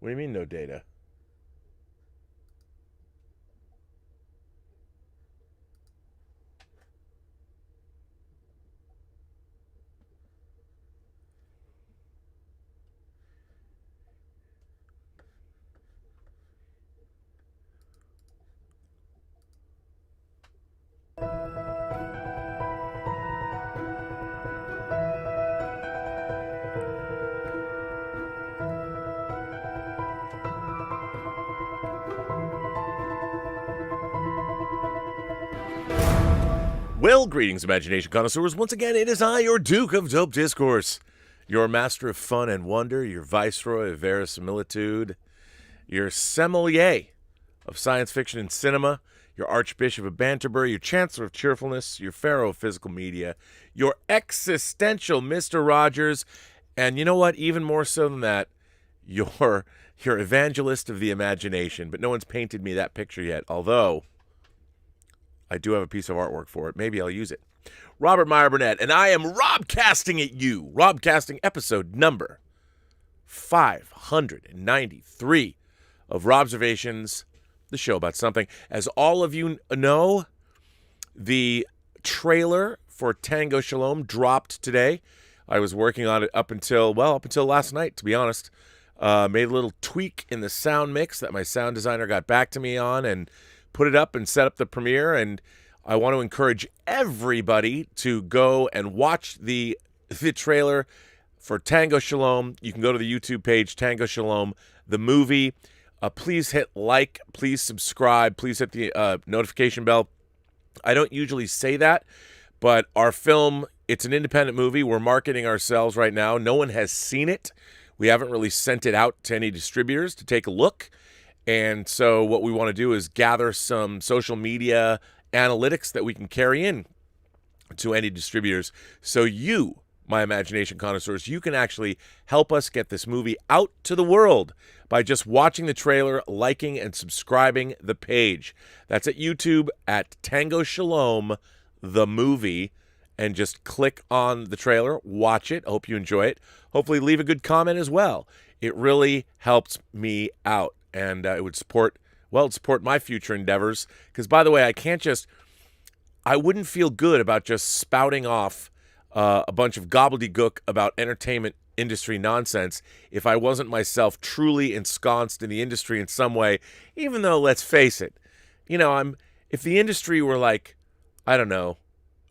What do you mean no data? Well, greetings, Imagination Connoisseurs. Once again, it is I, your Duke of Dope Discourse, your master of fun and wonder, your viceroy of verisimilitude, your sommelier of science fiction and cinema, your archbishop of Banterbury, your chancellor of cheerfulness, your pharaoh of physical media, your existential Mr. Rogers, and you know what? Even more so than that, your evangelist of the imagination. But no one's painted me that picture yet, although I do have a piece of artwork for it. Maybe I'll use it. Robert Meyer Burnett, and I am Robcasting at you. Robcasting episode number 593 of Robservations, the show about something. As all of you know, the trailer for Tango Shalom dropped today. I was working on it up until last night, to be honest. Made a little tweak in the sound mix that my sound designer got back to me on and put it up and set up the premiere. And I want to encourage everybody to go and watch the trailer for Tango Shalom. You can go to the YouTube page, Tango Shalom, the movie. Please hit like, please subscribe, please hit the notification bell. I don't usually say that, but our film, it's an independent movie. We're marketing ourselves right now. No one has seen it. We haven't really sent it out to any distributors to take a look. And so what we want to do is gather some social media analytics that we can carry in to any distributors. So you, my imagination connoisseurs, you can actually help us get this movie out to the world by just watching the trailer, liking, and subscribing the page. That's at YouTube at Tango Shalom, the movie, and just click on the trailer, watch it. Hope you enjoy it. Hopefully leave a good comment as well. It really helps me out. And it would support my future endeavors. Because, by the way, I wouldn't feel good about just spouting off a bunch of gobbledygook about entertainment industry nonsense if I wasn't myself truly ensconced in the industry in some way. Even though, let's face it, if the industry were like, I don't know,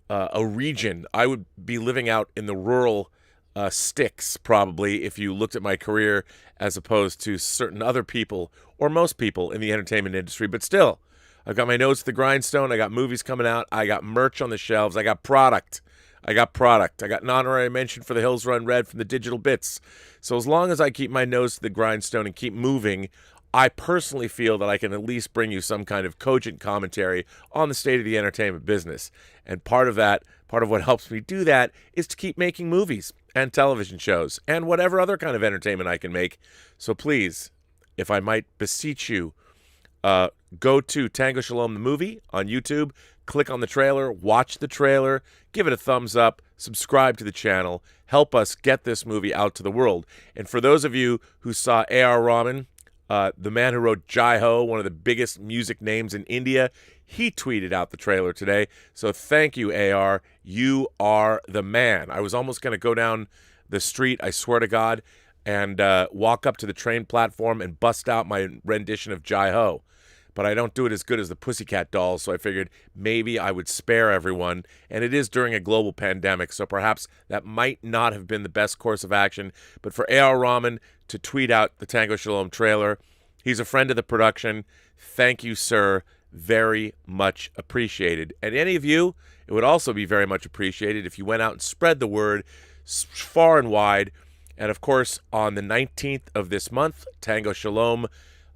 a region, I would be living out in the rural sticks, probably, if you looked at my career as opposed to certain other people or most people in the entertainment industry. But still, I've got my nose to the grindstone. I got movies coming out. I got merch on the shelves. I got product. I got an honorary mention for the Hills Run Red from the Digital Bits. So as long as I keep my nose to the grindstone and keep moving, I personally feel that I can at least bring you some kind of cogent commentary on the state of the entertainment business. And part of what helps me do that is to keep making movies and television shows and whatever other kind of entertainment I can make. So please, if I might beseech you, go to Tango Shalom the movie on YouTube, click on the trailer, watch the trailer, give it a thumbs up, subscribe to the channel, help us get this movie out to the world. And for those of you who saw A.R. Rahman, the man who wrote Jai Ho, one of the biggest music names in India, he tweeted out the trailer today. So thank you, AR. You are the man. I was almost going to go down the street, I swear to God, and walk up to the train platform and bust out my rendition of Jai Ho. But I don't do it as good as the Pussycat Dolls, so I figured maybe I would spare everyone. And it is during a global pandemic, so perhaps that might not have been the best course of action. But for A.R. Rahman to tweet out the Tango Shalom trailer, he's a friend of the production. Thank you, sir. Very much appreciated. And any of you, it would also be very much appreciated if you went out and spread the word far and wide. And of course, on the 19th of this month, Tango Shalom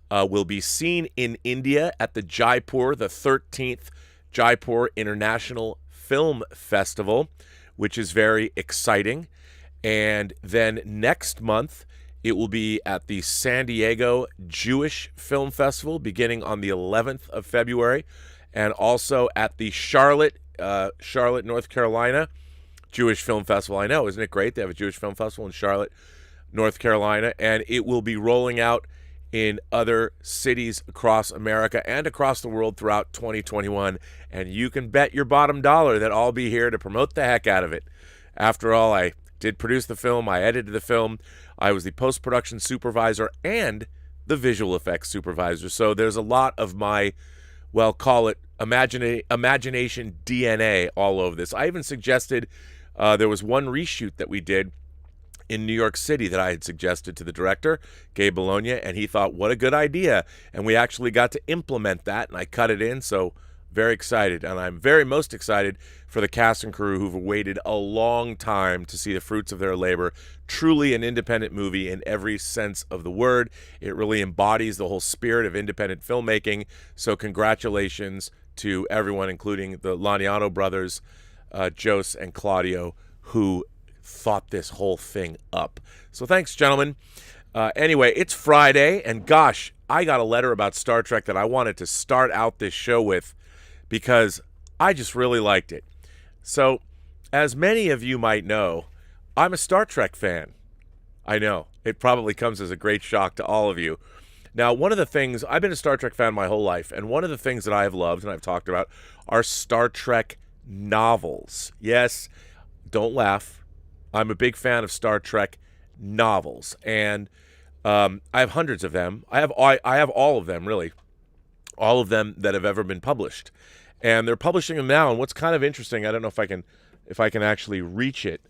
will be seen in India at the Jaipur, the 13th Jaipur International Film Festival, which is very exciting. And then next month, it will be at the San Diego Jewish Film Festival beginning on the 11th of February, and also at the Charlotte, North Carolina Jewish Film Festival. I know, isn't it great? They have a Jewish Film Festival in Charlotte, North Carolina, and it will be rolling out in other cities across America and across the world throughout 2021. And you can bet your bottom dollar that I'll be here to promote the heck out of it. After all, I did produce the film, I edited the film, I was the post-production supervisor and the visual effects supervisor. So there's a lot of my, well, call it imagination DNA all over this. I even suggested, there was one reshoot that we did in New York City that I had suggested to the director, Gabe Bologna, and he thought, what a good idea. And we actually got to implement that, and I cut it in, so very excited. And I'm most excited for the cast and crew who've waited a long time to see the fruits of their labor. Truly an independent movie in every sense of the word. It really embodies the whole spirit of independent filmmaking. So congratulations to everyone, including the Laniano brothers, Jose and Claudio, who thought this whole thing up. So thanks, gentlemen. Anyway, it's Friday, and gosh, I got a letter about Star Trek that I wanted to start out this show with because I just really liked it. So, as many of you might know, I'm a Star Trek fan. I know, it probably comes as a great shock to all of you. Now, one of the things, I've been a Star Trek fan my whole life, and one of the things that I have loved and I've talked about are Star Trek novels. Yes, don't laugh. I'm a big fan of Star Trek novels, and I have hundreds of them. I have all of them, really, all of them that have ever been published, and they're publishing them now. And what's kind of interesting, I don't know if I can actually reach it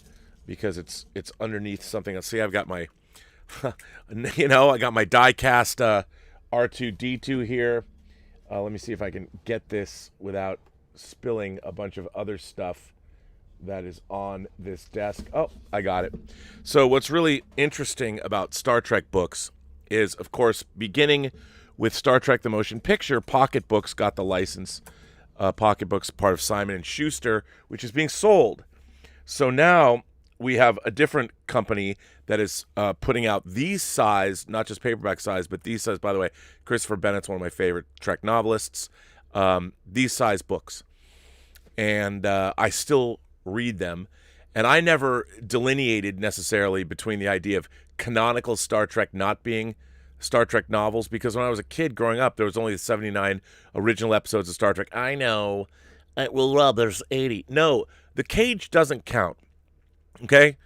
because it's underneath something. Let's see, I've got my, I got my die-cast R2-D2 here. Let me see if I can get this without spilling a bunch of other stuff that is on this desk. Oh, I got it. So what's really interesting about Star Trek books is, of course, beginning with Star Trek the Motion Picture, Pocket Books got the license. Pocket Books, part of Simon & Schuster, which is being sold. So now we have a different company that is putting out these size, not just paperback size, but these size. By the way, Christopher Bennett's one of my favorite Trek novelists. These size books. And I still read them, and I never delineated necessarily between the idea of canonical Star Trek not being Star Trek novels, because when I was a kid growing up, there was only the 79 original episodes of Star Trek. I know, well, Rob, there's 80. No, The Cage doesn't count, okay?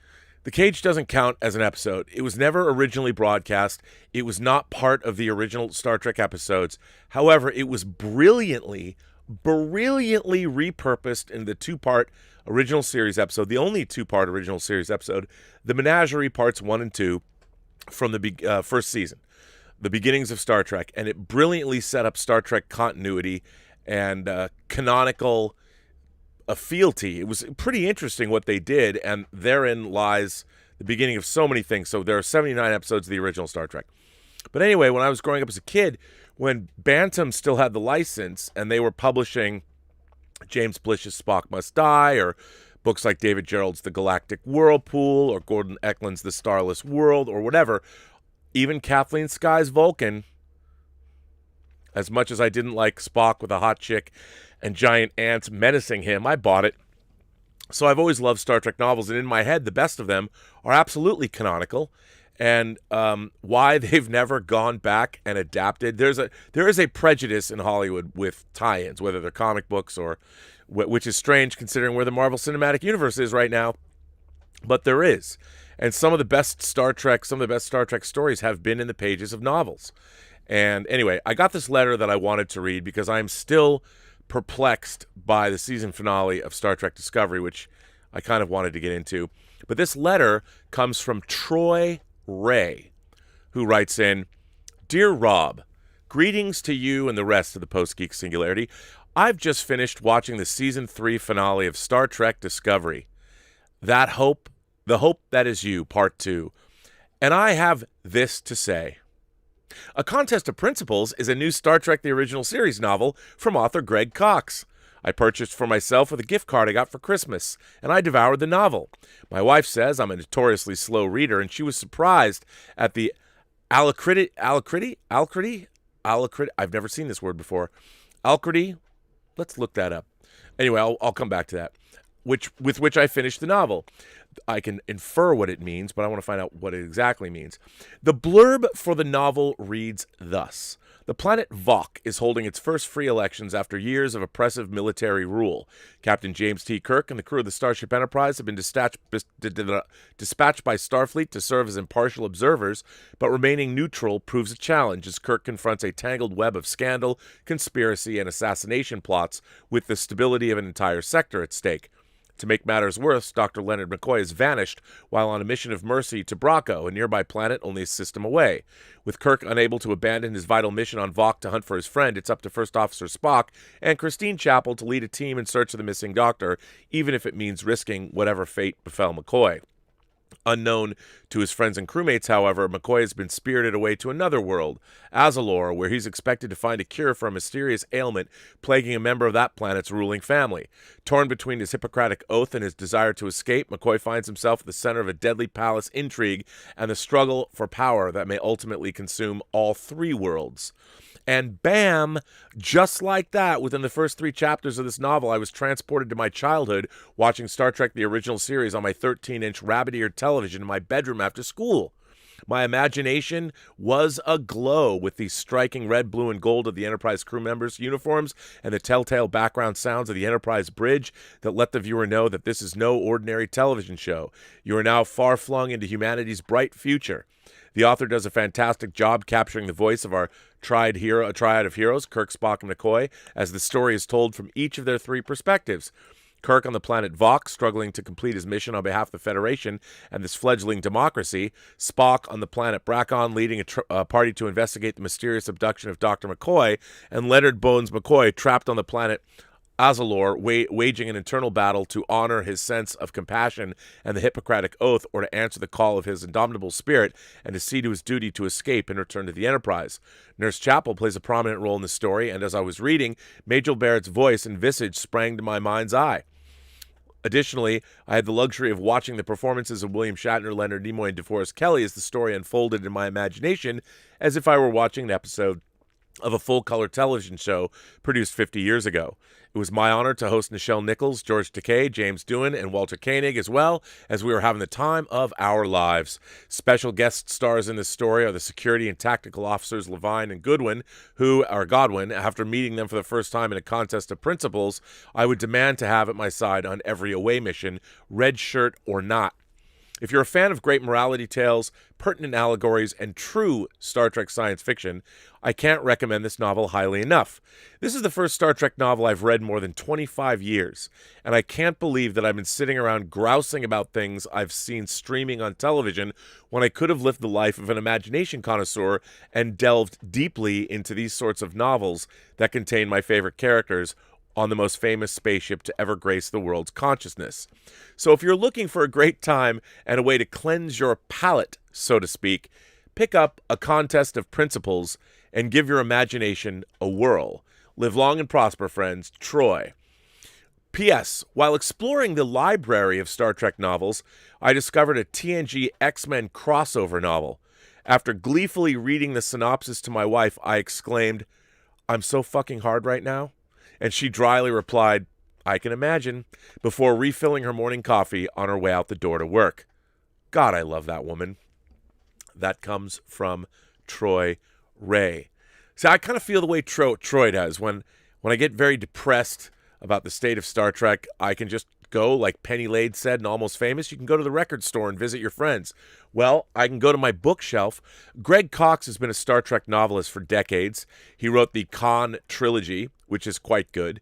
The Cage doesn't count as an episode. It was never originally broadcast. It was not part of the original Star Trek episodes. However, it was brilliantly repurposed in the two-part original series episode, the only two-part original series episode, The Menagerie Parts 1 and 2 from the first season, the beginnings of Star Trek, and it brilliantly set up Star Trek continuity and canonical fealty. It was pretty interesting what they did, and therein lies the beginning of so many things. So there are 79 episodes of the original Star Trek. But anyway, when I was growing up as a kid, when Bantam still had the license and they were publishing James Blish's Spock Must Die, or books like David Gerald's The Galactic Whirlpool, or Gordon Eklund's The Starless World, or whatever, even Kathleen Sky's Vulcan, as much as I didn't like Spock with a hot chick and giant ants menacing him, I bought it. So I've always loved Star Trek novels, and in my head, the best of them are absolutely canonical. And why they've never gone back and adapted. There is a prejudice in Hollywood with tie-ins, whether they're comic books or, which is strange considering where the Marvel Cinematic Universe is right now, but there is. And some of the best Star Trek stories have been in the pages of novels. And anyway, I got this letter that I wanted to read because I'm still perplexed by the season finale of Star Trek Discovery, which I kind of wanted to get into. But this letter comes from Troy Ray, who writes in, Dear Rob, greetings to you and the rest of the Post-Geek Singularity. I've just finished watching the Season 3 finale of Star Trek Discovery. The Hope That Is You, Part 2. And I have this to say. A Contest of Principles is a new Star Trek The Original Series novel from author Greg Cox. I purchased for myself with a gift card I got for Christmas, and I devoured the novel. My wife says I'm a notoriously slow reader, and she was surprised at the alacrity. I've never seen this word before. Alacrity. Let's look that up. Anyway, I'll come back to that. with which I finished the novel. I can infer what it means, but I want to find out what it exactly means. The blurb for the novel reads thus. The planet Vok is holding its first free elections after years of oppressive military rule. Captain James T. Kirk and the crew of the Starship Enterprise have been dispatched by Starfleet to serve as impartial observers, but remaining neutral proves a challenge as Kirk confronts a tangled web of scandal, conspiracy, and assassination plots with the stability of an entire sector at stake. To make matters worse, Dr. Leonard McCoy has vanished while on a mission of mercy to Braco, a nearby planet only a system away. With Kirk unable to abandon his vital mission on Vok to hunt for his friend, it's up to First Officer Spock and Christine Chapel to lead a team in search of the missing doctor, even if it means risking whatever fate befell McCoy. Unknown to his friends and crewmates, however, McCoy has been spirited away to another world, Azalor, where he's expected to find a cure for a mysterious ailment plaguing a member of that planet's ruling family. Torn between his Hippocratic oath and his desire to escape, McCoy finds himself at the center of a deadly palace intrigue and the struggle for power that may ultimately consume all three worlds. And bam, just like that, within the first 3 chapters of this novel, I was transported to my childhood watching Star Trek the original series on my 13-inch rabbit-eared television in my bedroom after school. My imagination was aglow with the striking red, blue, and gold of the Enterprise crew members' uniforms and the telltale background sounds of the Enterprise bridge that let the viewer know that this is no ordinary television show. You are now far flung into humanity's bright future. The author does a fantastic job capturing the voice of our triad of heroes, Kirk, Spock, and McCoy, as the story is told from each of their 3 perspectives. Kirk on the planet Vok, struggling to complete his mission on behalf of the Federation and this fledgling democracy. Spock on the planet Bracon, leading a party to investigate the mysterious abduction of Dr. McCoy. And Leonard Bones McCoy, trapped on the planet Azalor, waging an internal battle to honor his sense of compassion and the Hippocratic Oath, or to answer the call of his indomitable spirit and to see to his duty to escape and return to the Enterprise. Nurse Chapel plays a prominent role in the story, and as I was reading, Majel Barrett's voice and visage sprang to my mind's eye. Additionally, I had the luxury of watching the performances of William Shatner, Leonard Nimoy, and DeForest Kelley as the story unfolded in my imagination, as if I were watching an episode of a full-color television show produced 50 years ago. It was my honor to host Nichelle Nichols, George Takei, James Doohan, and Walter Koenig, as well as we were having the time of our lives. Special guest stars in this story are the security and tactical officers Levine and Godwin, after meeting them for the first time in a contest of principles, I would demand to have at my side on every away mission, red shirt or not. If you're a fan of great morality tales, pertinent allegories, and true Star Trek science fiction, I can't recommend this novel highly enough. This is the first Star Trek novel I've read in more than 25 years, and I can't believe that I've been sitting around grousing about things I've seen streaming on television when I could have lived the life of an imagination connoisseur and delved deeply into these sorts of novels that contain my favorite characters on the most famous spaceship to ever grace the world's consciousness. So if you're looking for a great time and a way to cleanse your palate, so to speak, pick up A Contest of Principles and give your imagination a whirl. Live long and prosper, friends. Troy. P.S. While exploring the library of Star Trek novels, I discovered a TNG X-Men crossover novel. After gleefully reading the synopsis to my wife, I exclaimed, "I'm so fucking hard right now." And she dryly replied, "I can imagine," before refilling her morning coffee on her way out the door to work. God, I love that woman. That comes from Troy Ray. See, I kind of feel the way Troy does. When I get very depressed about the state of Star Trek, I can just go, like Penny Lade said in Almost Famous, you can go to the record store and visit your friends. Well, I can go to my bookshelf. Greg Cox has been a Star Trek novelist for decades. He wrote the Khan trilogy, which is quite good,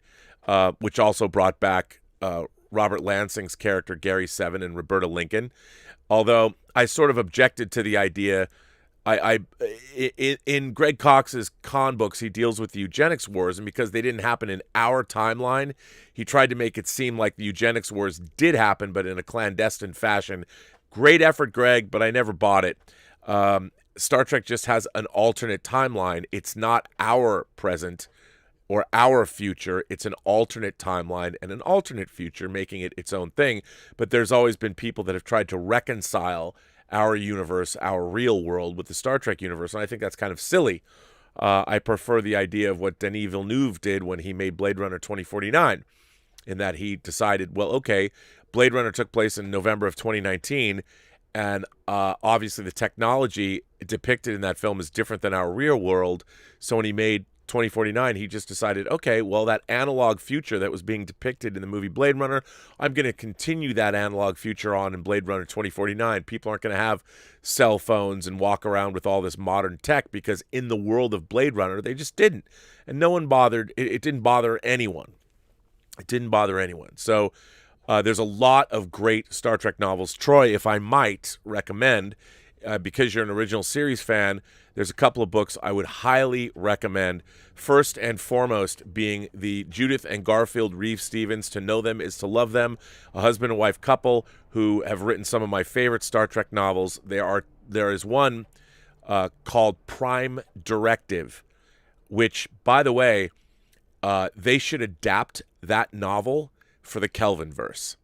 which also brought back Robert Lansing's character Gary Seven and Roberta Lincoln. Although I sort of objected to the idea. In Greg Cox's Khan books, he deals with the eugenics wars, and because they didn't happen in our timeline, he tried to make it seem like the eugenics wars did happen, but in a clandestine fashion. Great effort, Greg, but I never bought it. Star Trek just has an alternate timeline. It's not our present or our future. It's an alternate timeline and an alternate future, making it its own thing. But there's always been people that have tried to reconcile our universe, our real world, with the Star Trek universe, and I think that's kind of silly. I prefer the idea of what Denis Villeneuve did when he made Blade Runner 2049. in that he decided, well, okay, Blade Runner took place in November of 2019, and obviously the technology depicted in that film is different than our real world. So when he made 2049, he just decided, okay, well, that analog future that was being depicted in the movie Blade Runner, I'm going to continue that analog future on in Blade Runner 2049. People aren't going to have cell phones and walk around with all this modern tech, because in the world of Blade Runner, they just didn't. And no one bothered. It didn't bother anyone. It didn't bother anyone. So there's a lot of great Star Trek novels. Troy, if I might recommend, because you're an original series fan, there's a couple of books I would highly recommend. First and foremost being the Judith and Garfield Reeve Stevens, To Know Them Is to Love Them, a husband and wife couple who have written some of my favorite Star Trek novels. There is one called Prime Directive, which, by the way, they should adapt that novel for the Kelvinverse.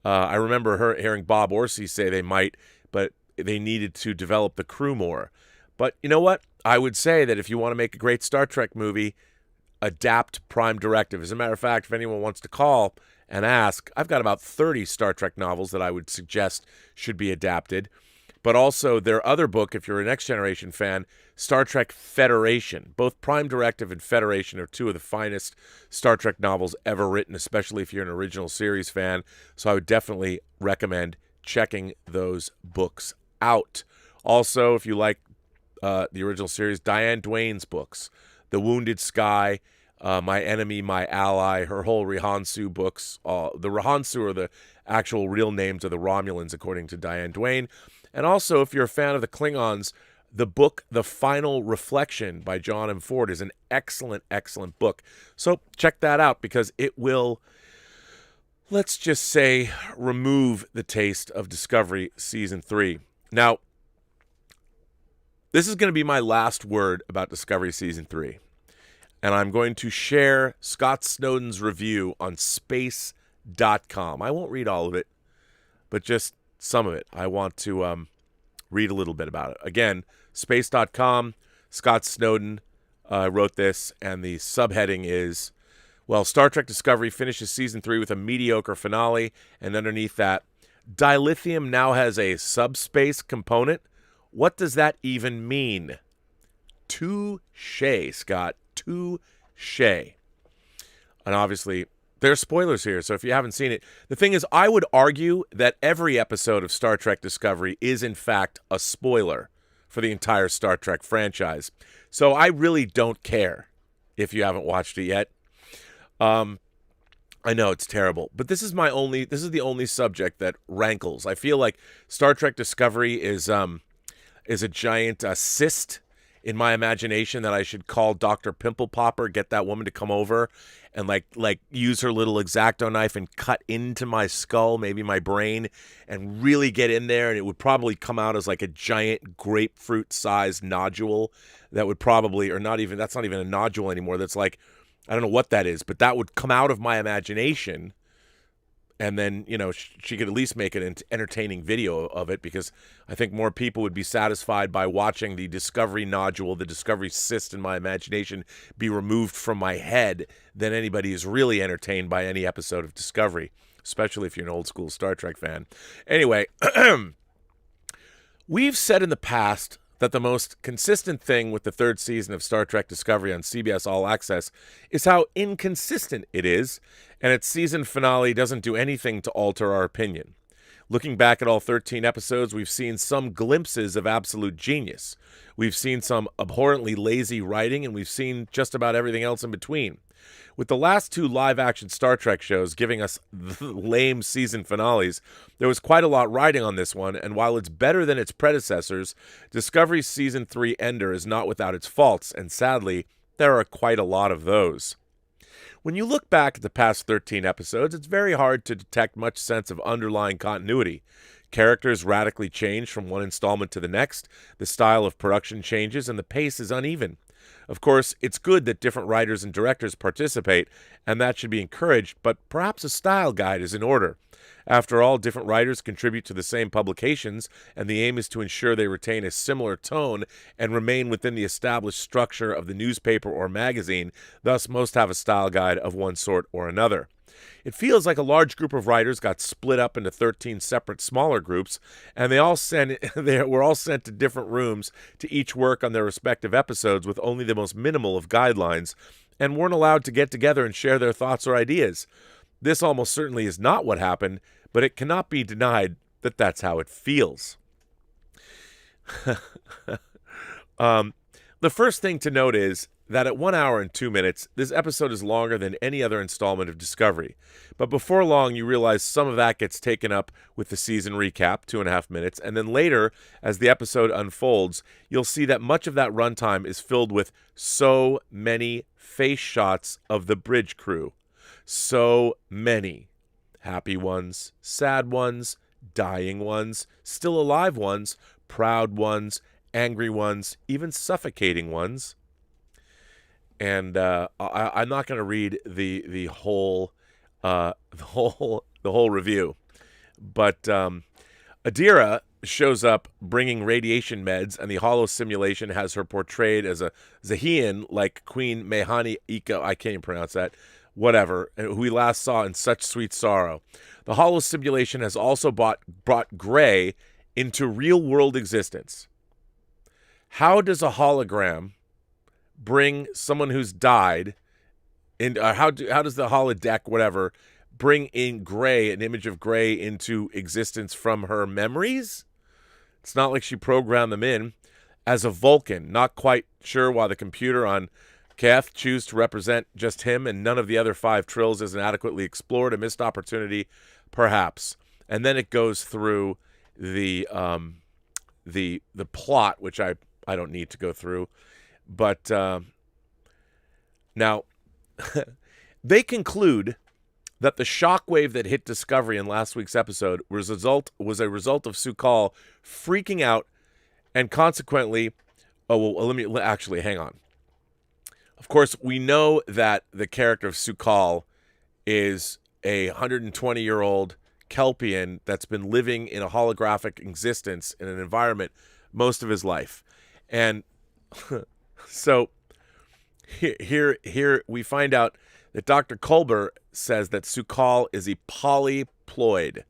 I remember hearing Bob Orsi say they might, but they needed to develop the crew more. But you know what? I would say that if you want to make a great Star Trek movie, adapt Prime Directive. As a matter of fact, if anyone wants to call and ask, I've got about 30 Star Trek novels that I would suggest should be adapted. But also their other book, if you're a Next Generation fan, Star Trek Federation. Both Prime Directive and Federation are two of the finest Star Trek novels ever written, especially if you're an original series fan. So I would definitely recommend checking those books out. Also, if you like the original series, Diane Duane's books, The Wounded Sky, My Enemy, My Ally, her whole Rihansu books. The Rihansu are the actual real names of the Romulans, according to Diane Duane. And also, if you're a fan of the Klingons, the book The Final Reflection by John M. Ford is an excellent, excellent book. So check that out, because it will, let's just say, remove the taste of Discovery Season 3. Now, this is going to be my last word about Discovery Season 3. And I'm going to share Scott Snowden's review on space.com. I won't read all of it, but just some of it. I want to read a little bit about it. Again, space.com, Scott Snowden wrote this, and the subheading is, well, Star Trek Discovery finishes Season 3 with a mediocre finale, and underneath that, dilithium now has a subspace component. What does that even mean? Touché, Scott. Touché. And obviously, there's spoilers here, so if you haven't seen it, the thing is, I would argue that every episode of Star Trek Discovery is, in fact, a spoiler for the entire Star Trek franchise. So I really don't care if you haven't watched it yet. I know it's terrible, but this is the only subject that rankles. I feel like Star Trek Discovery is a giant cyst in my imagination that I should call Dr. Pimple Popper, get that woman to come over and like use her little X-Acto knife and cut into my skull, maybe my brain, and really get in there, and it would probably come out as like a giant grapefruit-sized nodule that would probably, that's not even a nodule anymore. That's like, I don't know what that is, but that would come out of my imagination. And then, she could at least make an entertaining video of it, because I think more people would be satisfied by watching the Discovery nodule, the Discovery cyst in my imagination, be removed from my head than anybody is really entertained by any episode of Discovery, especially if you're an old school Star Trek fan. Anyway, we've said in the past that the most consistent thing with the third season of Star Trek Discovery on CBS All Access is how inconsistent it is, and its season finale doesn't do anything to alter our opinion. Looking back at all 13 episodes, we've seen some glimpses of absolute genius. We've seen some abhorrently lazy writing, and we've seen just about everything else in between. With the last two live-action Star Trek shows giving us lame season finales, there was quite a lot riding on this one, and while it's better than its predecessors, Discovery's Season 3 ender is not without its faults, and sadly, there are quite a lot of those. When you look back at the past 13 episodes, it's very hard to detect much sense of underlying continuity. Characters radically change from one installment to the next, the style of production changes, and the pace is uneven. Of course, it's good that different writers and directors participate, and that should be encouraged, but perhaps a style guide is in order. After all, different writers contribute to the same publications, and the aim is to ensure they retain a similar tone and remain within the established structure of the newspaper or magazine. Thus, most have a style guide of one sort or another. It feels like a large group of writers got split up into 13 separate smaller groups, and they were all sent to different rooms to each work on their respective episodes with only the most minimal of guidelines, and weren't allowed to get together and share their thoughts or ideas. This almost certainly is not what happened, but it cannot be denied that that's how it feels. The first thing to note is that at 1 hour and 2 minutes, this episode is longer than any other installment of Discovery. But before long, you realize some of that gets taken up with the season recap, 2.5 minutes, and then later, as the episode unfolds, you'll see that much of that runtime is filled with so many face shots of the bridge crew. So many. Happy ones, sad ones, dying ones, still alive ones, proud ones, angry ones, even suffocating ones. And I'm not going to read the whole review, but Adira shows up bringing radiation meds, and the holo simulation has her portrayed as a Zahian like Queen Mehani Ika. I can't even pronounce that. Whatever, who we last saw in Such Sweet Sorrow. The holo simulation has also brought Gray into real-world existence. How does a hologram bring someone who's died in? How does the holodeck, whatever, bring in Gray, an image of Gray, into existence from her memories? It's not like she programmed them in. As a Vulcan, not quite sure why the computer on Kath choose to represent just him and none of the other 5 trills isn't adequately explored. A missed opportunity, perhaps. And then it goes through the plot, which I don't need to go through. But now they conclude that the shockwave that hit Discovery in last week's episode was a result of Su'Kal freaking out, and consequently, hang on. Of course, we know that the character of Su'Kal is a 120-year-old Kelpian that's been living in a holographic existence in an environment most of his life. And so here we find out that Dr. Culber says that Su'Kal is a polyploid.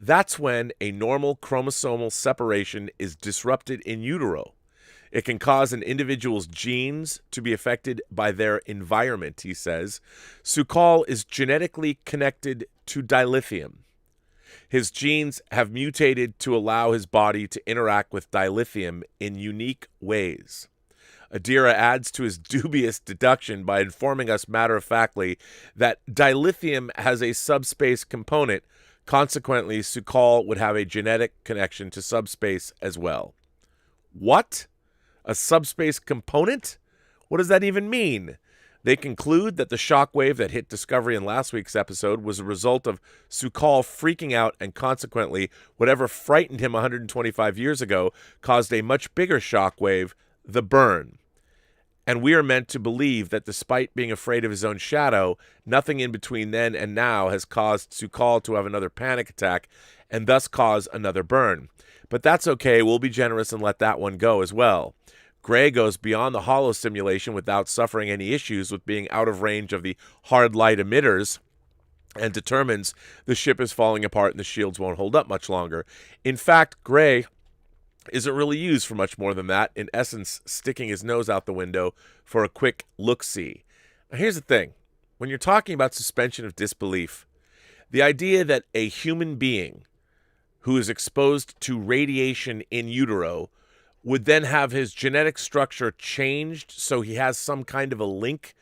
That's when a normal chromosomal separation is disrupted in utero. It can cause an individual's genes to be affected by their environment, he says. Su'Kal is genetically connected to dilithium. His genes have mutated to allow his body to interact with dilithium in unique ways. Adira adds to his dubious deduction by informing us matter-of-factly that dilithium has a subspace component. Consequently, Su'Kal would have a genetic connection to subspace as well. What? A subspace component? What does that even mean? They conclude that the shockwave that hit Discovery in last week's episode was a result of Su'Kal freaking out, and consequently, whatever frightened him 125 years ago caused a much bigger shockwave, the burn. And we are meant to believe that despite being afraid of his own shadow, nothing in between then and now has caused Su'Kal to have another panic attack and thus cause another burn. But that's okay, we'll be generous and let that one go as well. Gray goes beyond the holo simulation without suffering any issues with being out of range of the hard light emitters, and determines the ship is falling apart and the shields won't hold up much longer. In fact, Gray isn't really used for much more than that, in essence sticking his nose out the window for a quick look-see. Now here's the thing. When you're talking about suspension of disbelief, the idea that a human being who is exposed to radiation in utero would then have his genetic structure changed so he has some kind of a link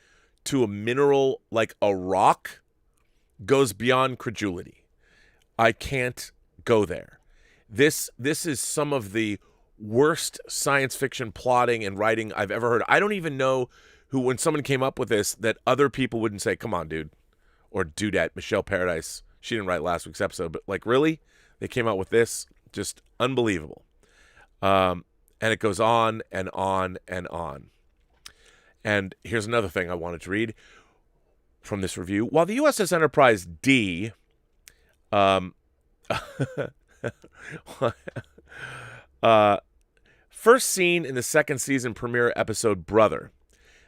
to a mineral like a rock goes beyond credulity. I can't go there. This is some of the worst science fiction plotting and writing I've ever heard. I don't even know who, when someone came up with this, that other people wouldn't say, come on, dude. Or dudette, Michelle Paradise. She didn't write last week's episode, but like, really? They came out with this? Just unbelievable. And it goes on and on and on. And here's another thing I wanted to read from this review. While the USS Enterprise D first seen in the second season premiere episode Brother,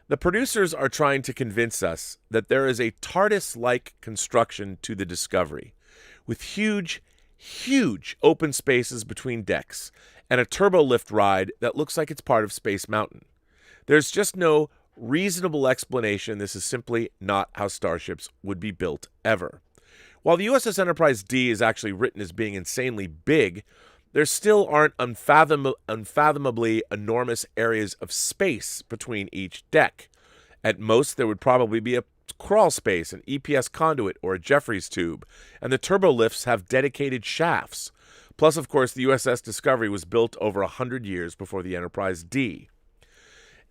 The producers are trying to convince us that there is a TARDIS-like construction to the Discovery, with huge, huge open spaces between decks, and a turbolift ride that looks like it's part of Space Mountain. There's just no reasonable explanation. This is simply not how starships would be built ever. While the USS Enterprise D is actually written as being insanely big, there still aren't unfathomably enormous areas of space between each deck. At most, there would probably be a crawl space, an EPS conduit, or a Jeffries tube, and the turbolifts have dedicated shafts. Plus, of course, the USS Discovery was built over 100 years before the Enterprise D.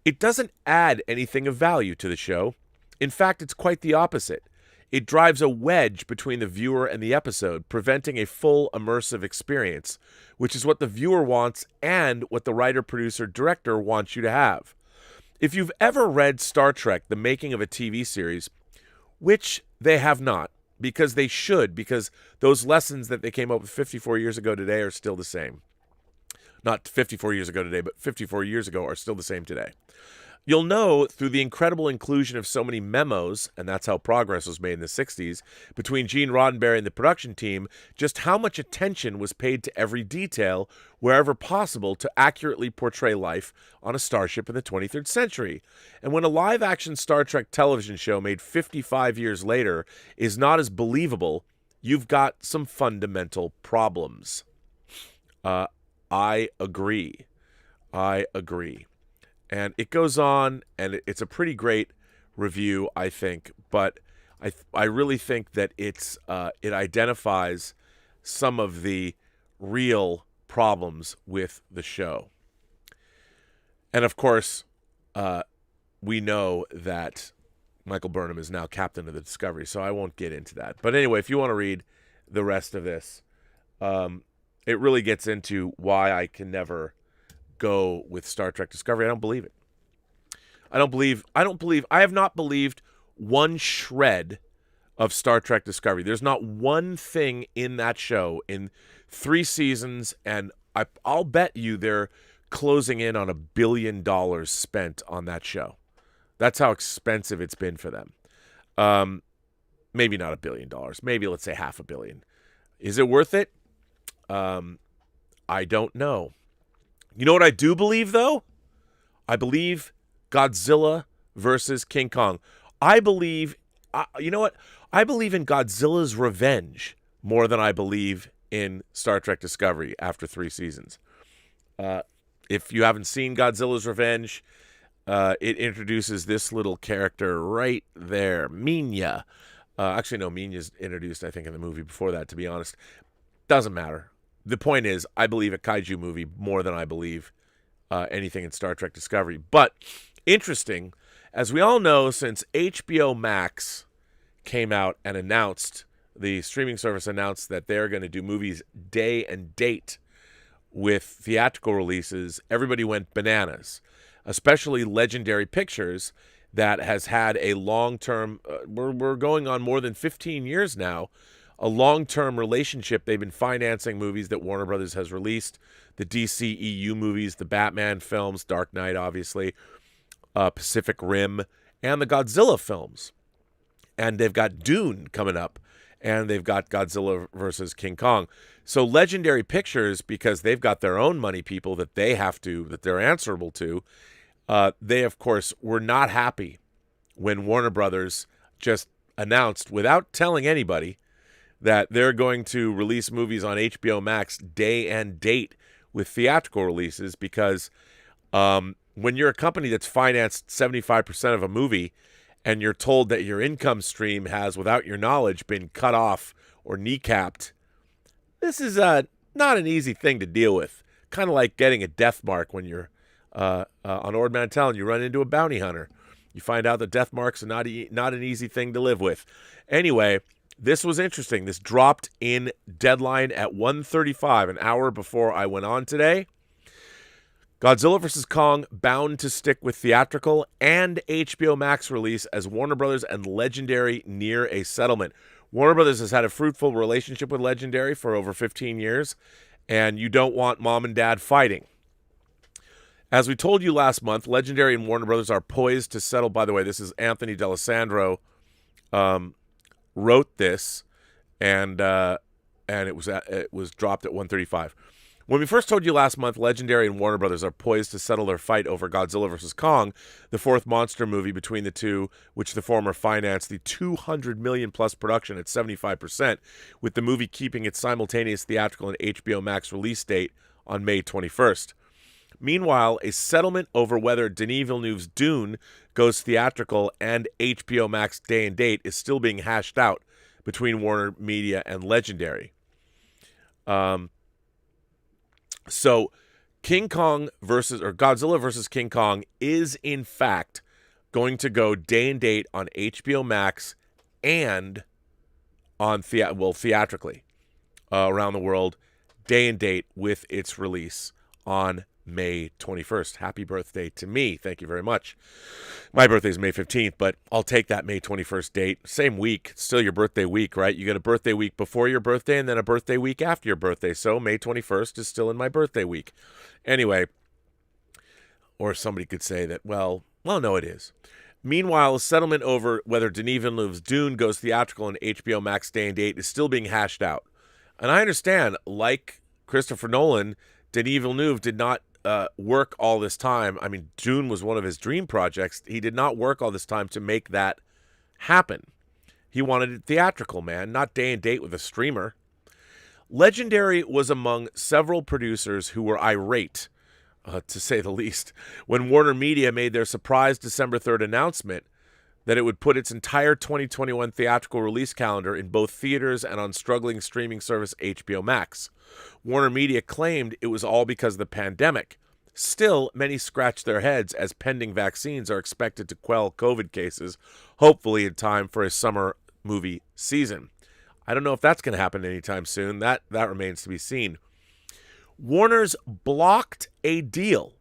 It doesn't add anything of value to the show. In fact, it's quite the opposite. It drives a wedge between the viewer and the episode, preventing a full immersive experience, which is what the viewer wants and what the writer, producer, director wants you to have. If you've ever read Star Trek, The Making of a TV Series, which they have not, because they should, because those lessons that they came up with 54 years ago today are still the same. Not 54 years ago today, but 54 years ago are still the same today. You'll know through the incredible inclusion of so many memos, and that's how progress was made in the 60s, between Gene Roddenberry and the production team, just how much attention was paid to every detail wherever possible to accurately portray life on a starship in the 23rd century. And when a live-action Star Trek television show made 55 years later is not as believable, you've got some fundamental problems. I agree. And it goes on, and it's a pretty great review, I think. But I really think that it identifies some of the real problems with the show. And of course, we know that Michael Burnham is now captain of the Discovery, so I won't get into that. But anyway, if you want to read the rest of this, it really gets into why I can never go with Star Trek Discovery. I don't believe it. I have not believed one shred of Star Trek Discovery. There's not one thing in that show in 3 seasons, and I'll bet you they're closing in on $1 billion spent on that show. That's how expensive it's been for them. Maybe not $1 billion. Maybe, let's say, $500 million. Is it worth it? I don't know. You know what I do believe, though? I believe Godzilla versus King Kong. I believe, you know what? I believe in Godzilla's revenge more than I believe in Star Trek Discovery after 3 seasons. If you haven't seen Godzilla's Revenge, it introduces this little character right there, Minya. Actually, no, Minya's introduced, I think, in the movie before that, to be honest. Doesn't matter. The point is, I believe a kaiju movie more than I believe anything in Star Trek Discovery. But interesting, as we all know, since HBOMax came out and announced, the streaming service announced that they're going to do movies day and date with theatrical releases, everybody went bananas, especially Legendary Pictures that has had a long-term, we're going on more than 15 years now, a long-term relationship. They've been financing movies that Warner Brothers has released, the DCEU movies, the Batman films, Dark Knight, obviously, Pacific Rim, and the Godzilla films. And they've got Dune coming up, and they've got Godzilla versus King Kong. So Legendary Pictures, because they've got their own money people that they're answerable to, they, of course, were not happy when Warner Brothers just announced, without telling anybody, that they're going to release movies on HBO Max day and date with theatrical releases, because when you're a company that's financed 75% of a movie and you're told that your income stream has, without your knowledge, been cut off or kneecapped, this is not an easy thing to deal with. Kind of like getting a death mark when you're on Ord Mantell and you run into a bounty hunter. You find out that death marks are not an easy thing to live with. Anyway, this was interesting. This dropped in deadline at 1:35, an hour before I went on today. Godzilla vs. Kong bound to stick with theatrical and HBO Max release as Warner Brothers and Legendary near a settlement. Warner Brothers has had a fruitful relationship with Legendary for over 15 years, and you don't want mom and dad fighting. As we told you last month, Legendary and Warner Brothers are poised to settle. By the way, this is Anthony D'Alessandro wrote this, and it was dropped at 1:35. When we first told you last month, Legendary and Warner Brothers are poised to settle their fight over Godzilla vs. Kong, the fourth monster movie between the two, which the former financed the $200 million plus production at 75%, with the movie keeping its simultaneous theatrical and HBO Max release date on May 21st. Meanwhile, a settlement over whether Denis Villeneuve's Dune goes theatrical and HBO Max day and date is still being hashed out between Warner Media and Legendary. So Godzilla versus King Kong is in fact going to go day and date on HBO Max and on theatrically around the world, day and date with its release on May 21st. Happy birthday to me. Thank you very much. My birthday is May 15th, but I'll take that May 21st date. Same week. It's still your birthday week, right? You get a birthday week before your birthday and then a birthday week after your birthday. So May 21st is still in my birthday week. Anyway, or somebody could say that, well, no, it is. Meanwhile, a settlement over whether Denis Villeneuve's Dune goes theatrical and HBO Max day and date is still being hashed out. And I understand, like Christopher Nolan, Denis Villeneuve did not work all this time. I mean, Dune was one of his dream projects. He did not work all this time to make that happen. He wanted it theatrical, man, not day and date with a streamer. Legendary was among several producers who were irate, to say the least, when Warner Media made their surprise December 3rd announcement that it would put its entire 2021 theatrical release calendar in both theaters and on struggling streaming service HBO Max. Warner Media claimed it was all because of the pandemic. Still, many scratched their heads as pending vaccines are expected to quell COVID cases, hopefully in time for a summer movie season. I don't know if that's going to happen anytime soon. That remains to be seen. Warner's blocked a deal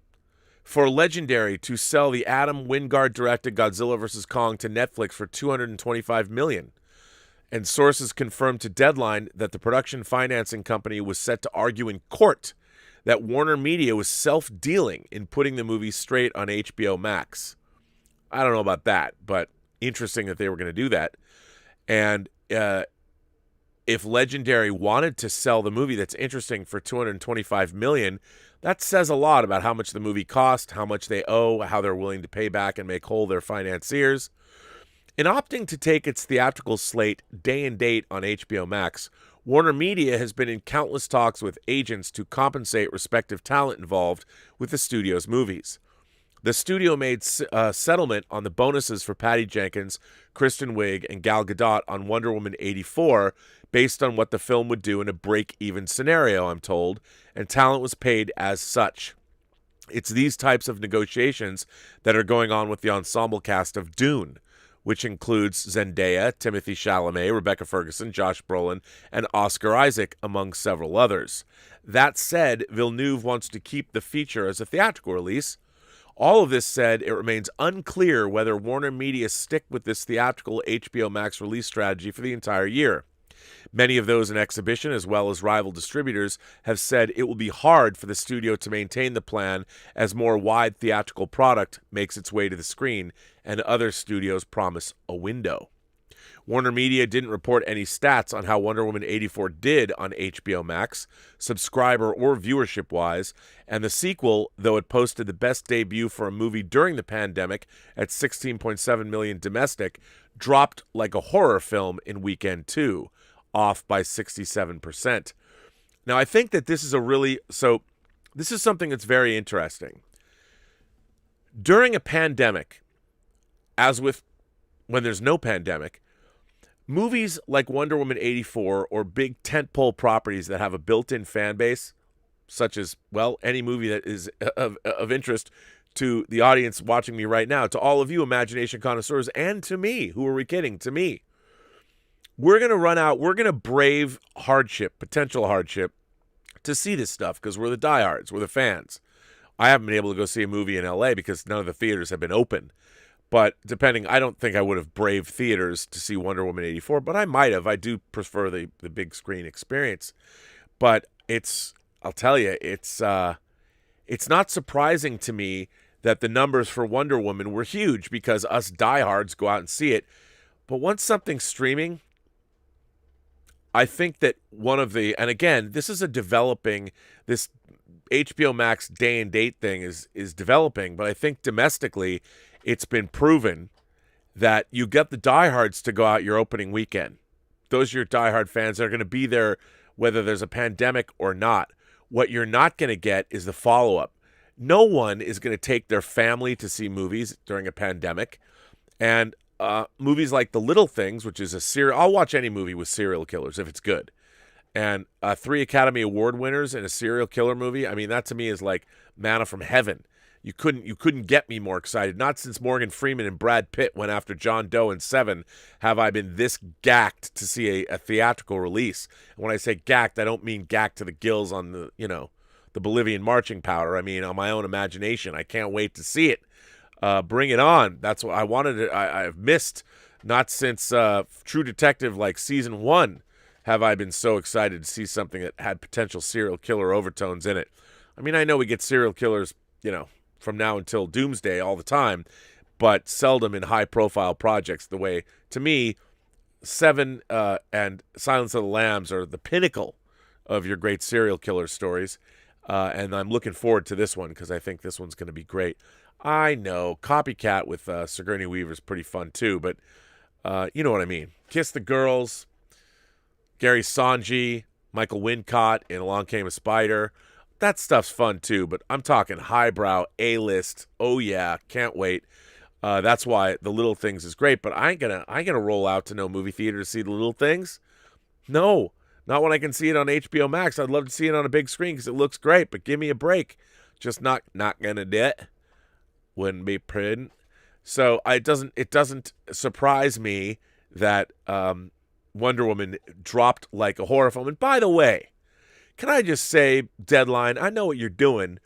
for Legendary to sell the Adam Wingard-directed Godzilla vs. Kong to Netflix for $225 million. And sources confirmed to Deadline that the production financing company was set to argue in court that Warner Media was self-dealing in putting the movie straight on HBO Max. I don't know about that, but interesting that they were going to do that. And if Legendary wanted to sell the movie, that's interesting, for $225 million, that says a lot about how much the movie cost, how much they owe, how they're willing to pay back and make whole their financiers. In opting to take its theatrical slate day and date on HBO Max, Warner Media has been in countless talks with agents to compensate respective talent involved with the studio's movies. The studio made a settlement on the bonuses for Patty Jenkins, Kristen Wiig, and Gal Gadot on Wonder Woman 84 based on what the film would do in a break-even scenario, I'm told, and talent was paid as such. It's these types of negotiations that are going on with the ensemble cast of Dune, which includes Zendaya, Timothée Chalamet, Rebecca Ferguson, Josh Brolin, and Oscar Isaac, among several others. That said, Villeneuve wants to keep the feature as a theatrical release. All of this said, it remains unclear whether Warner Media stick with this theatrical HBO Max release strategy for the entire year. Many of those in exhibition, as well as rival distributors, have said it will be hard for the studio to maintain the plan as more wide theatrical product makes its way to the screen, and other studios promise a window. Warner Media didn't report any stats on how Wonder Woman 84 did on HBO Max, subscriber or viewership-wise, and the sequel, though it posted the best debut for a movie during the pandemic at $16.7 million domestic, dropped like a horror film in weekend 2, off by 67%. Now, I think that this is something that's very interesting. During a pandemic, as with when there's no pandemic, movies like Wonder Woman 84 or big tentpole properties that have a built-in fan base, such as, well, any movie that is of interest to the audience watching me right now, to all of you imagination connoisseurs, and to me, who are we kidding, to me, we're going to brave hardship, potential hardship, to see this stuff because we're the diehards, we're the fans. I haven't been able to go see a movie in LA because none of the theaters have been open. But I don't think I would have braved theaters to see Wonder Woman 84, but I might have. I do prefer the big screen experience. But I'll tell you, it's it's not surprising to me that the numbers for Wonder Woman were huge because us diehards go out and see it. But once something's streaming, I think that and again, this is this HBO Max day and date thing is developing, but I think domestically it's been proven that you get the diehards to go out your opening weekend. Those are your diehard fans that are going to be there whether there's a pandemic or not. What you're not going to get is the follow-up. No one is going to take their family to see movies during a pandemic. And movies like The Little Things, which is I'll watch any movie with serial killers if it's good. And 3 Academy Award winners in a serial killer movie, I mean, that to me is like manna from heaven. You couldn't get me more excited. Not since Morgan Freeman and Brad Pitt went after John Doe in Seven have I been this gacked to see a theatrical release. And when I say gacked, I don't mean gacked to the gills on the Bolivian marching powder. I mean on my own imagination. I can't wait to see it. Bring it on. That's what I wanted. I've missed, not since True Detective, like season 1, have I been so excited to see something that had potential serial killer overtones in it. I mean, I know we get serial killers, from now until doomsday all the time, but seldom in high-profile projects the way, to me, Seven and Silence of the Lambs are the pinnacle of your great serial killer stories. And I'm looking forward to this one because I think this one's going to be great. I know, Copycat with Sigourney Weaver is pretty fun too, but you know what I mean. Kiss the Girls, Gary Sanji, Michael Wincott in Along Came a Spider. That stuff's fun too, but I'm talking highbrow, A-list. Oh yeah, can't wait. That's why The Little Things is great, but I ain't gonna roll out to no movie theater to see The Little Things. No, not when I can see it on HBO Max. I'd love to see it on a big screen because it looks great, but give me a break. Just not gonna do it. Wouldn't be prudent. So it doesn't surprise me that Wonder Woman dropped like a horror film. And by the way, can I just say, Deadline, I know what you're doing,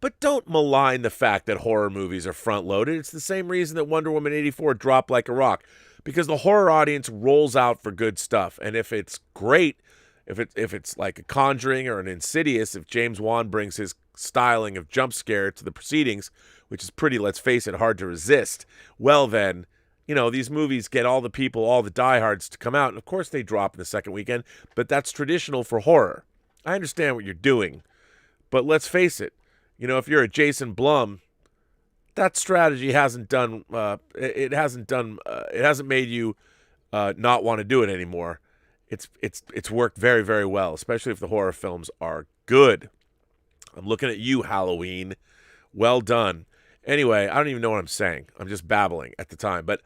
but don't malign the fact that horror movies are front-loaded. It's the same reason that Wonder Woman 84 dropped like a rock, because the horror audience rolls out for good stuff. And if it's great, if it's like a Conjuring or an Insidious, if James Wan brings his styling of jump scare to the proceedings, which is pretty, let's face it, hard to resist, well then, these movies get all the people, all the diehards to come out. And of course they drop in the second weekend, but that's traditional for horror. I understand what you're doing, but let's face it, if you're a Jason Blum, that strategy hasn't made you not want to do it anymore. It's worked very, very well, especially if the horror films are good. I'm looking at you, Halloween. Well done. Anyway, I don't even know what I'm saying. I'm just babbling at the time. But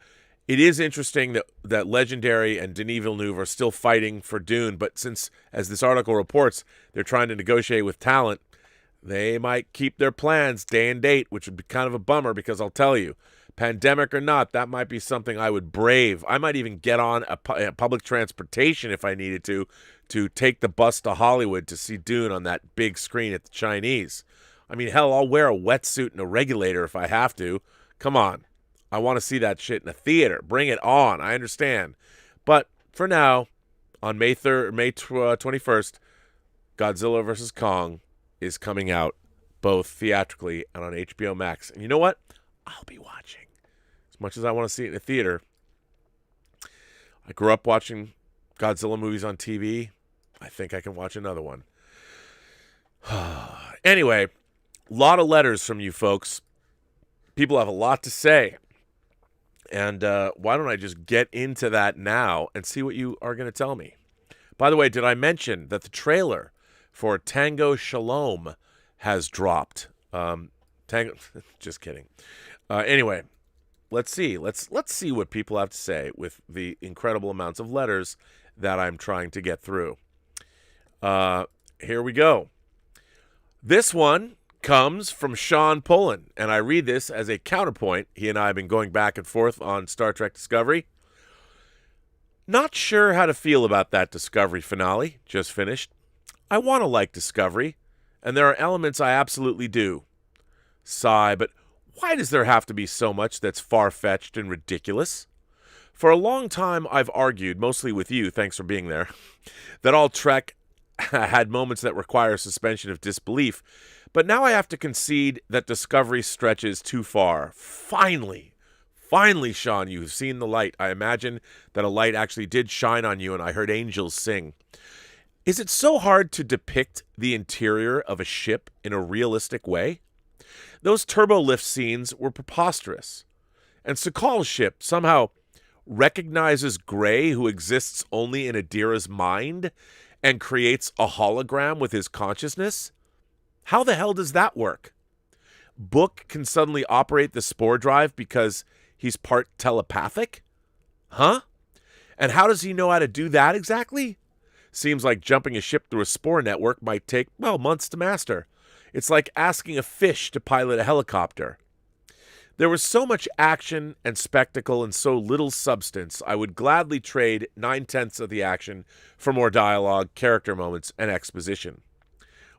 it is interesting that Legendary and Denis Villeneuve are still fighting for Dune. But since, as this article reports, they're trying to negotiate with talent, they might keep their plans day and date, which would be kind of a bummer because I'll tell you, pandemic or not, that might be something I would brave. I might even get on a public transportation if I needed to take the bus to Hollywood to see Dune on that big screen at the Chinese. I mean, hell, I'll wear a wetsuit and a regulator if I have to. Come on. I want to see that shit in a theater. Bring it on. I understand. But for now, on May 21st, Godzilla vs. Kong is coming out both theatrically and on HBO Max. And you know what? I'll be watching. As much as I want to see it in a theater, I grew up watching Godzilla movies on TV. I think I can watch another one. Anyway, a lot of letters from you folks. People have a lot to say. And why don't I just get into that now and see what you are going to tell me? By the way, did I mention that the trailer for Tango Shalom has dropped? Tango, just kidding. Anyway, let's see. Let's see what people have to say with the incredible amounts of letters that I'm trying to get through. Here we go. This one comes from Sean Pullen, and I read this as a counterpoint. He and I have been going back and forth on Star Trek Discovery. Not sure how to feel about that Discovery finale, just finished. I want to like Discovery, and there are elements I absolutely do. Sigh, but why does there have to be so much that's far-fetched and ridiculous? For a long time, I've argued, mostly with you, thanks for being there, that all Trek had moments that require suspension of disbelief, But now I have to concede that Discovery stretches too far. Finally, Sean, you've seen the light. I imagine that a light actually did shine on you, and I heard angels sing. Is it so hard to depict the interior of a ship in a realistic way? Those turbolift scenes were preposterous. And Su'Kal's ship somehow recognizes Gray, who exists only in Adira's mind, and creates a hologram with his consciousness? How the hell does that work? Book can suddenly operate the spore drive because he's part telepathic? Huh? And how does he know how to do that exactly? Seems like jumping a ship through a spore network might take, well, months to master. It's like asking a fish to pilot a helicopter. There was so much action and spectacle and so little substance, I would gladly trade 9/10 of the action for more dialogue, character moments, and exposition.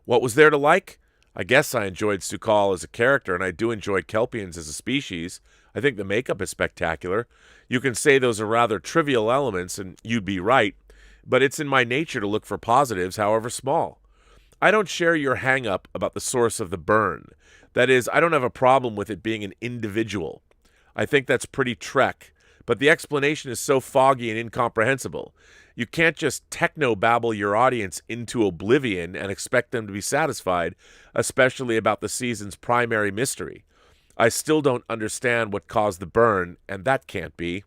What was there to like? I guess I enjoyed Su'Kal as a character, and I do enjoy Kelpians as a species. I think the makeup is spectacular. You can say those are rather trivial elements, and you'd be right, but it's in my nature to look for positives, however small. I don't share your hang-up about the source of the burn. That is, I don't have a problem with it being an individual. I think that's pretty Trek, but the explanation is so foggy and incomprehensible. You can't just techno-babble your audience into oblivion and expect them to be satisfied, especially about the season's primary mystery. I still don't understand what caused the burn, and that can't be.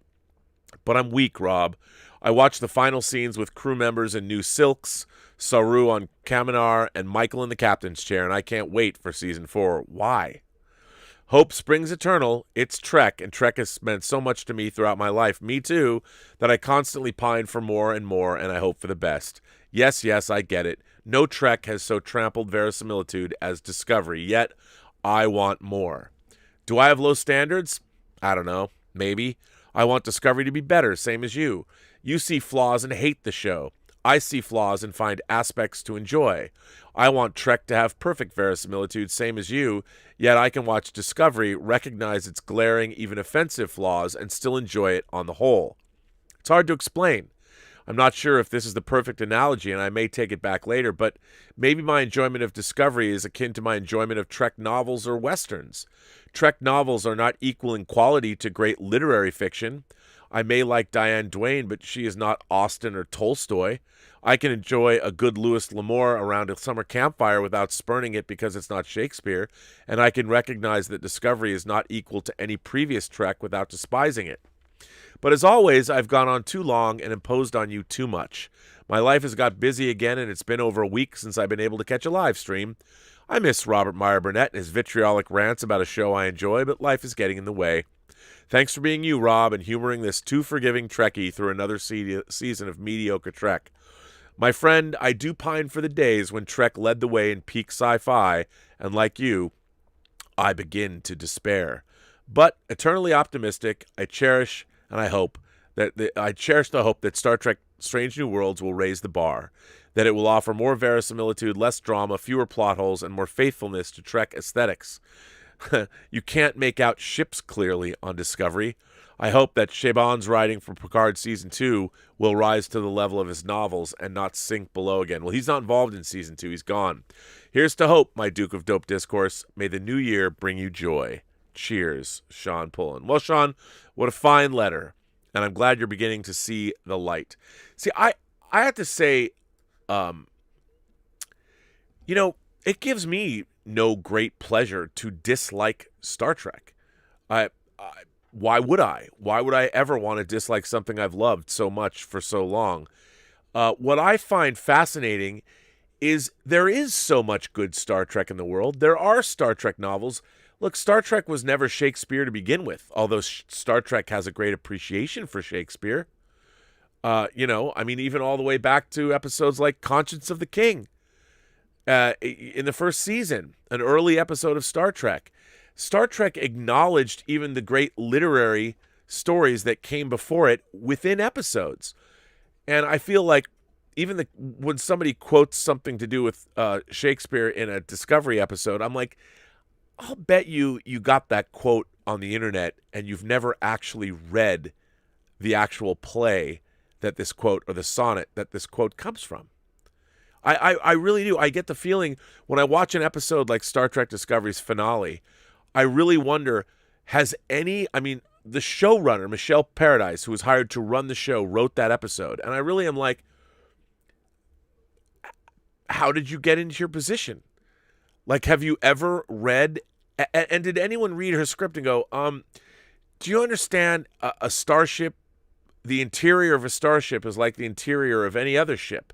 But I'm weak, Rob. I watched the final scenes with crew members in new silks, Saru on Kaminar, and Michael in the captain's chair, and I can't wait for season 4. Why? Hope springs eternal. It's Trek, and Trek has meant so much to me throughout my life, me too, that I constantly pine for more, and I hope for the best. Yes, I get it. No Trek has so trampled verisimilitude as Discovery, yet I want more. Do I have low standards? I don't know. Maybe. I want Discovery to be better, same as you. You see flaws and hate the show. I see flaws and find aspects to enjoy. I want Trek to have perfect verisimilitude, same as you, yet I can watch Discovery, recognize its glaring, even offensive flaws, and still enjoy it on the whole. It's hard to explain. I'm not sure if this is the perfect analogy, and I may take it back later, but maybe my enjoyment of Discovery is akin to my enjoyment of Trek novels or westerns. Trek novels are not equal in quality to great literary fiction. I may like Diane Duane, but she is not Austen or Tolstoy. I can enjoy a good Louis L'Amour around a summer campfire without spurning it because it's not Shakespeare, and I can recognize that Discovery is not equal to any previous Trek without despising it. But as always, I've gone on too long and imposed on you too much. My life has got busy again, and it's been over a week since I've been able to catch a live stream. I miss Robert Meyer Burnett and his vitriolic rants about a show I enjoy, but life is getting in the way. Thanks for being you, Rob, and humoring this too forgiving Trekkie through another season of mediocre Trek. My friend, I do pine for the days when Trek led the way in peak sci-fi, and like you, I begin to despair. But eternally optimistic, I cherish the hope that Star Trek Strange New Worlds will raise the bar, that it will offer more verisimilitude, less drama, fewer plot holes, and more faithfulness to Trek aesthetics. You can't make out ships clearly on Discovery. I hope that Chabon's writing for Picard Season 2 will rise to the level of his novels and not sink below again. Well, he's not involved in Season 2. He's gone. Here's to hope, my Duke of Dope Discourse. May the new year bring you joy. Cheers, Sean Pullen. Well, Sean, what a fine letter. And I'm glad you're beginning to see the light. See, I have to say, it gives me no great pleasure to dislike Star Trek. Why would I? Why would I ever want to dislike something I've loved so much for so long? What I find fascinating is there is so much good Star Trek in the world. There are Star Trek novels. Look, Star Trek was never Shakespeare to begin with, although Star Trek has a great appreciation for Shakespeare. Even all the way back to episodes like Conscience of the King. In the first season, an early episode of Star Trek. Star Trek acknowledged even the great literary stories that came before it within episodes. And I feel like even when somebody quotes something to do with Shakespeare in a Discovery episode, I'm like, I'll bet you got that quote on the internet and you've never actually read the actual play that this quote, or the sonnet that this quote comes from. I really do. I get the feeling when I watch an episode like Star Trek Discovery's finale, I really wonder, the showrunner, Michelle Paradise, who was hired to run the show, wrote that episode. And I really am like, how did you get into your position? Like, have you ever read, and did anyone read her script and go, do you understand a starship, the interior of a starship is like the interior of any other ship.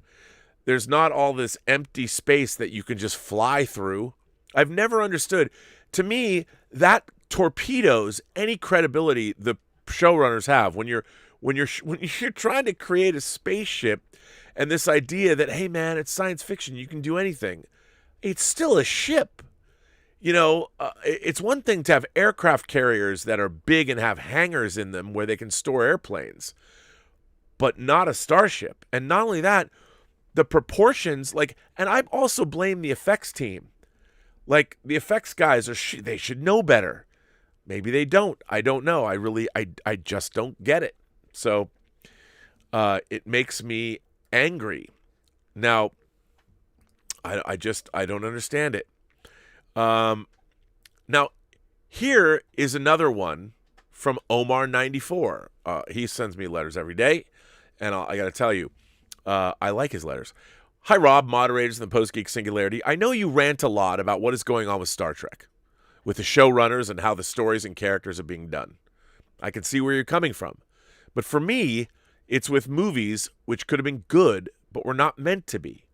There's not all this empty space that you can just fly through. I've never understood. To me, that torpedoes any credibility the showrunners have when you're trying to create a spaceship, and this idea that, hey man, it's science fiction, you can do anything. It's still a ship. It's one thing to have aircraft carriers that are big and have hangars in them where they can store airplanes, but not a starship. And not only that, the proportions, and I also blame the effects team. Like, the effects guys they should know better. Maybe they don't. I don't know. I just don't get it. So it makes me angry. Now, I don't understand it. Now, here is another one from Omar94. He sends me letters every day, and I got to tell you, I like his letters. Hi, Rob, moderators in the Post-Geek Singularity. I know you rant a lot about what is going on with Star Trek, with the showrunners and how the stories and characters are being done. I can see where you're coming from. But for me, it's with movies which could have been good, but were not meant to be.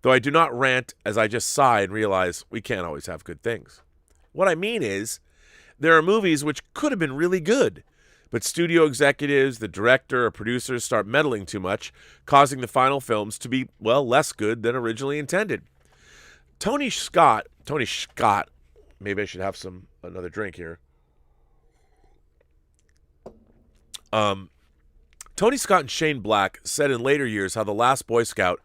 Though I do not rant, as I just sigh and realize we can't always have good things. What I mean is, there are movies which could have been really good, but studio executives, the director, or producers start meddling too much, causing the final films to be, less good than originally intended. Tony Scott, maybe I should have another drink here. Tony Scott and Shane Black said in later years how The Last Boy Scout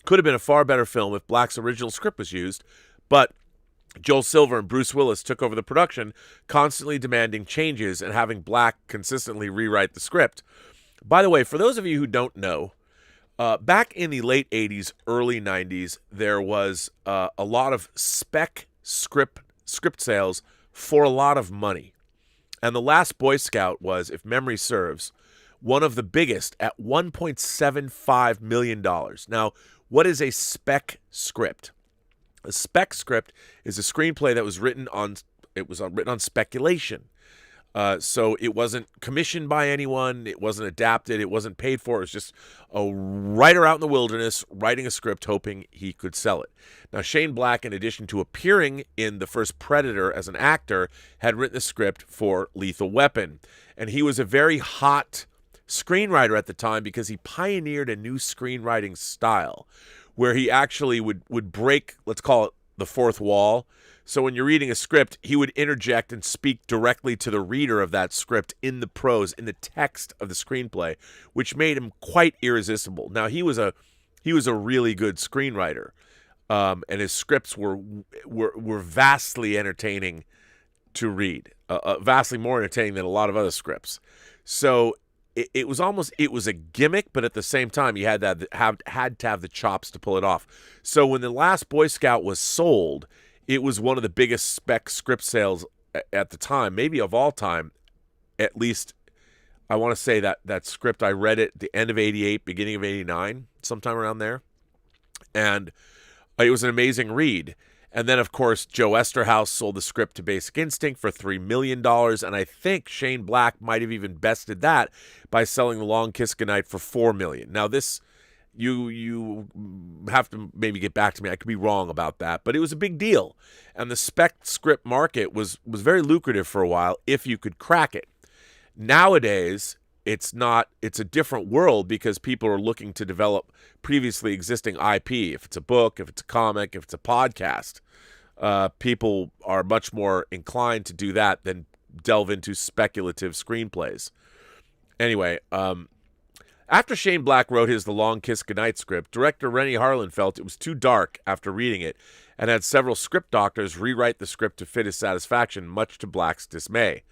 could have been a far better film if Black's original script was used, but Joel Silver and Bruce Willis took over the production, constantly demanding changes and having Black consistently rewrite the script. By the way, for those of you who don't know, back in the late 80s, early 90s, there was a lot of spec script sales for a lot of money. And The Last Boy Scout was, if memory serves, one of the biggest at $1.75 million. Now, what is a spec script? A spec script is a screenplay that was written on speculation. So it wasn't commissioned by anyone. It wasn't adapted. It wasn't paid for. It was just a writer out in the wilderness writing a script hoping he could sell it. Now, Shane Black, in addition to appearing in the first Predator as an actor, had written the script for Lethal Weapon. And he was a very hot screenwriter at the time because he pioneered a new screenwriting style where he actually would break, let's call it, the fourth wall. So when you're reading a script, he would interject and speak directly to the reader of that script in the prose, in the text of the screenplay, which made him quite irresistible. Now, he was a really good screenwriter, and his scripts were vastly entertaining to read, vastly more entertaining than a lot of other scripts. So it was a gimmick, but at the same time, you had to have the chops to pull it off. So when The Last Boy Scout was sold, it was one of the biggest spec script sales at the time, maybe of all time. At least, I want to say that script, I read it at the end of 88, beginning of 89, sometime around there. And it was an amazing read. And then, of course, Joe Esterhaus sold the script to Basic Instinct for $3 million, and I think Shane Black might have even bested that by selling The Long Kiss Goodnight for $4 million. Now, this, you have to maybe get back to me. I could be wrong about that, but it was a big deal. And the spec script market was very lucrative for a while if you could crack it. Nowadays, it's a different world because people are looking to develop previously existing IP. If it's a book, if it's a comic, if it's a podcast, people are much more inclined to do that than delve into speculative screenplays. Anyway, after Shane Black wrote his The Long Kiss Goodnight script, director Rennie Harlan felt it was too dark after reading it and had several script doctors rewrite the script to fit his satisfaction, much to Black's dismay.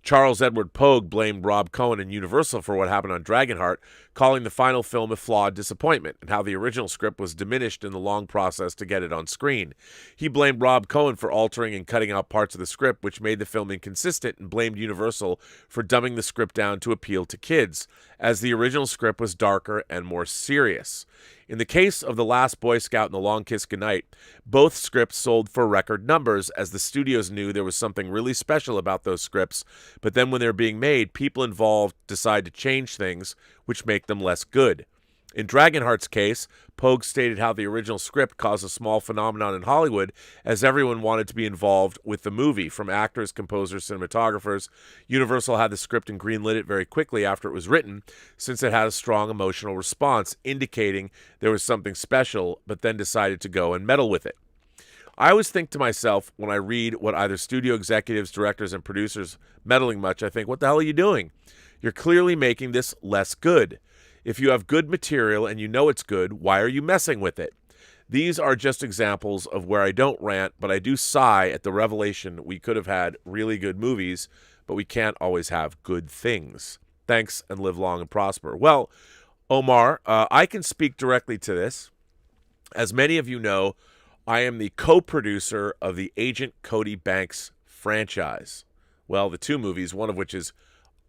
Charles Edward Pogue blamed Rob Cohen and Universal for what happened on Dragonheart, calling the final film a flawed disappointment, and how the original script was diminished in the long process to get it on screen. He blamed Rob Cohen for altering and cutting out parts of the script, which made the film inconsistent, and blamed Universal for dumbing the script down to appeal to kids, as the original script was darker and more serious. In the case of The Last Boy Scout and The Long Kiss Goodnight, both scripts sold for record numbers, as the studios knew there was something really special about those scripts, but then when they're being made, people involved decide to change things, which make them less good. In Dragonheart's case, Pogue stated how the original script caused a small phenomenon in Hollywood, as everyone wanted to be involved with the movie, from actors, composers, cinematographers. Universal had the script and greenlit it very quickly after it was written, since it had a strong emotional response, indicating there was something special, but then decided to go and meddle with it. I always think to myself, when I read what either studio executives, directors, and producers meddling much, I think, what the hell are you doing? You're clearly making this less good. If you have good material and you know it's good, why are you messing with it? These are just examples of where I don't rant, but I do sigh at the revelation we could have had really good movies, but we can't always have good things. Thanks, and live long and prosper. Well, Omar, I can speak directly to this. As many of you know, I am the co-producer of the Agent Cody Banks franchise. Well, the two movies, one of which is,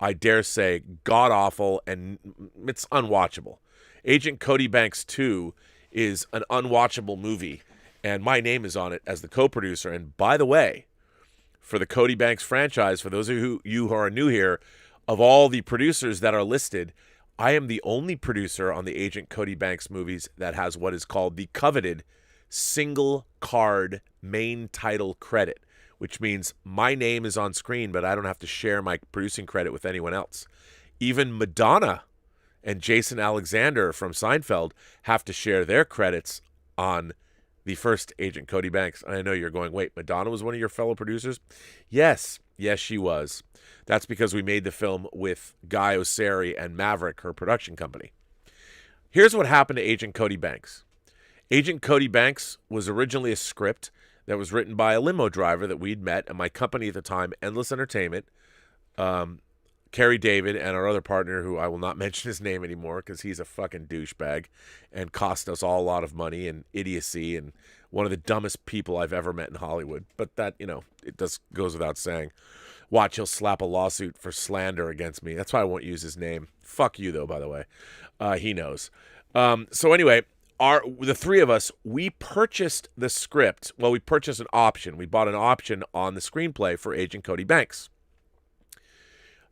I dare say, god-awful, and it's unwatchable. Agent Cody Banks 2 is an unwatchable movie, and my name is on it as the co-producer. And by the way, for the Cody Banks franchise, for those of you who are new here, of all the producers that are listed, I am the only producer on the Agent Cody Banks movies that has what is called the coveted single card main title credit, which means my name is on screen, but I don't have to share my producing credit with anyone else. Even Madonna and Jason Alexander from Seinfeld have to share their credits on the first Agent Cody Banks. And I know you're going, wait, Madonna was one of your fellow producers? Yes, she was. That's because we made the film with Guy Osseri and Maverick, her production company. Here's what happened to Agent Cody Banks. Agent Cody Banks was originally a script that was written by a limo driver that we'd met at my company at the time, Endless Entertainment, Kerry David, and our other partner, who I will not mention his name anymore because he's a fucking douchebag and cost us all a lot of money and idiocy and one of the dumbest people I've ever met in Hollywood. But that, it just goes without saying. Watch, he'll slap a lawsuit for slander against me. That's why I won't use his name. Fuck you, though, by the way. He knows. So anyway, the three of us, we purchased the script. Well, we purchased an option. We bought an option on the screenplay for Agent Cody Banks.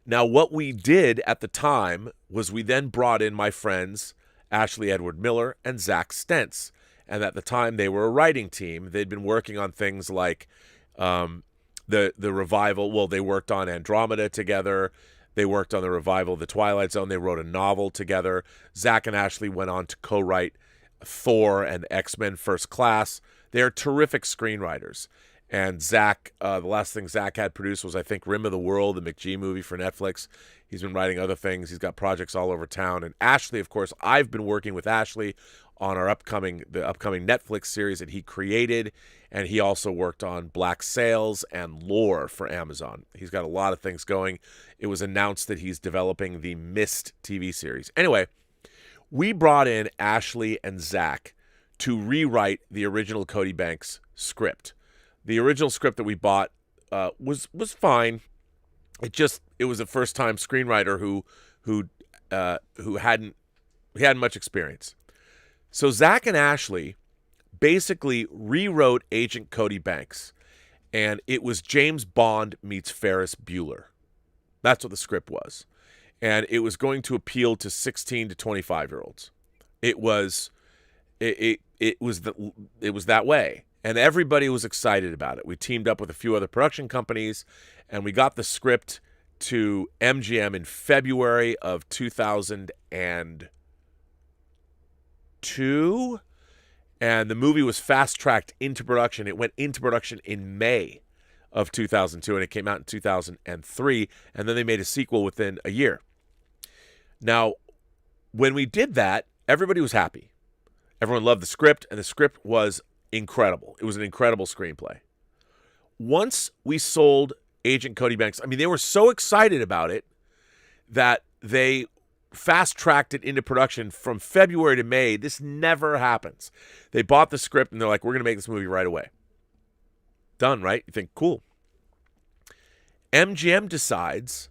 Now, what we did at the time was we then brought in my friends, Ashley Edward Miller and Zach Stentz. And at the time, they were a writing team. They'd been working on things like the revival. Well, they worked on Andromeda together. They worked on the revival of The Twilight Zone. They wrote a novel together. Zach and Ashley went on to co-write Thor and X-Men First Class. They're terrific screenwriters. And Zach, the last thing Zach had produced was, I think, Rim of the World, the McGee movie for Netflix. He's been writing other things. He's got projects all over town. And Ashley, of course, I've been working with Ashley on the upcoming Netflix series that he created. And he also worked on Black Sails and Lore for Amazon. He's got a lot of things going. It was announced that he's developing the Mist TV series. Anyway, we brought in Ashley and Zach to rewrite the original Cody Banks script. The original script that we bought was fine. It was a first time screenwriter who hadn't much experience. So Zach and Ashley basically rewrote Agent Cody Banks, and it was James Bond meets Ferris Bueller. That's what the script was. And it was going to appeal to 16 to 25-year-olds. It was that way. And everybody was excited about it. We teamed up with a few other production companies, and we got the script to MGM in February of 2002. And the movie was fast-tracked into production. It went into production in May of 2002, and it came out in 2003. And then they made a sequel within a year. Now, when we did that, everybody was happy. Everyone loved the script, and the script was incredible. It was an incredible screenplay. Once we sold Agent Cody Banks, I mean, they were so excited about it that they fast-tracked it into production from February to May. This never happens. They bought the script, and they're like, we're going to make this movie right away. Done, right? You think, cool. MGM decides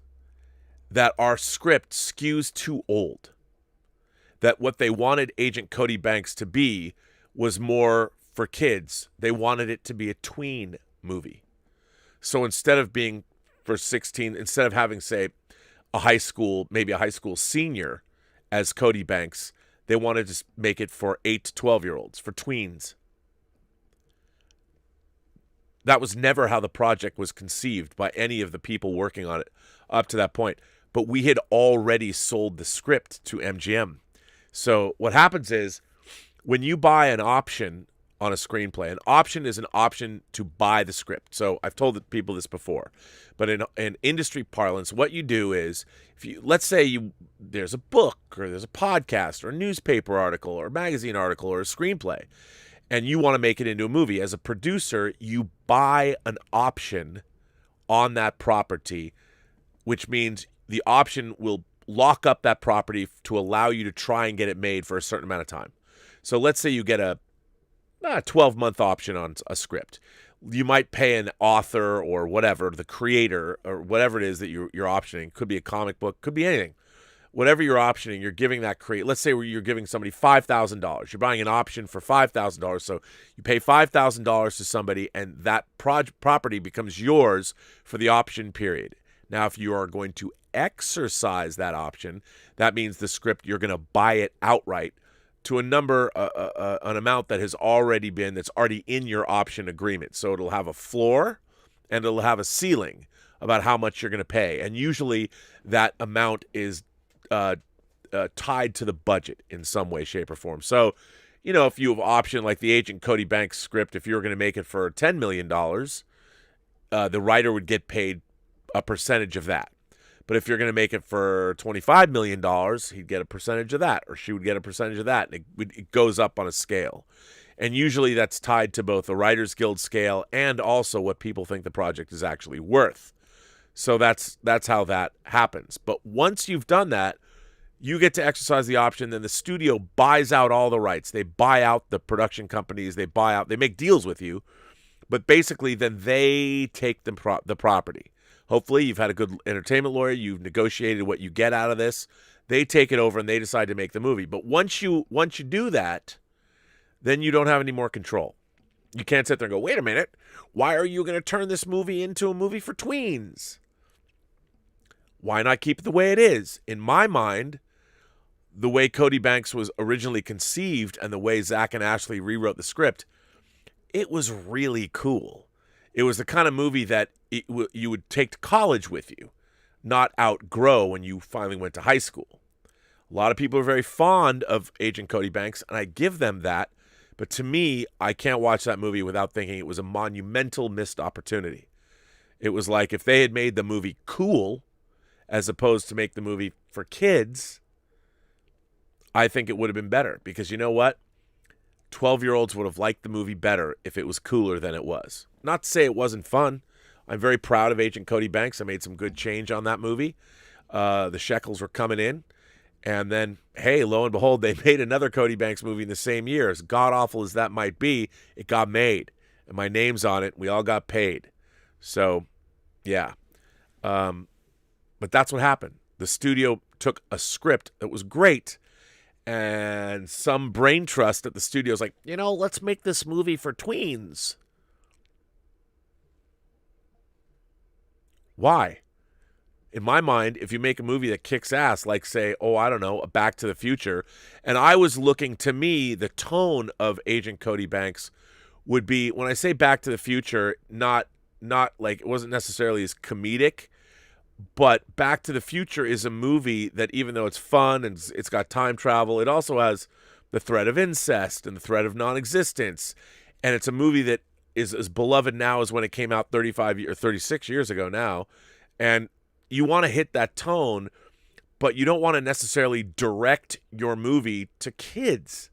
that our script skews too old. That what they wanted Agent Cody Banks to be was more for kids. They wanted it to be a tween movie. So instead of being for 16, instead of having, say, maybe a high school senior as Cody Banks, they wanted to make it for 8 to 12-year-olds, for tweens. That was never how the project was conceived by any of the people working on it up to that point. But we had already sold the script to MGM. So what happens is when you buy an option on a screenplay, an option is an option to buy the script. So I've told people this before, but in industry parlance, what you do is, let's say there's a book or there's a podcast or a newspaper article or a magazine article or a screenplay, and you want to make it into a movie. As a producer, you buy an option on that property, which means the option will lock up that property to allow you to try and get it made for a certain amount of time. So let's say you get a 12-month option on a script. You might pay an author or whatever, the creator or whatever it is that you're optioning. Could be a comic book, could be anything. Whatever you're optioning, you're giving that let's say you're giving somebody $5,000. You're buying an option for $5,000. So you pay $5,000 to somebody, and that property becomes yours for the option period. Now, if you are going to exercise that option, that means the script, you're going to buy it outright to a number, an amount that's already in your option agreement. So it'll have a floor and it'll have a ceiling about how much you're going to pay. And usually that amount is tied to the budget in some way, shape, or form. So, if you have option like the Agent Cody Banks script, if you were going to make it for $10 million, the writer would get paid a percentage of that. But if you're going to make it for $25 million, he'd get a percentage of that, or she would get a percentage of that. And it goes up on a scale. And usually that's tied to both the Writers Guild scale and also what people think the project is actually worth. So that's how that happens. But once you've done that, you get to exercise the option. Then the studio buys out all the rights. They buy out the production companies. They make deals with you. But basically, then they take the property. Hopefully, you've had a good entertainment lawyer. You've negotiated what you get out of this. They take it over and they decide to make the movie. But once you do that, then you don't have any more control. You can't sit there and go, wait a minute, why are you going to turn this movie into a movie for tweens? Why not keep it the way it is? In my mind, the way Cody Banks was originally conceived and the way Zach and Ashley rewrote the script, it was really cool. It was the kind of movie that you would take to college with you, not outgrow when you finally went to high school. A lot of people are very fond of Agent Cody Banks, and I give them that. But to me, I can't watch that movie without thinking it was a monumental missed opportunity. It was like if they had made the movie cool as opposed to make the movie for kids, I think it would have been better. Because you know what? 12-year-olds would have liked the movie better if it was cooler than it was. Not to say it wasn't fun. I'm very proud of Agent Cody Banks. I made some good change on that movie. The shekels were coming in. And then, hey, lo and behold, they made another Cody Banks movie in the same year. As god-awful as that might be, it got made. And my name's on it. We all got paid. So, yeah. But that's what happened. The studio took a script that was great, and some brain trust at the studio's like, let's make this movie for tweens. Why? In my mind, if you make a movie that kicks ass, like say, a Back to the Future, and I was looking, to me, the tone of Agent Cody Banks would be, when I say Back to the Future, not like, it wasn't necessarily as comedic, but Back to the Future is a movie that, even though it's fun and it's got time travel, it also has the threat of incest and the threat of non-existence. And it's a movie that is as beloved now as when it came out 36 years ago now. And you want to hit that tone, but you don't want to necessarily direct your movie to kids.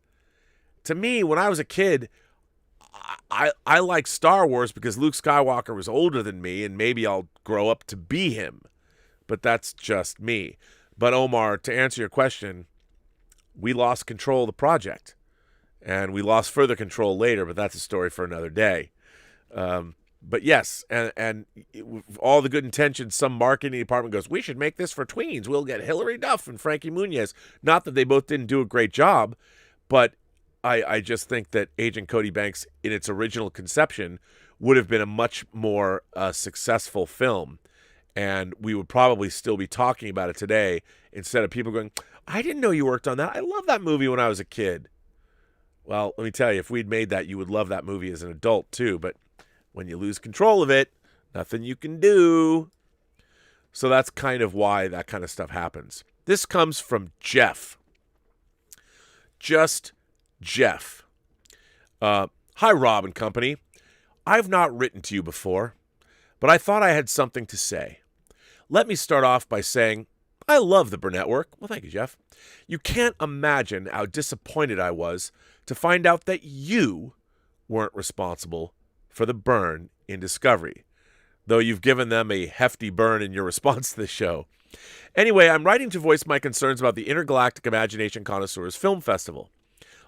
To me, when I was a kid, I like Star Wars because Luke Skywalker was older than me, and maybe I'll grow up to be him. But that's just me. But Omar, to answer your question, we lost control of the project. And we lost further control later, but that's a story for another day. But yes, and all the good intentions, some marketing department goes, we should make this for tweens. We'll get Hilary Duff and Frankie Muniz. Not that they both didn't do a great job, but I just think that Agent Cody Banks, in its original conception, would have been a much more successful film. And we would probably still be talking about it today instead of people going, I didn't know you worked on that. I love that movie when I was a kid. Well, let me tell you, if we'd made that, you would love that movie as an adult too. But when you lose control of it, nothing you can do. So that's kind of why that kind of stuff happens. This comes from Jeff. Just Jeff. Hi, Rob and company. I've not written to you before, but I thought I had something to say. Let me start off by saying I love the Burnettwork. Well, thank you, Jeff. You can't imagine how disappointed I was to find out that you weren't responsible for the burn in Discovery, though you've given them a hefty burn in your response to the show. Anyway, I'm writing to voice my concerns about the Intergalactic Imagination Connoisseurs Film Festival.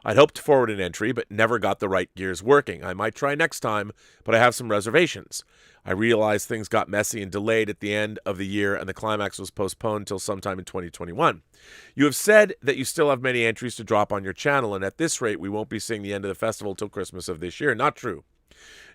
I'd hoped to forward an entry, but never got the right gears working. I might try next time, but I have some reservations. I realized things got messy and delayed at the end of the year, and the climax was postponed until sometime in 2021. You have said that you still have many entries to drop on your channel, and at this rate, we won't be seeing the end of the festival till Christmas of this year. Not true.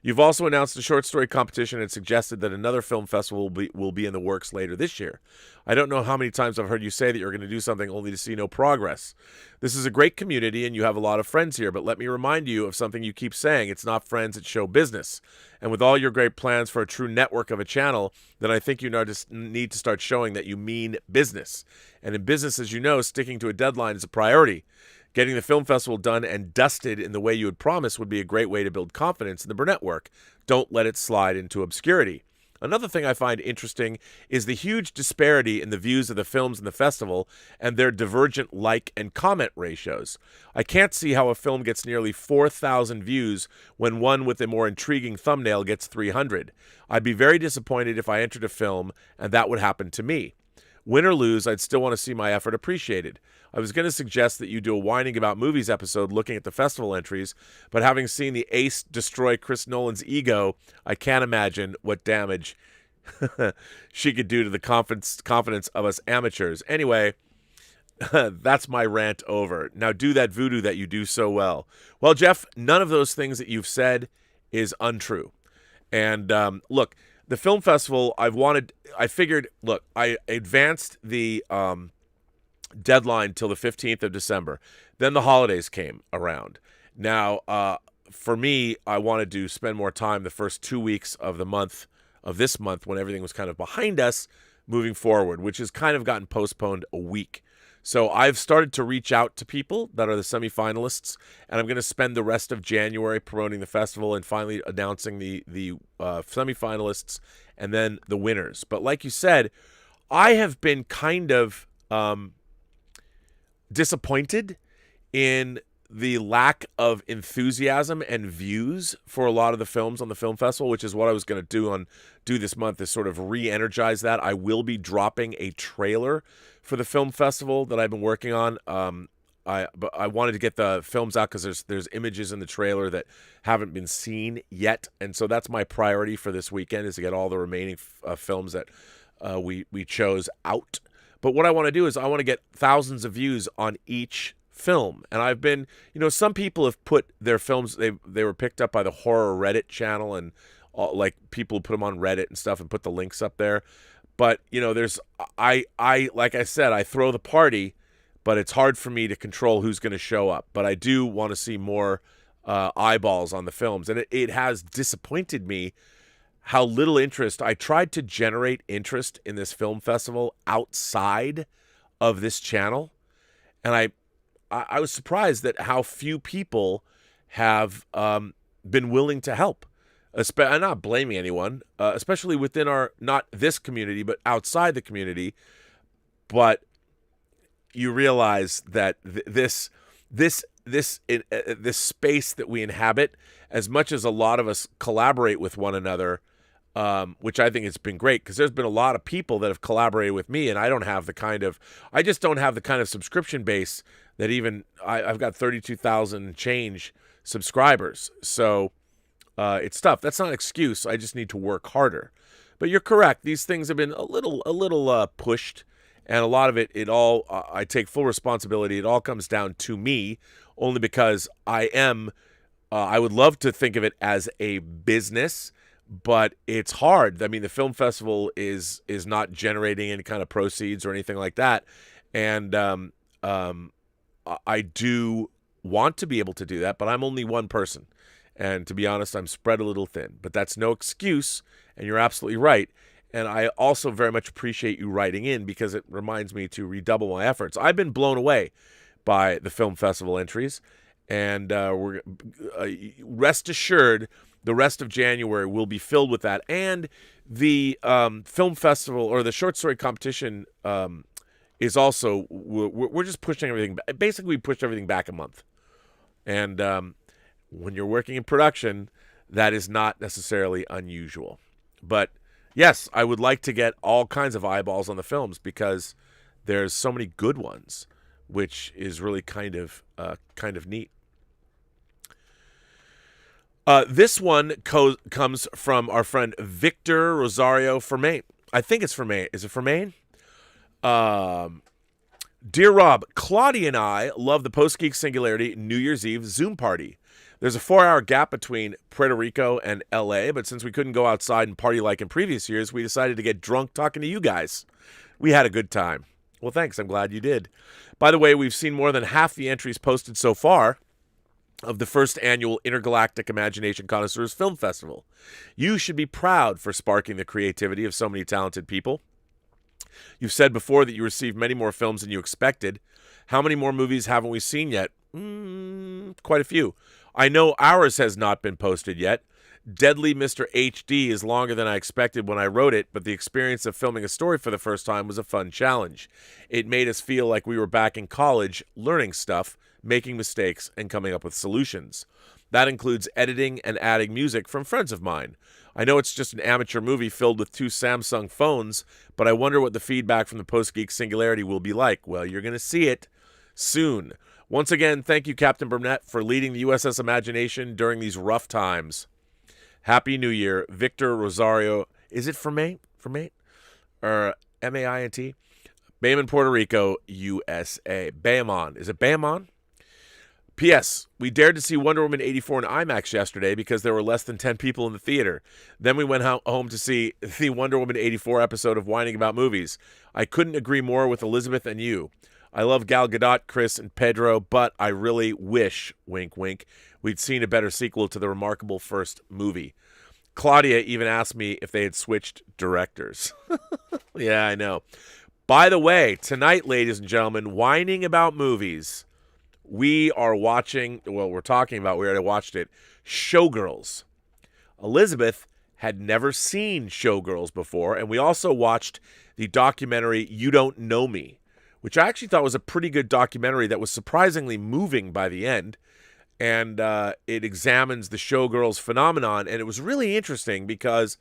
You've also announced a short story competition and suggested that another film festival will be in the works later this year. I don't know how many times I've heard you say that you're going to do something only to see no progress. This is a great community and you have a lot of friends here, but let me remind you of something you keep saying. It's not friends, it's show business. And with all your great plans for a true network of a channel, then I think you need to start showing that you mean business. And in business, as you know, sticking to a deadline is a priority. Getting the film festival done and dusted in the way you had promised would be a great way to build confidence in the Burnettwork. Don't let it slide into obscurity. Another thing I find interesting is the huge disparity in the views of the films in the festival and their divergent like and comment ratios. I can't see how a film gets nearly 4,000 views when one with a more intriguing thumbnail gets 300. I'd be very disappointed if I entered a film and that would happen to me. Win or lose, I'd still want to see my effort appreciated. I was going to suggest that you do a whining about movies episode looking at the festival entries, but having seen the ace destroy Chris Nolan's ego, I can't imagine what damage she could do to the confidence of us amateurs. Anyway, that's my rant over. Now do that voodoo that you do so well. Well, Jeff, none of those things that you've said is untrue. And look, the film festival, I advanced the deadline till the 15th of December. Then the holidays came around. Now, for me, I wanted to spend more time the first 2 weeks of this month when everything was kind of behind us moving forward, which has kind of gotten postponed a week. So I've started to reach out to people that are the semifinalists, and I'm going to spend the rest of January promoting the festival and finally announcing the semifinalists and then the winners. But like you said, I have been kind of disappointed in the lack of enthusiasm and views for a lot of the films on the film festival, which is what I was going to do this month, is sort of re-energize that. I will be dropping a trailer for the film festival that I've been working on. I wanted to get the films out because there's images in the trailer that haven't been seen yet, and so that's my priority for this weekend, is to get all the remaining films that we chose out. But what I want to do is I want to get thousands of views on each film. And I've been, some people have put their films, they were picked up by the horror Reddit channel, and like people put them on Reddit and stuff and put the links up there. But, like I said, I throw the party, but it's hard for me to control who's going to show up. But I do want to see more eyeballs on the films. And it has disappointed me how little interest. I tried to generate interest in this film festival outside of this channel. And I was surprised at how few people have been willing to help. I'm not blaming anyone, especially within not this community, but outside the community. But you realize that this this space that we inhabit, as much as a lot of us collaborate with one another, which I think has been great, because there's been a lot of people that have collaborated with me, and I just don't have the kind of subscription base that I've got 32,000 change subscribers. So it's tough. That's not an excuse. I just need to work harder. But you're correct. These things have been a little pushed, and a lot of I take full responsibility. It all comes down to me, only because I would love to think of it as a business, but it's hard. I mean, the film festival is not generating any kind of proceeds or anything like that, and I do want to be able to do that, but I'm only one person, and to be honest, I'm spread a little thin. But that's no excuse, and you're absolutely right. And I also very much appreciate you writing in, because it reminds me to redouble my efforts. I've been blown away by the film festival entries, and rest assured, the rest of January will be filled with that. And the film festival, or the short story competition, is also, we're just pushing everything. Basically, we pushed everything back a month. And when you're working in production, that is not necessarily unusual. But yes, I would like to get all kinds of eyeballs on the films, because there's so many good ones, which is really kind of neat. This one comes from our friend Victor Rosario Fermaine. I think it's Fermaine. Is it Fermaine? Dear Rob, Claudia and I love the Post-Geek Singularity New Year's Eve Zoom party. There's a 4-hour gap between Puerto Rico and LA, but since we couldn't go outside and party like in previous years, we decided to get drunk talking to you guys. We had a good time. Well, thanks. I'm glad you did. By the way, we've seen more than half the entries posted so far of the first annual Intergalactic Imagination Connoisseurs Film Festival. You should be proud for sparking the creativity of so many talented people. You've said before that you received many more films than you expected. How many more movies haven't we seen yet? Quite a few. I know ours has not been posted yet. Deadly Mr. HD is longer than I expected when I wrote it, but the experience of filming a story for the first time was a fun challenge. It made us feel like we were back in college, learning stuff, making mistakes, and coming up with solutions. That includes editing and adding music from friends of mine. I know it's just an amateur movie filled with 2 Samsung phones, but I wonder what the feedback from the Post-Geek Singularity will be like. Well, you're going to see it soon. Once again, thank you, Captain Burnett, for leading the USS Imagination during these rough times. Happy New Year, Victor Rosario. Is it Fermaine? Or M-A-I-N-T? Bayamon, Puerto Rico, USA. Bayamon. Is it Bayamon? P.S. We dared to see Wonder Woman 84 in IMAX yesterday because there were less than 10 people in the theater. Then we went home to see the Wonder Woman 84 episode of Whining About Movies. I couldn't agree more with Elizabeth and you. I love Gal Gadot, Chris, and Pedro, but I really wish, wink, wink, we'd seen a better sequel to the remarkable first movie. Claudia even asked me if they had switched directors. Yeah, I know. By the way, tonight, ladies and gentlemen, Whining About Movies, we already watched it, Showgirls. Elizabeth had never seen Showgirls before, and we also watched the documentary You Don't Know Me, which I actually thought was a pretty good documentary that was surprisingly moving by the end. And it examines the Showgirls phenomenon, and it was really interesting because,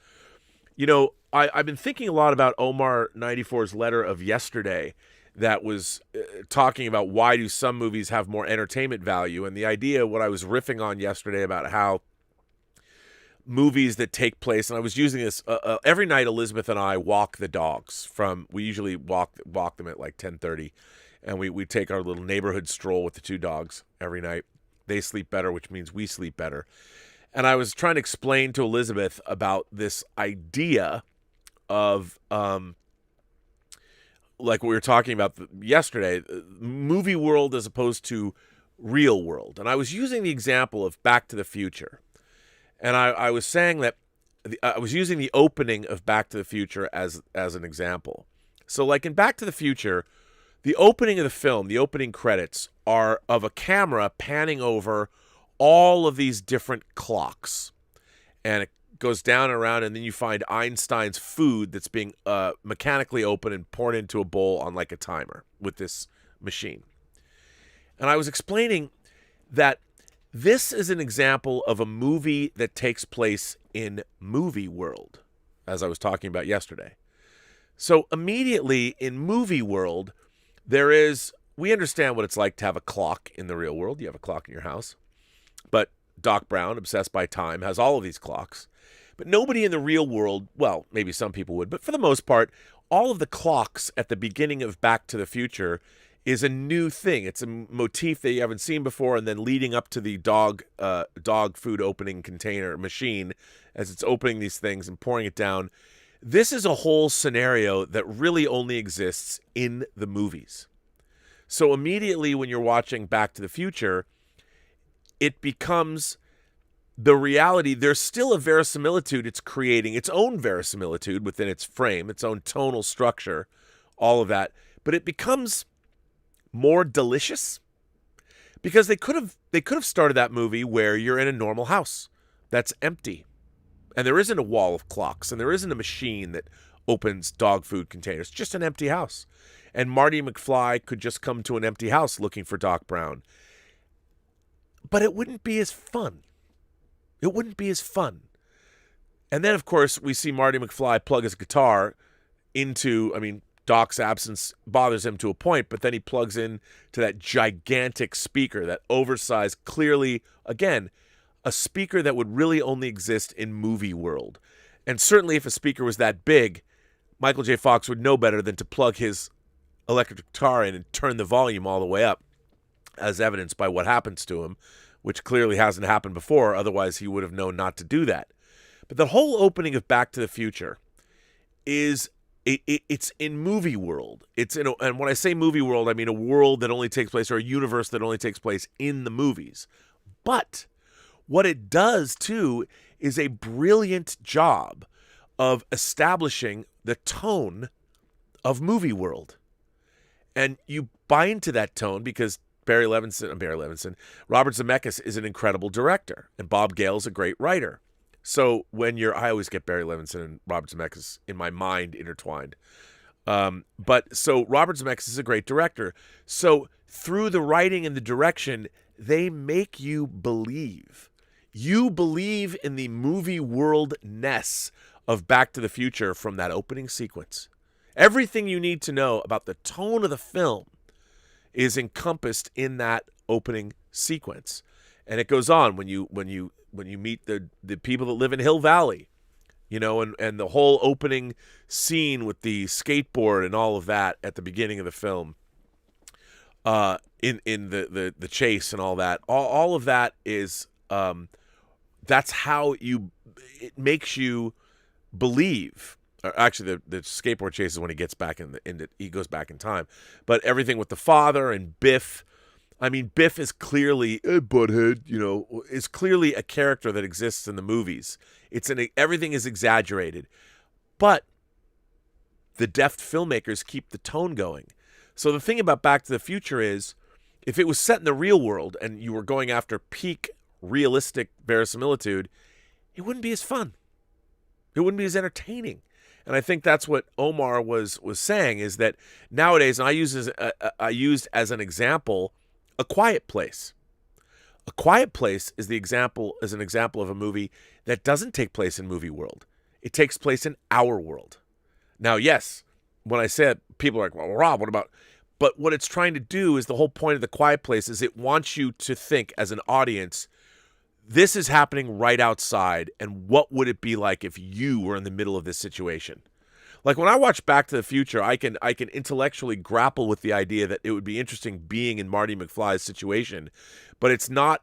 you know, I've been thinking a lot about Omar 94's letter of yesterday that was talking about why do some movies have more entertainment value, and the idea, what I was riffing on yesterday about how movies that take place, and I was using this every night. Elizabeth and I walk the dogs we usually walk them at like 10:30, and we take our little neighborhood stroll with the 2 dogs every night. They sleep better, which means we sleep better. And I was trying to explain to Elizabeth about this idea of like we were talking about yesterday, movie world as opposed to real world. And I was using the example of Back to the Future. And I was saying that I was using the opening of Back to the Future as an example. So like in Back to the Future, the opening of the film, the opening credits, are of a camera panning over all of these different clocks. And it goes down and around, and then you find Einstein's food that's being mechanically opened and poured into a bowl on like a timer with this machine. And I was explaining that this is an example of a movie that takes place in movie world, as I was talking about yesterday. So immediately in movie world, we understand what it's like to have a clock in the real world. You have a clock in your house. But Doc Brown, obsessed by time, has all of these clocks. But nobody in the real world, well, maybe some people would, but for the most part, all of the clocks at the beginning of Back to the Future is a new thing. It's a motif that you haven't seen before, and then leading up to the dog food opening container machine as it's opening these things and pouring it down. This is a whole scenario that really only exists in the movies. So immediately when you're watching Back to the Future, it becomes the reality. There's still a verisimilitude. It's creating its own verisimilitude within its frame, its own tonal structure, all of that. But it becomes more delicious because they could have started that movie where you're in a normal house that's empty and there isn't a wall of clocks and there isn't a machine that opens dog food containers, just an empty house. And Marty McFly could just come to an empty house looking for Doc Brown. But it wouldn't be as fun. It wouldn't be as fun. And then, of course, we see Marty McFly plug his guitar into, Doc's absence bothers him to a point, but then he plugs in to that gigantic speaker, that oversized, clearly, again, a speaker that would really only exist in movie world. And certainly if a speaker was that big, Michael J. Fox would know better than to plug his electric guitar in and turn the volume all the way up, as evidenced by what happens to him, which clearly hasn't happened before, otherwise he would have known not to do that. But the whole opening of Back to the Future is it's in movie world. And when I say movie world, I mean a world that only takes place, or a universe that only takes place in the movies. But what it does, too, is a brilliant job of establishing the tone of movie world. And you buy into that tone because Robert Zemeckis is an incredible director, and Bob Gale's a great writer. So I always get Barry Levinson and Robert Zemeckis in my mind intertwined. So Robert Zemeckis is a great director. So through the writing and the direction, they make you believe. You believe in the movie world-ness of Back to the Future from that opening sequence. Everything you need to know about the tone of the film is encompassed in that opening sequence. And it goes on when you meet the people that live in Hill Valley, and the whole opening scene with the skateboard and all of that at the beginning of the film, in the chase and all that. All of that is that's how it makes you believe. Actually, the skateboard chase is when he gets back he goes back in time. But everything with the father and Biff. Biff is clearly a butthead, is clearly a character that exists in the movies. Everything is exaggerated. But the deft filmmakers keep the tone going. So the thing about Back to the Future is, if it was set in the real world and you were going after peak realistic verisimilitude, it wouldn't be as fun. It wouldn't be as entertaining. And I think that's what Omar was saying, is that nowadays, and I used as an example A Quiet Place. A Quiet Place is an example of a movie that doesn't take place in movie world. It takes place in our world. Now, yes, when I said, people are like, well, Rob, what about? But what it's trying to do is, the whole point of The Quiet Place is it wants you to think as an audience, this is happening right outside, and what would it be like if you were in the middle of this situation? Like when I watch Back to the Future, I can intellectually grapple with the idea that it would be interesting being in Marty McFly's situation, but it's not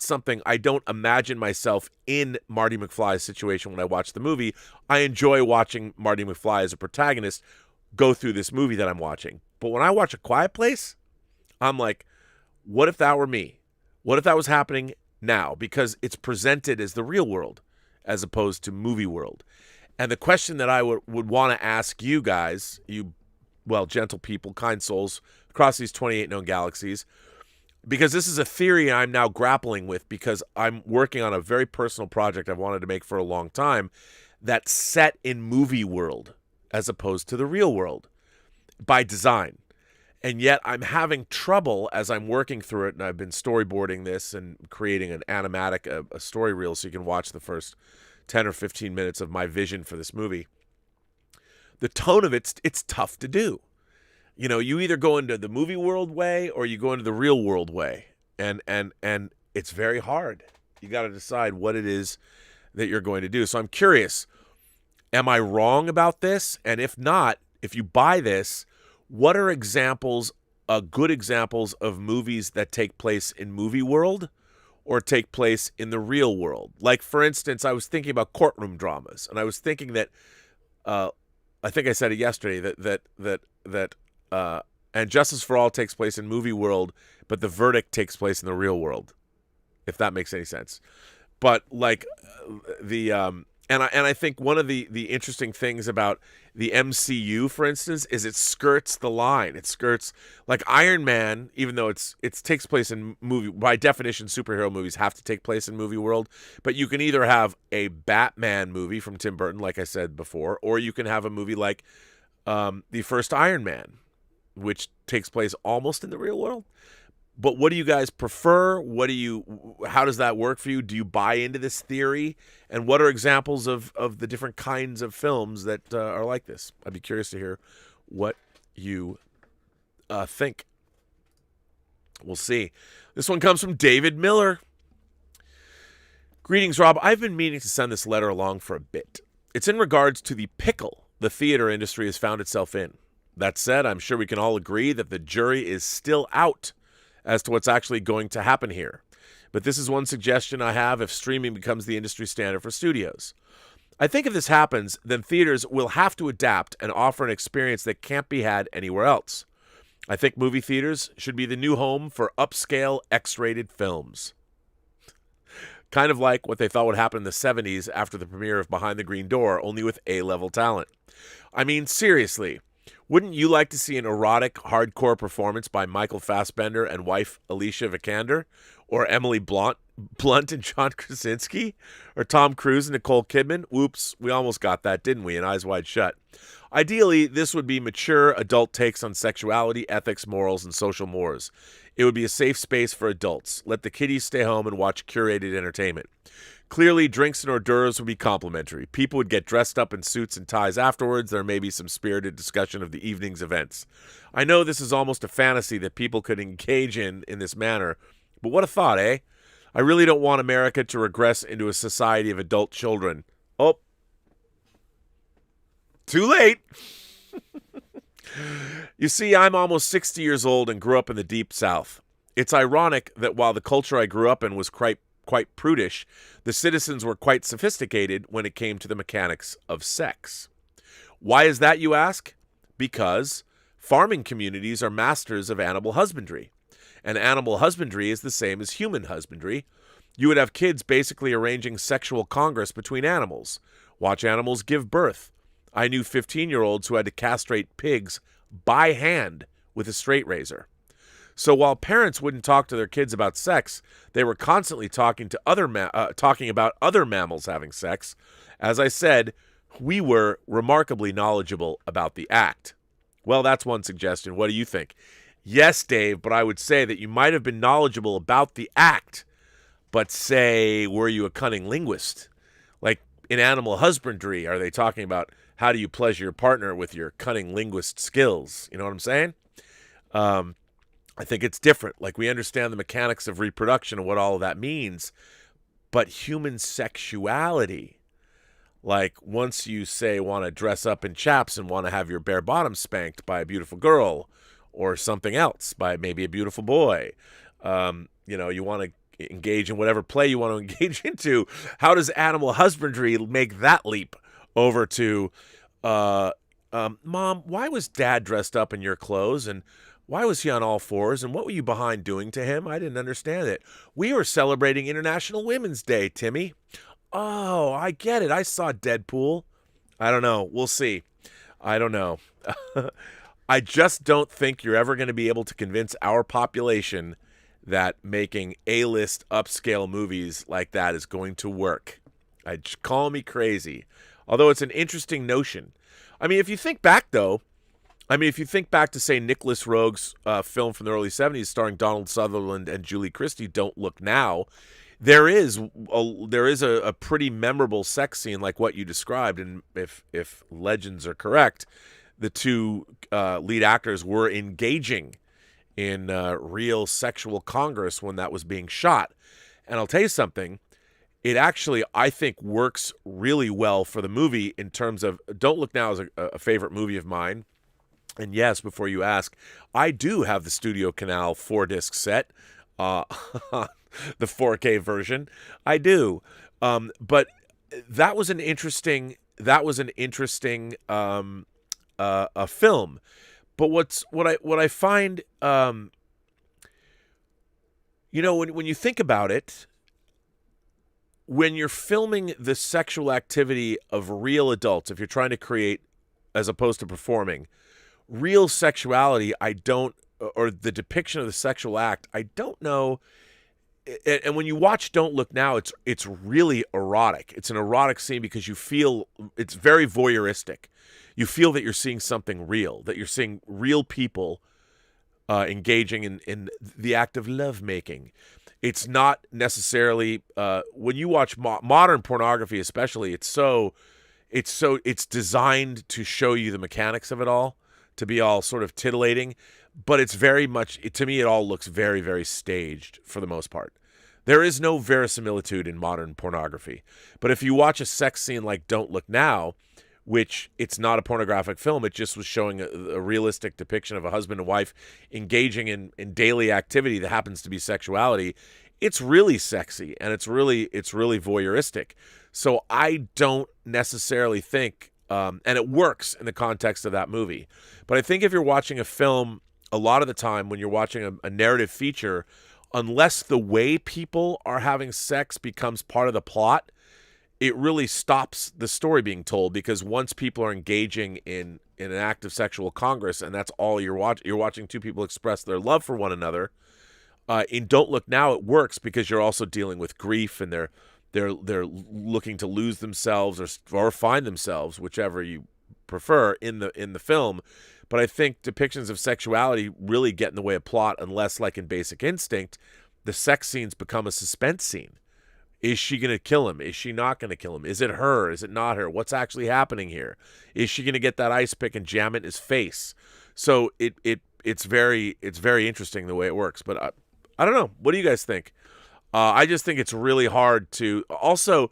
something. I don't imagine myself in Marty McFly's situation when I watch the movie. I enjoy watching Marty McFly as a protagonist go through this movie that I'm watching. But when I watch A Quiet Place, I'm like, what if that were me? What if that was happening now? Because it's presented as the real world as opposed to movie world. And the question that I would want to ask you guys, gentle people, kind souls, across these 28 known galaxies, because this is a theory I'm now grappling with, because I'm working on a very personal project I've wanted to make for a long time that's set in movie world as opposed to the real world by design. And yet I'm having trouble as I'm working through it, and I've been storyboarding this and creating an animatic, a story reel, so you can watch the first 10 or 15 minutes of my vision for this movie. The tone of it's tough to do. You know, you either go into the movie world way or you go into the real world way. And it's very hard. You got to decide what it is that you're going to do. So I'm curious, am I wrong about this? And if not, if you buy this, what are examples, good examples of movies that take place in movie world or take place in the real world? Like, for instance, I was thinking about courtroom dramas, and I was thinking that, I think I said it yesterday, that And Justice for All takes place in movie world, but the verdict takes place in the real world, if that makes any sense. But like and I think one of the interesting things about the MCU, for instance, is it skirts the line. It skirts, like Iron Man, even though it takes place in movie, by definition, superhero movies have to take place in movie world. But you can either have a Batman movie from Tim Burton, like I said before, or you can have a movie like the first Iron Man, which takes place almost in the real world. But what do you guys prefer? How does that work for you? Do you buy into this theory? And what are examples of the different kinds of films that are like this? I'd be curious to hear what you think. We'll see. This one comes from David Miller. Greetings, Rob. I've been meaning to send this letter along for a bit. It's in regards to the pickle the theater industry has found itself in. That said, I'm sure we can all agree that the jury is still out as to what's actually going to happen here. But this is one suggestion I have if streaming becomes the industry standard for studios. I think if this happens, then theaters will have to adapt and offer an experience that can't be had anywhere else. I think movie theaters should be the new home for upscale X-rated films. Kind of like what they thought would happen in the 70s after the premiere of Behind the Green Door, only with A-level talent. I mean, seriously. Wouldn't you like to see an erotic, hardcore performance by Michael Fassbender and wife Alicia Vikander? Or Emily Blunt and John Krasinski? Or Tom Cruise and Nicole Kidman? Whoops, we almost got that, didn't we, in Eyes Wide Shut? Ideally, this would be mature adult takes on sexuality, ethics, morals, and social mores. It would be a safe space for adults. Let the kiddies stay home and watch curated entertainment. Clearly, drinks and hors d'oeuvres would be complimentary. People would get dressed up in suits and ties afterwards. There may be some spirited discussion of the evening's events. I know this is almost a fantasy that people could engage in this manner, but what a thought, eh? I really don't want America to regress into a society of adult children. Oh, too late. You see, I'm almost 60 years old and grew up in the Deep South. It's ironic that while the culture I grew up in was quite prudish, the citizens were quite sophisticated when it came to the mechanics of sex. Why is that, you ask? Because farming communities are masters of animal husbandry, and animal husbandry is the same as human husbandry. You would have kids basically arranging sexual congress between animals. Watch animals give birth. I knew 15-year-olds who had to castrate pigs by hand with a straight razor. So while parents wouldn't talk to their kids about sex, they were constantly talking about other mammals having sex. As I said, we were remarkably knowledgeable about the act. Well, that's one suggestion. What do you think? Yes, Dave, but I would say that you might have been knowledgeable about the act, but say, were you a cunning linguist? Like in animal husbandry, are they talking about how do you pleasure your partner with your cunning linguist skills? You know what I'm saying? I think it's different. Like, we understand the mechanics of reproduction and what all of that means, but human sexuality, like once you say want to dress up in chaps and want to have your bare bottom spanked by a beautiful girl or something else by maybe a beautiful boy, you want to engage in whatever play you want to engage into. How does animal husbandry make that leap over to, Mom, why was Dad dressed up in your clothes? And why was he on all fours, and what were you behind doing to him? I didn't understand it. We were celebrating International Women's Day, Timmy. Oh, I get it. I saw Deadpool. I don't know. We'll see. I don't know. I just don't think you're ever going to be able to convince our population that making A-list upscale movies like that is going to work. Call me crazy. Although it's an interesting notion. I mean, if you think back, though, I mean, if you think back to, say, Nicholas Roeg's film from the early 70s starring Donald Sutherland and Julie Christie, Don't Look Now, there is a pretty memorable sex scene like what you described. And if legends are correct, the two lead actors were engaging in real sexual congress when that was being shot. And I'll tell you something, it actually, I think, works really well for the movie in terms of Don't Look Now is a favorite movie of mine. And yes, before you ask, I do have the Studio Canal 4-disc set, the 4K version. I do. But that was an interesting a film. But what I find, when you think about it, when you're filming the sexual activity of real adults, if you're trying to create, as opposed to performing, real sexuality, or the depiction of the sexual act, I don't know. And when you watch Don't Look Now, it's really erotic. It's an erotic scene because you feel it's very voyeuristic. You feel that you're seeing something real, that you're seeing real people engaging in the act of lovemaking. It's not necessarily when you watch modern pornography, especially. It's designed to show you the mechanics of it all, to be all sort of titillating, but it's very much, to me, it all looks very, very staged for the most part. There is no verisimilitude in modern pornography. But if you watch a sex scene like Don't Look Now, which it's not a pornographic film, it just was showing a realistic depiction of a husband and wife engaging in daily activity that happens to be sexuality, it's really sexy and it's really voyeuristic. So I don't necessarily think, and it works in the context of that movie. But I think if you're watching a film, a lot of the time when you're watching a narrative feature, unless the way people are having sex becomes part of the plot, it really stops the story being told, because once people are engaging in an act of sexual congress and that's all you're watching two people express their love for one another. In Don't Look Now, it works because you're also dealing with grief, and they're looking to lose themselves or find themselves, whichever you prefer, in the film. But I think depictions of sexuality really get in the way of plot, unless, like in Basic Instinct, the sex scenes become a suspense scene. Is she going to kill him? Is she not going to kill him? Is it her? Is it not her? What's actually happening here? Is she going to get that ice pick and jam it in his face? So it's very interesting the way it works. But I don't know. What do you guys think? I just think it's really hard to. Also,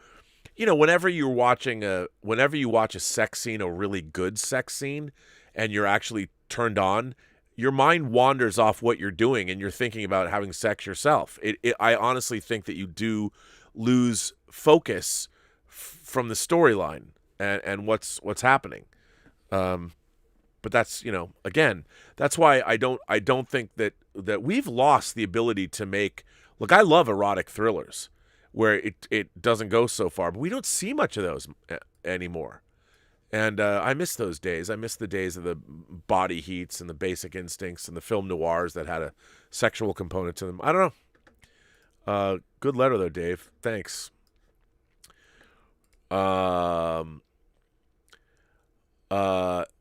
whenever you watch a sex scene, a really good sex scene, and you're actually turned on, your mind wanders off what you're doing, and you're thinking about having sex yourself. I honestly think that you do lose focus from the storyline and what's happening. But that's, again, that's why I don't think that we've lost the ability to make. Look, I love erotic thrillers where it doesn't go so far, but we don't see much of those anymore. And I miss those days. I miss the days of the Body Heats and the Basic Instincts and the film noirs that had a sexual component to them. I don't know. Good letter, though, Dave. Thanks. Well,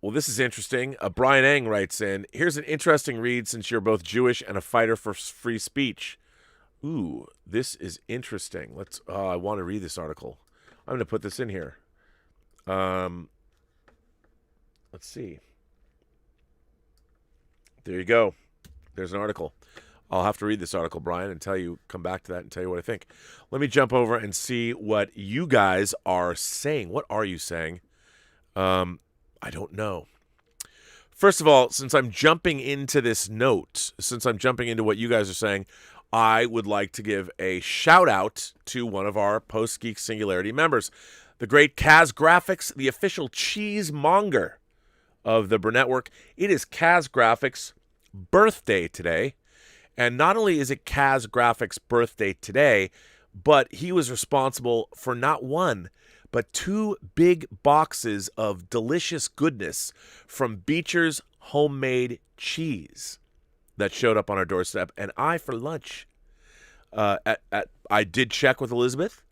this is interesting. Brian Eng writes in, here's an interesting read since you're both Jewish and a fighter for free speech. Ooh, this is interesting. I want to read this article. I'm going to put this in here. Let's see. There you go. There's an article. I'll have to read this article, Brian, and come back to that and tell you what I think. Let me jump over and see what you guys are saying. What are you saying? I don't know. First of all, since I'm jumping into what you guys are saying, I would like to give a shout out to one of our Post-Geek Singularity members, the great Kaz Graphics, the official cheesemonger of the Burnettwork. It is Kaz Graphics' birthday today. And not only is it Kaz Graphics' birthday today, but he was responsible for not one, but 2 big boxes of delicious goodness from Beecher's homemade cheese that showed up on our doorstep. And for lunch, I did check with Elizabeth.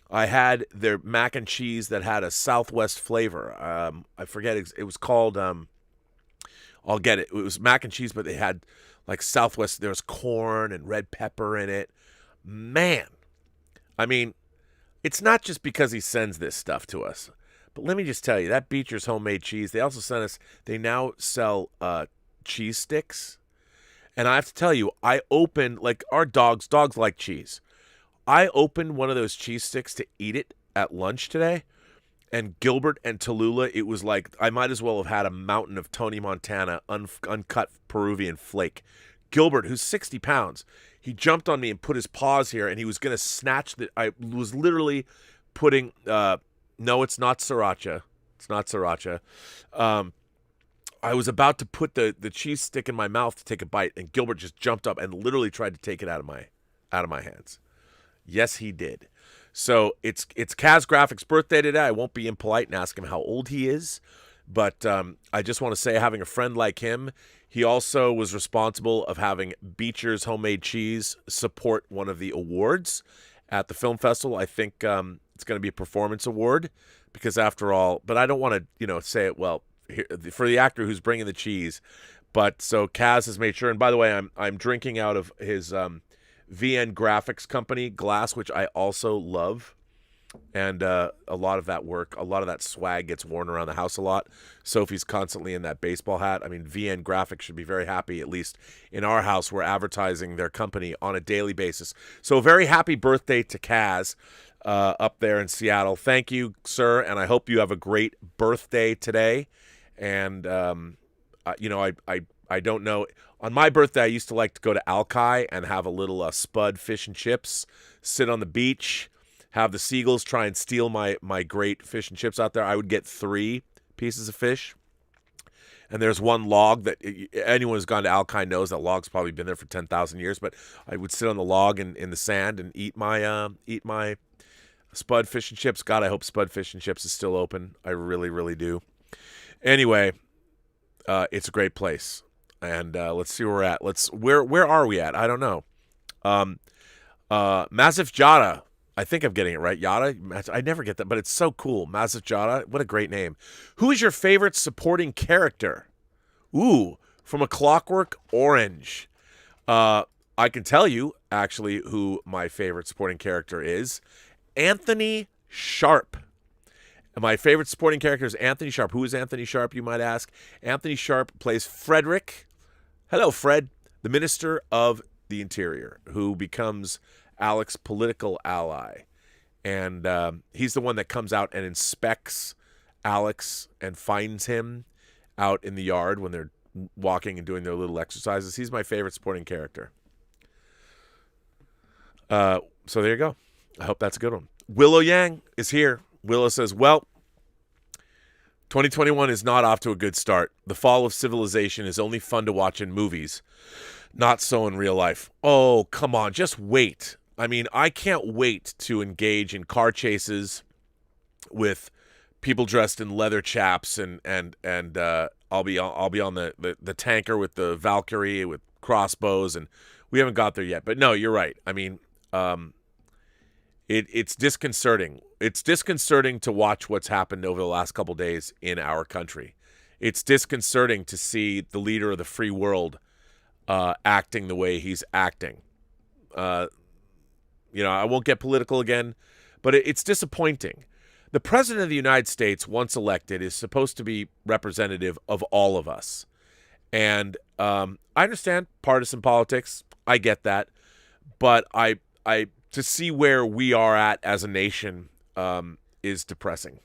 I had their mac and cheese that had a Southwest flavor. I forget, it was called I'll get it. It was mac and cheese, but they had like Southwest. There was corn and red pepper in it. Man, I mean, it's not just because he sends this stuff to us. But let me just tell you, that Beecher's homemade cheese, they also sent us, they now sell cheese sticks. And I have to tell you, I opened, like our dogs like cheese. I opened one of those cheese sticks to eat it at lunch today. And Gilbert and Tallulah, it was like I might as well have had a mountain of Tony Montana uncut Peruvian flake. Gilbert, who's 60 pounds, he jumped on me and put his paws here, and he was going to snatch the. I was literally putting. No, it's not sriracha. It's not sriracha. I was about to put the cheese stick in my mouth to take a bite, and Gilbert just jumped up and literally tried to take it out of my hands. Yes, he did. So it's Kaz Graphic's birthday today. I won't be impolite and ask him how old he is, but I just want to say, having a friend like him, he also was responsible of having Beecher's homemade cheese support one of the awards at the film festival. I think it's going to be a performance award because, after all, but I don't want to say it well here, for the actor who's bringing the cheese. But so Kaz has made sure, and by the way, I'm drinking out of his VN Graphics Company glass, which I also love. And a lot of that swag gets worn around the house a lot. Sophie's constantly in that baseball hat. I mean, VN Graphics should be very happy. At least in our house, we're advertising their company on a daily basis. So a very happy birthday to Kaz up there in Seattle. Thank you, sir, and I hope you have a great birthday today. And, I don't know. On my birthday, I used to like to go to Alki and have a little spud fish and chips, sit on the beach, have the seagulls try and steal my great fish and chips out there. I would get 3 pieces of fish. And there's one log that anyone who's gone to Alki knows that log's probably been there for 10,000 years. But I would sit on the log in the sand and eat my spud fish and chips. God, I hope Spud Fish and Chips is still open. I really, really do. Anyway, it's a great place. And let's see where we're at. Where are we at? I don't know. Massive Jada. I think I'm getting it right. Yada. I never get that, but it's so cool. Massive Jada. What a great name. Who is your favorite supporting character? Ooh, from A Clockwork Orange. I can tell you, actually, who my favorite supporting character is. Anthony Sharp. And my favorite supporting character is Anthony Sharp. Who is Anthony Sharp, you might ask? Anthony Sharp plays Frederick. Hello, Fred, the Minister of the Interior, who becomes Alec's political ally. And he's the one that comes out and inspects Alex and finds him out in the yard when they're walking and doing their little exercises. He's my favorite supporting character. So there you go. I hope that's a good one. Willow Yang is here. Willow says, well, 2021 is not off to a good start. The fall of civilization is only fun to watch in movies, not so in real life. Oh, come on, just wait. I mean, I can't wait to engage in car chases with people dressed in leather chaps, and I'll be on the tanker with the Valkyrie with crossbows, and we haven't got there yet. But no, you're right. I mean, it's disconcerting. It's disconcerting to watch what's happened over the last couple days in our country. It's disconcerting to see the leader of the free world acting the way he's acting. I won't get political again, but it's disappointing. The President of the United States, once elected, is supposed to be representative of all of us. And I understand partisan politics. I get that. But I to see where we are at as a nation is depressing.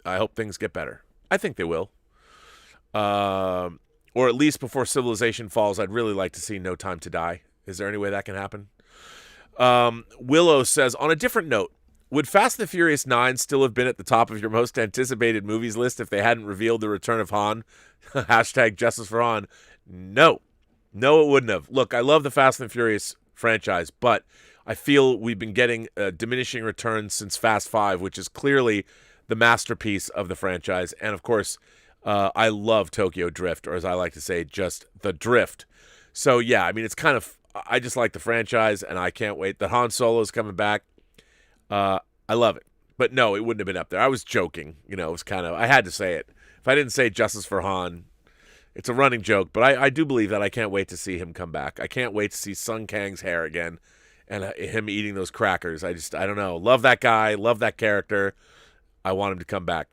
I hope things get better. I think they will. Or at least before civilization falls, I'd really like to see No Time to Die. Is there any way that can happen? Willow says, on a different note, would Fast and the Furious 9 still have been at the top of your most anticipated movies list if they hadn't revealed the return of Han? Hashtag Justice for Han. No, it wouldn't have. Look, I love the Fast and the Furious franchise, but I feel we've been getting diminishing returns since Fast 5, which is clearly the masterpiece of the franchise. And, of course, I love Tokyo Drift, or as I like to say, just the drift. So, yeah, I mean, it's kind of, I just like the franchise, and I can't wait that Han Solo's coming back. I love it. But, no, it wouldn't have been up there. I was joking. It was kind of, I had to say it. If I didn't say Justice for Han, It's a running joke, but I do believe that. I can't wait to see him come back. I can't wait to see Sung Kang's hair again and him eating those crackers. I don't know. Love that guy. Love that character. I want him to come back.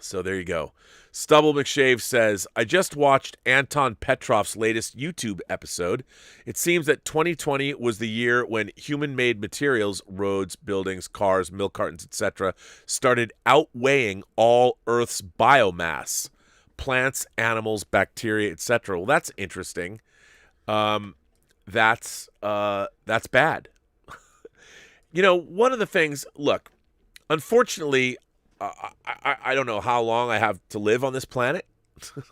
So there you go. Stubble McShave says, I just watched Anton Petrov's latest YouTube episode. It seems that 2020 was the year when human-made materials, roads, buildings, cars, milk cartons, etc., started outweighing all Earth's biomass. Plants, animals, bacteria, etc. Well, that's interesting. That's bad. One of the things, look, unfortunately, I don't know how long I have to live on this planet.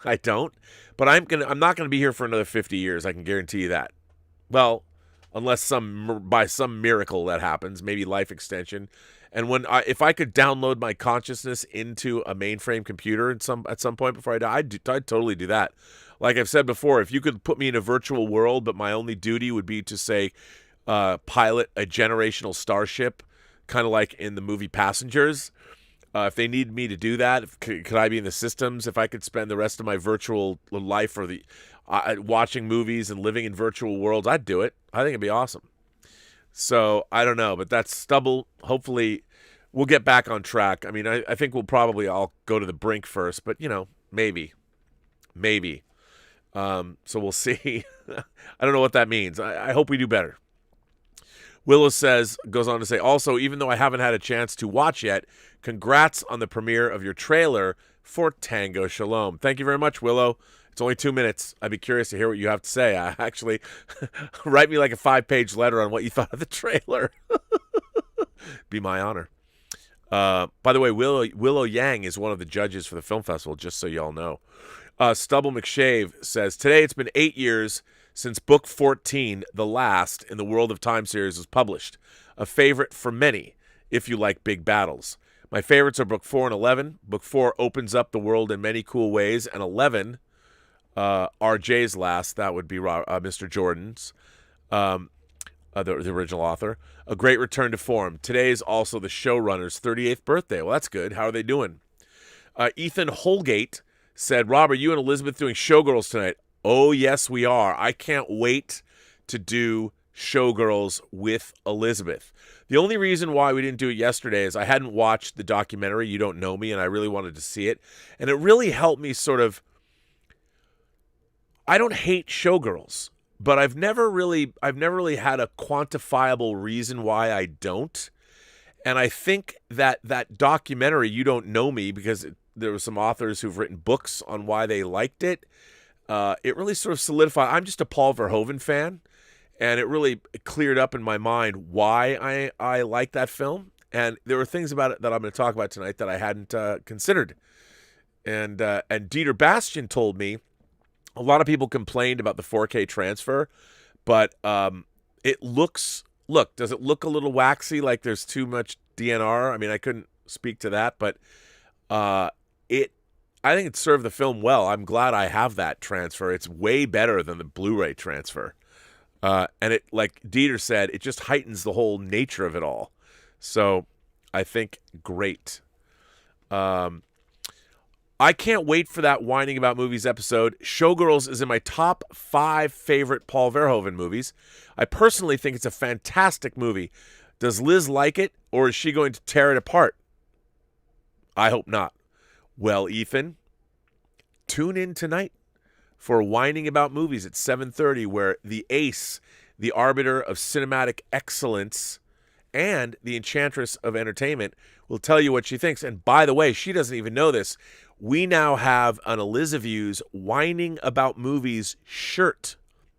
I don't. But I'm not gonna be here for another 50 years. I can guarantee you that. Well, unless by some miracle that happens, maybe life extension. And if I could download my consciousness into a mainframe computer at some point before I die, I'd totally do that. Like I've said before, if you could put me in a virtual world, but my only duty would be to say pilot a generational starship, kind of like in the movie Passengers. If they need me to do that, could I be in the systems? If I could spend the rest of my virtual life or watching movies and living in virtual worlds, I'd do it. I think it'd be awesome. So I don't know, but that's Stubble. Hopefully we'll get back on track. I mean, I think we'll probably all go to the brink first, but maybe. So we'll see. I don't know what that means. I hope we do better. Willow goes on to say, also, even though I haven't had a chance to watch yet, congrats on the premiere of your trailer for Tango Shalom. Thank you very much, Willow. It's only 2 minutes. I'd be curious to hear what you have to say. Actually, write me like a 5-page letter on what you thought of the trailer. Be my honor. By the way, Willow Yang is one of the judges for the film festival, just so y'all know. Stubble McShave says, today it's been 8 years since book 14, The Last in the World of Time series, was published. A favorite for many, if you like big battles. My favorites are book 4 and 11. Book 4 opens up the world in many cool ways, and 11, RJ's last, that would be Mr. Jordan's, the original author. A great return to form. Today is also the showrunner's 38th birthday. Well, that's good. How are they doing? Ethan Holgate said, Robert, you and Elizabeth doing Showgirls tonight? Oh, yes, we are. I can't wait to do Showgirls with Elizabeth. The only reason why we didn't do it yesterday is I hadn't watched the documentary, You Don't Know Me, and I really wanted to see it. And it really helped me sort of, I don't hate Showgirls, but I've never really had a quantifiable reason why I don't. And I think that documentary, You Don't Know Me, because there were some authors who've written books on why they liked it, it really sort of solidified. I'm just a Paul Verhoeven fan, and it really cleared up in my mind why I like that film. And there were things about it that I'm going to talk about tonight that I hadn't considered. And Dieter Bastian told me a lot of people complained about the 4K transfer, but does it look a little waxy, like there's too much DNR? I mean, I couldn't speak to that, but I think it served the film well. I'm glad I have that transfer. It's way better than the Blu-ray transfer. And it, like Dieter said, it just heightens the whole nature of it all. So I think great. I can't wait for that Whining About Movies episode. Showgirls is in my top 5 favorite Paul Verhoeven movies. I personally think it's a fantastic movie. Does Liz like it, or is she going to tear it apart? I hope not. Well, Ethan, tune in tonight for Whining About Movies at 7:30, where the ace, the arbiter of cinematic excellence, and the enchantress of entertainment will tell you what she thinks. And by the way, she doesn't even know this. We now have an Elizaviews Whining About Movies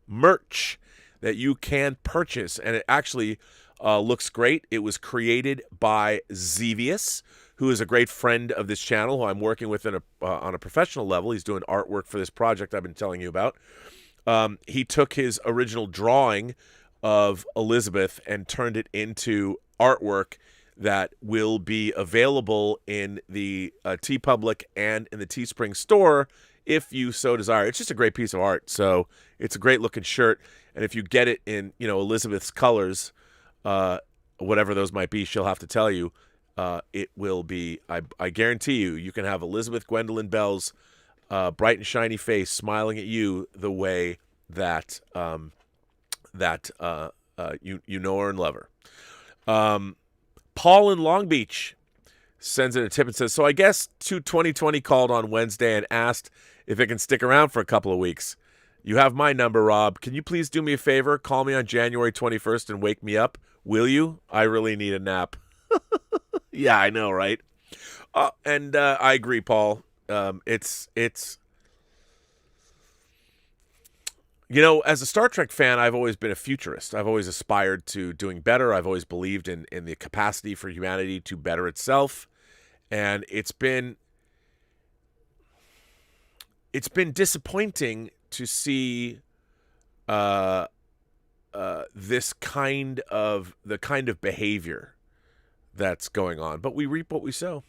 merch that you can purchase. And it actually looks great. It was created by Zevius, who is a great friend of this channel, who I'm working with on a professional level. He's doing artwork for this project I've been telling you about. He took his original drawing of Elizabeth and turned it into artwork that will be available in the TeePublic and in the Teespring store if you so desire. It's just a great piece of art. So it's a great looking shirt. And if you get it in, Elizabeth's colors, whatever those might be, she'll have to tell you. It will be, I guarantee you can have Elizabeth Gwendolyn Bell's bright and shiny face, smiling at you the way that you know her and love her. Paul in Long Beach sends in a tip and says, so I guess 2020 called on Wednesday and asked if it can stick around for a couple of weeks. You have my number, Rob. Can you please do me a favor? Call me on January 21st and wake me up. Will you? I really need a nap. Yeah, I know, right? And I agree, Paul. It's you know, as a Star Trek fan, I've always been a futurist. I've always aspired to doing better. I've always believed in the capacity for humanity to better itself. And it's been disappointing to see this kind of behavior that's going on. But we reap what we sow.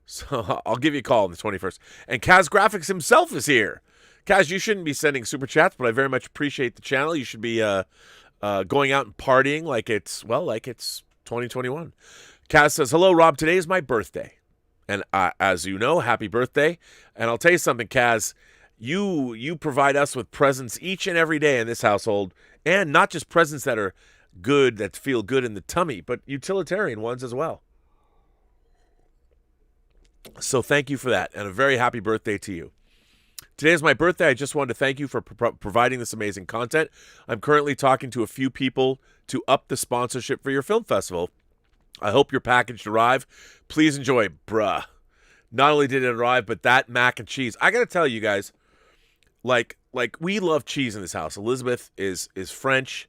So I'll give you a call on the 21st. And Kaz Graphics himself is here. Kaz, you shouldn't be sending super chats, but I very much appreciate the channel. You should be going out and partying like it's 2021. Kaz says, hello, Rob. Today is my birthday. And as you know, happy birthday. And I'll tell you something, Kaz. You provide us with presents each and every day in this household. And not just presents that are good, that feel good in the tummy, but utilitarian ones as well. So thank you for that. And a very happy birthday to you. Today is my birthday. I just wanted to thank you for providing this amazing content. I'm currently talking to a few people to up the sponsorship for your film festival. I hope your package arrive. Please enjoy, bruh. Not only did it arrive, but that mac and cheese. I got to tell you guys, like we love cheese in this house. Elizabeth is French,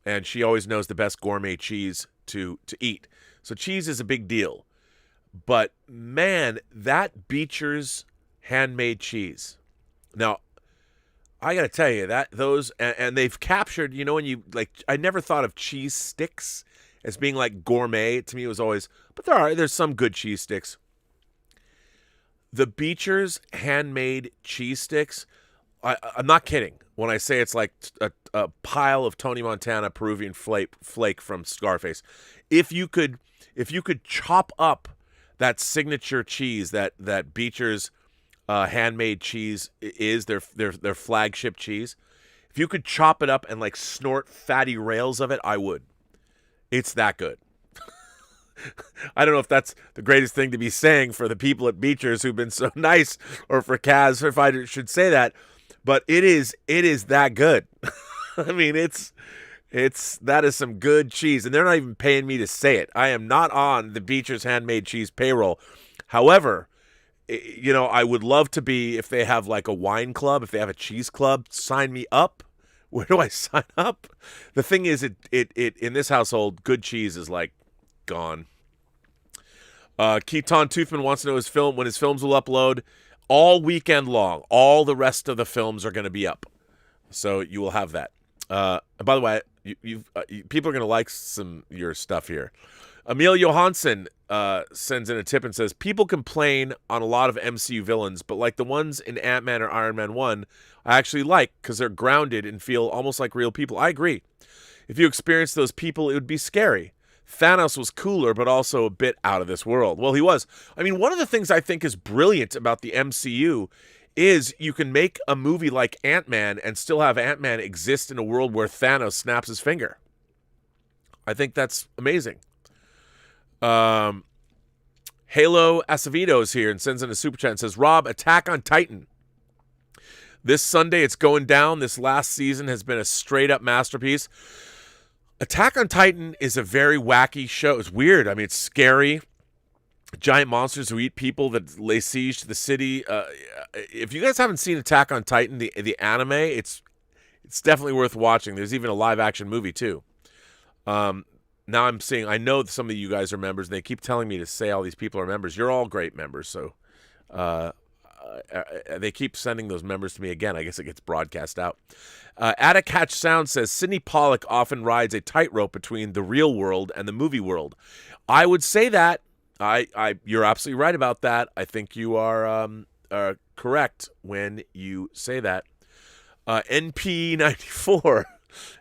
and she always knows the best gourmet cheese to eat. So cheese is a big deal. But man, that Beecher's handmade cheese. Now, I got to tell you that those, and they've captured, you know, when you, like, I never thought of cheese sticks as being like gourmet. To me, it was always, but there's some good cheese sticks. The Beecher's handmade cheese sticks, I'm not kidding when I say it's like a pile of Tony Montana Peruvian flake from Scarface. If you could chop up that signature cheese that Beecher's handmade cheese is, their flagship cheese. If you could chop it up and like snort fatty rails of it, I would. It's that good. I don't know if that's the greatest thing to be saying for the people at Beecher's who've been so nice, or for Kaz, if I should say that, but it is that good. I mean, that is some good cheese, and they're not even paying me to say it. I am not on the Beecher's handmade cheese payroll. However, you know, I would love to be, if they have like a wine club, if they have a cheese club, sign me up. Where do I sign up? The thing is, it in this household, good cheese is like gone. Keaton Toothman wants to know when his films will upload all weekend long. All the rest of the films are going to be up, so you will have that. And by the way, people are going to like your stuff here. Emil Johansson sends in a tip and says, people complain on a lot of MCU villains, but like the ones in Ant-Man or Iron Man 1, I actually like because they're grounded and feel almost like real people. I agree. If you experience those people, it would be scary. Thanos was cooler, but also a bit out of this world. Well, he was. I mean, one of the things I think is brilliant about the MCU is you can make a movie like Ant-Man and still have Ant-Man exist in a world where Thanos snaps his finger. I think that's amazing. Halo Acevedo is here and sends in a super chat and says, Rob, Attack on Titan. This Sunday, it's going down. This last season has been a straight-up masterpiece. Attack on Titan is a very wacky show. It's weird. I mean, it's scary. Giant monsters who eat people that lay siege to the city. If you guys haven't seen Attack on Titan, the anime, it's definitely worth watching. There's even a live-action movie, too. Now I'm seeing, I know that some of you guys are members, and they keep telling me to say all these people are members. You're all great members, so they keep sending those members to me again. I guess it gets broadcast out. Attic Hatch Sound says, Sidney Pollack often rides a tightrope between the real world and the movie world. I would say that. You're absolutely right about that. I think you are correct when you say that. NP94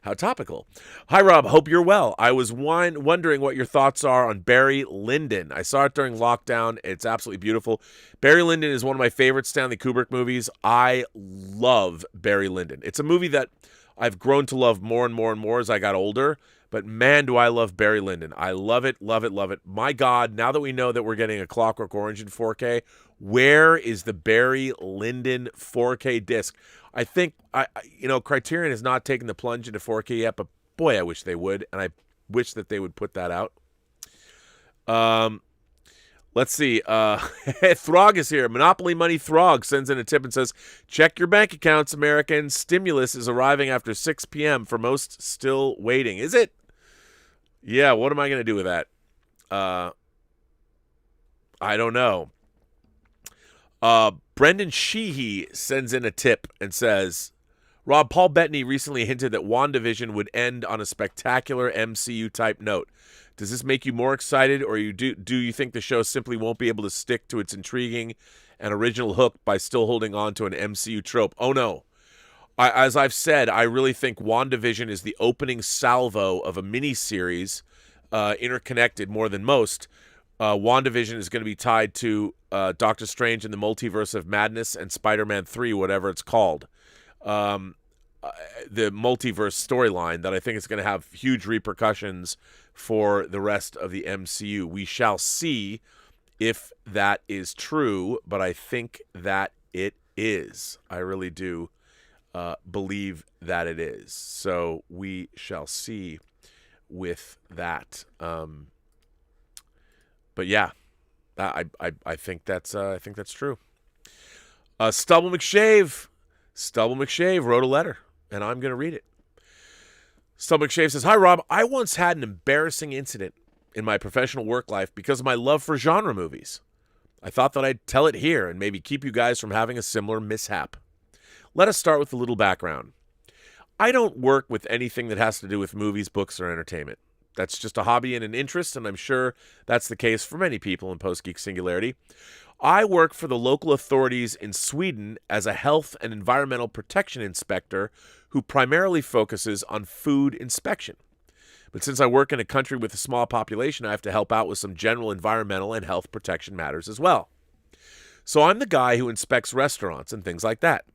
How topical. Hi, Rob. Hope you're well. I was wondering what your thoughts are on Barry Lyndon. I saw it during lockdown. It's absolutely beautiful. Barry Lyndon is one of my favorite Stanley Kubrick movies. I love Barry Lyndon. It's a movie that I've grown to love more and more and more as I got older. But man, do I love Barry Lyndon. I love it, love it, love it. My God, now that we know that we're getting a Clockwork Orange in 4K, where is the Barry Lyndon 4K disc? I think, Criterion has not taken the plunge into 4K yet, but boy, I wish they would, and I wish that they would put that out. Let's see. Throg is here. Monopoly Money Throg sends in a tip and says, check your bank accounts, Americans. Stimulus is arriving after 6 p.m. for most still waiting. Is it? Yeah, what am I going to do with that? I don't know. Brendan Sheehy sends in a tip and says, Rob, Paul Bettany recently hinted that WandaVision would end on a spectacular MCU-type note. Does this make you more excited, or do you think the show simply won't be able to stick to its intriguing and original hook by still holding on to an MCU trope? Oh, no. As I've said, I really think WandaVision is the opening salvo of a mini-series interconnected more than most. WandaVision is going to be tied to Doctor Strange and the Multiverse of Madness and Spider-Man 3, whatever it's called. The multiverse storyline that I think is going to have huge repercussions for the rest of the MCU. We shall see if that is true, but I think that it is. I really do believe that it is. So we shall see with that. But yeah, I think that's true. Stubble McShave wrote a letter, and I'm going to read it. Stubble McShave says, Hi, Rob. I once had an embarrassing incident in my professional work life because of my love for genre movies. I thought that I'd tell it here and maybe keep you guys from having a similar mishap. Let us start with a little background. I don't work with anything that has to do with movies, books, or entertainment. That's just a hobby and an interest, and I'm sure that's the case for many people in Post-Geek Singularity. I work for the local authorities in Sweden as a health and environmental protection inspector who primarily focuses on food inspection. But since I work in a country with a small population, I have to help out with some general environmental and health protection matters as well. So I'm the guy who inspects restaurants and things like that.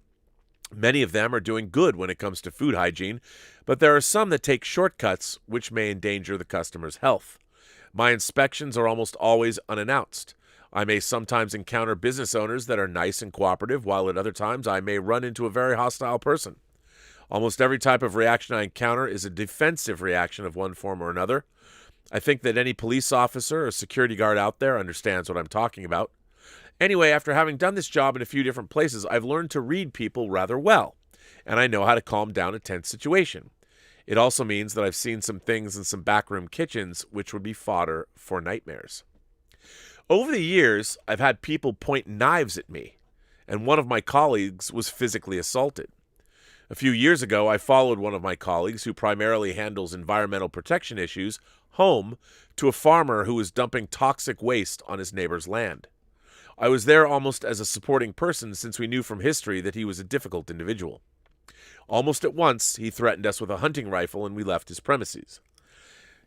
Many of them are doing good when it comes to food hygiene, but there are some that take shortcuts which may endanger the customer's health. My inspections are almost always unannounced. I may sometimes encounter business owners that are nice and cooperative, while at other times I may run into a very hostile person. Almost every type of reaction I encounter is a defensive reaction of one form or another. I think that any police officer or security guard out there understands what I'm talking about. Anyway, after having done this job in a few different places, I've learned to read people rather well, and I know how to calm down a tense situation. It also means that I've seen some things in some backroom kitchens which would be fodder for nightmares. Over the years, I've had people point knives at me, and one of my colleagues was physically assaulted. A few years ago, I followed one of my colleagues, who primarily handles environmental protection issues, home to a farmer who was dumping toxic waste on his neighbor's land. I was there almost as a supporting person since we knew from history that he was a difficult individual. Almost at once, he threatened us with a hunting rifle and we left his premises.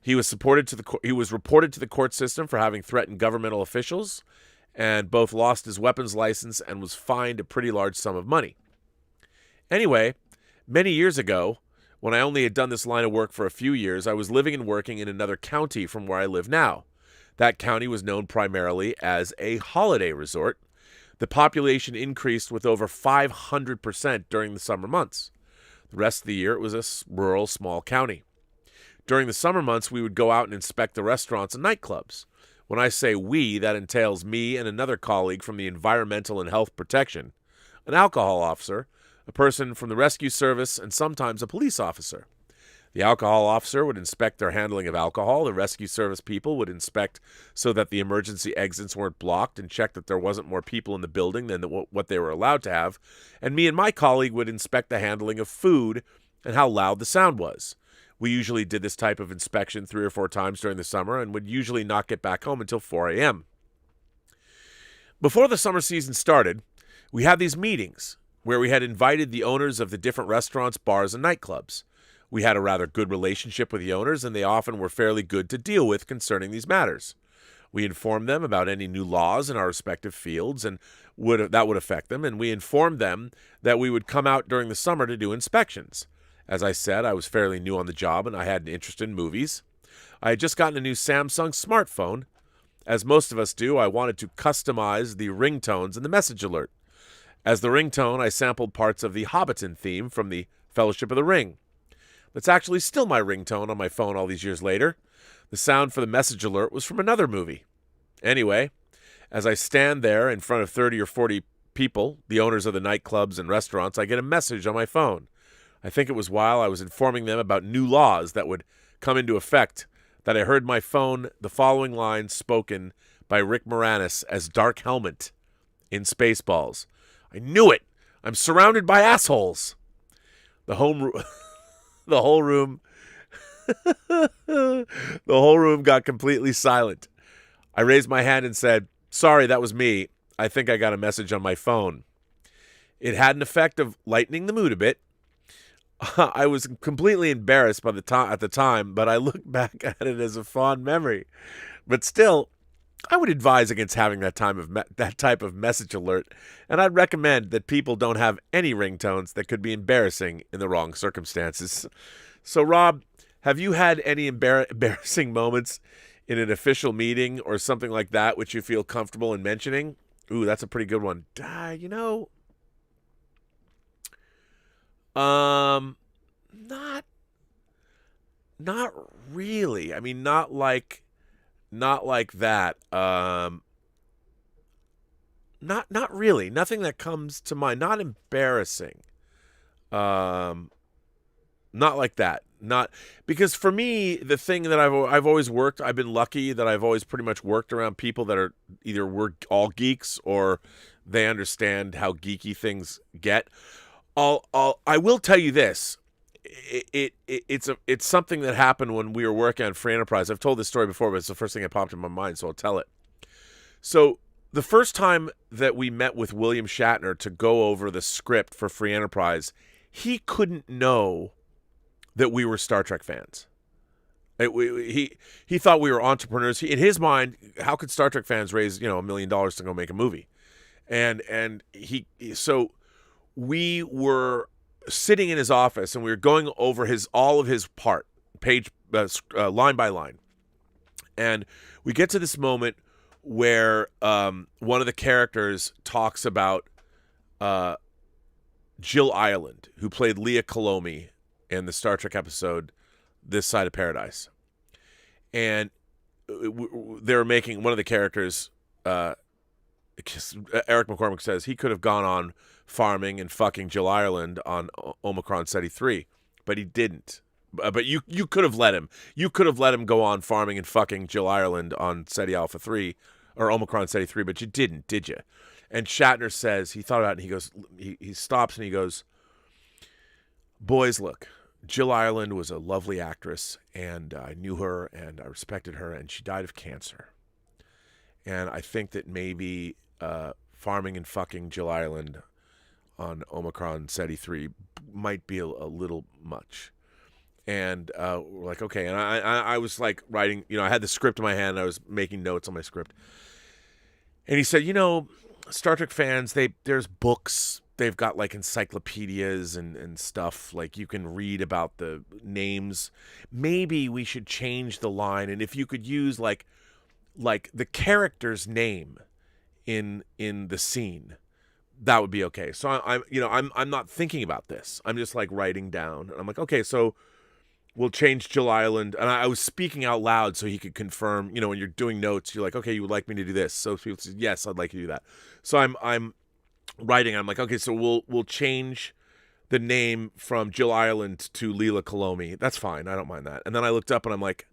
He was reported to the court system for having threatened governmental officials and both lost his weapons license and was fined a pretty large sum of money. Anyway, many years ago, when I only had done this line of work for a few years, I was living and working in another county from where I live now. That county was known primarily as a holiday resort. The population increased with over 500% during the summer months. The rest of the year, it was a rural, small county. During the summer months, we would go out and inspect the restaurants and nightclubs. When I say we, that entails me and another colleague from the Environmental and Health Protection, an alcohol officer, a person from the rescue service, and sometimes a police officer. The alcohol officer would inspect their handling of alcohol. The rescue service people would inspect so that the emergency exits weren't blocked and check that there wasn't more people in the building than what they were allowed to have. And me and my colleague would inspect the handling of food and how loud the sound was. We usually did this type of inspection 3 or 4 times during the summer and would usually not get back home until 4 a.m. Before the summer season started, we had these meetings where we had invited the owners of the different restaurants, bars, and nightclubs. We had a rather good relationship with the owners, and they often were fairly good to deal with concerning these matters. We informed them about any new laws in our respective fields and that would affect them, and we informed them that we would come out during the summer to do inspections. As I said, I was fairly new on the job, and I had an interest in movies. I had just gotten a new Samsung smartphone. As most of us do, I wanted to customize the ringtones and the message alert. As the ringtone, I sampled parts of the Hobbiton theme from the Fellowship of the Ring. That's actually still my ringtone on my phone all these years later. The sound for the message alert was from another movie. Anyway, as I stand there in front of 30 or 40 people, the owners of the nightclubs and restaurants, I get a message on my phone. I think it was while I was informing them about new laws that would come into effect that I heard my phone the following lines spoken by Rick Moranis as Dark Helmet in Spaceballs. I knew it! I'm surrounded by assholes! The whole room the whole room got completely silent. I raised my hand and said, "Sorry, that was me. I think I got a message on my phone." It had an effect of lightening the mood a bit. I was completely embarrassed at the time, but I look back at it as a fond memory. But still, I would advise against having that type of message alert, and I'd recommend that people don't have any ringtones that could be embarrassing in the wrong circumstances. So, Rob, have you had any embarrassing moments in an official meeting or something like that which you feel comfortable in mentioning? Ooh, that's a pretty good one. Not really. I mean, not like that. Not really. Nothing that comes to mind. Not embarrassing. Not like that. Not because for me, the thing that I've always worked. I've been lucky that I've always pretty much worked around people that are either we're all geeks or they understand how geeky things get. I will tell you this. It's something that happened when we were working on Free Enterprise. I've told this story before, but it's the first thing that popped in my mind, so I'll tell it. So the first time that we met with William Shatner to go over the script for Free Enterprise, he couldn't know that we were Star Trek fans. He thought we were entrepreneurs. In his mind, how could Star Trek fans raise $1 million to go make a movie? So we were sitting in his office and we were going over all of his part, page line by line, and we get to this moment where one of the characters talks about Jill Ireland, who played Leah Kalomi in the Star Trek episode This Side of Paradise. And they were making one of the characters, Eric McCormick says he could have gone on farming and fucking Jill Ireland on Omicron Ceti 3, but he didn't. But you could have let him. You could have let him go on farming and fucking Jill Ireland on Ceti Alpha 3 or Omicron Ceti 3, but you didn't, did you? And Shatner says, he thought about it and he goes, he stops and he goes, "Boys, look, Jill Ireland was a lovely actress, and I knew her, and I respected her, and she died of cancer. And I think that maybe farming and fucking Jill Ireland on Omicron Ceti 3 might be a little much." And we're like, okay. And I was like writing, I had the script in my hand, and I was making notes on my script. And he said, Star Trek fans, there's books. They've got like encyclopedias and stuff. Like you can read about the names. Maybe we should change the line. And if you could use like the character's name in the scene, that would be okay. So I'm not thinking about this. I'm just like writing down. And I'm like, okay, so we'll change Jill Ireland. And I was speaking out loud so he could confirm, when you're doing notes, you're like, okay, you would like me to do this. So people say, yes, I'd like you to do that. So I'm writing. I'm like, okay, so we'll change the name from Jill Ireland to Leela Kalomi. That's fine. I don't mind that. And then I looked up and I'm like,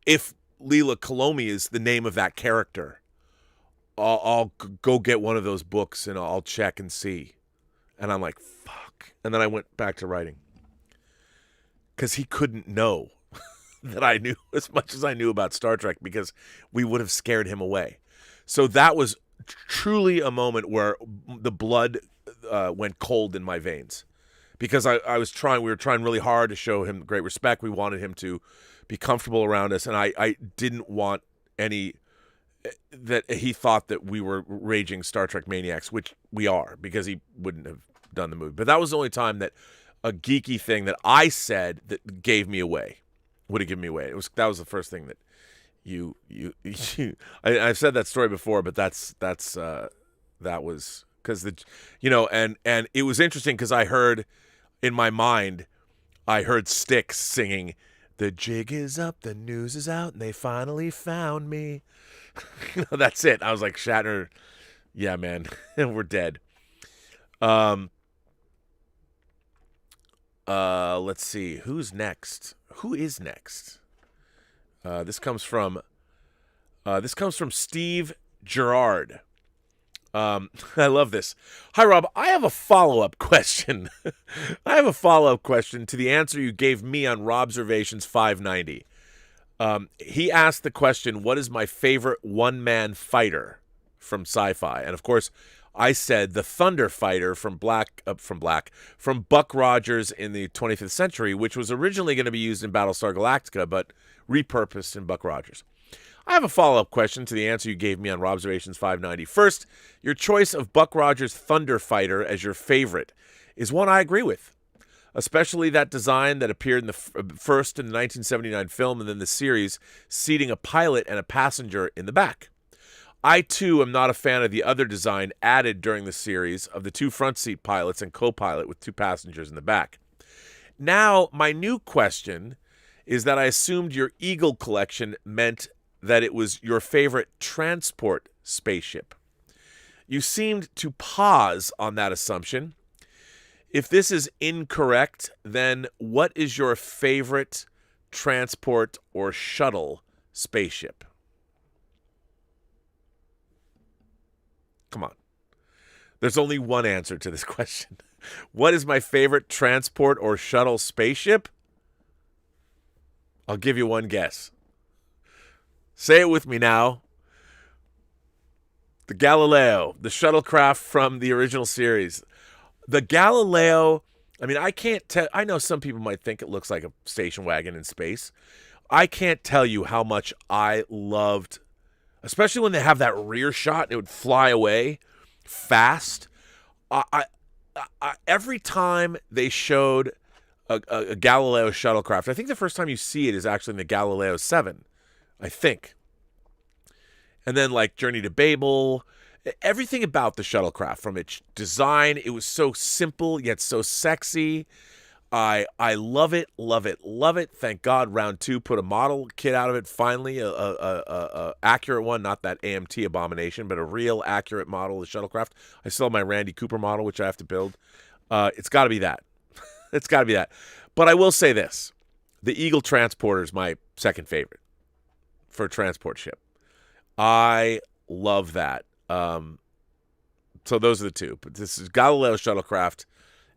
if Leela Kalomi is the name of that character, I'll go get one of those books and I'll check and see. And I'm like, fuck. And then I went back to writing. Because he couldn't know that I knew as much as I knew about Star Trek, because we would have scared him away. So that was truly a moment where the blood went cold in my veins. because we were trying really hard to show him great respect. We wanted him to be comfortable around us, and I didn't want any that he thought that we were raging Star Trek maniacs, which we are, because he wouldn't have done the movie. But that was the only time that a geeky thing that I said that gave me away would have given me away. That was the first thing that you I've said that story before, but that was because and it was interesting because I heard in my mind, I heard Styx singing, "The jig is up, the news is out, and they finally found me." That's it. I was like, Shatner, yeah, man, we're dead. Let's see, who's next? Who is next? This comes from Steve Gerard. I love this. Hi, Rob. I have a follow-up question. I have a follow-up question to the answer you gave me on Robservations 590. He asked the question, what is my favorite one-man fighter from sci-fi? And, of course, I said the Thunder Fighter from Buck Rogers in the 25th century, which was originally going to be used in Battlestar Galactica, but repurposed in Buck Rogers. I have a follow-up question to the answer you gave me on Robservations 590. First, your choice of Buck Rogers' Thunder Fighter as your favorite is one I agree with, especially that design that appeared in the first in the 1979 film and then the series, seating a pilot and a passenger in the back. I, too, am not a fan of the other design added during the series of the two front seat pilots and co-pilot with two passengers in the back. Now, my new question is that I assumed your Eagle collection meant that it was your favorite transport spaceship. You seemed to pause on that assumption. If this is incorrect, then what is your favorite transport or shuttle spaceship? Come on. There's only one answer to this question. What is my favorite transport or shuttle spaceship? I'll give you one guess. Say it with me now. The Galileo, the shuttlecraft from the original series. The Galileo, I mean, I can't tell. I know some people might think it looks like a station wagon in space. I can't tell you how much I loved, especially when they have that rear shot and it would fly away fast. Every time they showed a Galileo shuttlecraft, I think the first time you see it is actually in the Galileo 7, I think. And then like Journey to Babel, everything about the shuttlecraft, from its design, it was so simple yet so sexy. I love it, love it, love it. Thank God Round 2 put a model kit out of it finally, a accurate one, not that AMT abomination, but a real accurate model of the shuttlecraft. I still have my Randy Cooper model, which I have to build. It's got to be that. It's got to be that. But I will say this. The Eagle Transporter is my second favorite for a transport ship. I love that. So those are the two. But this is Galileo shuttlecraft.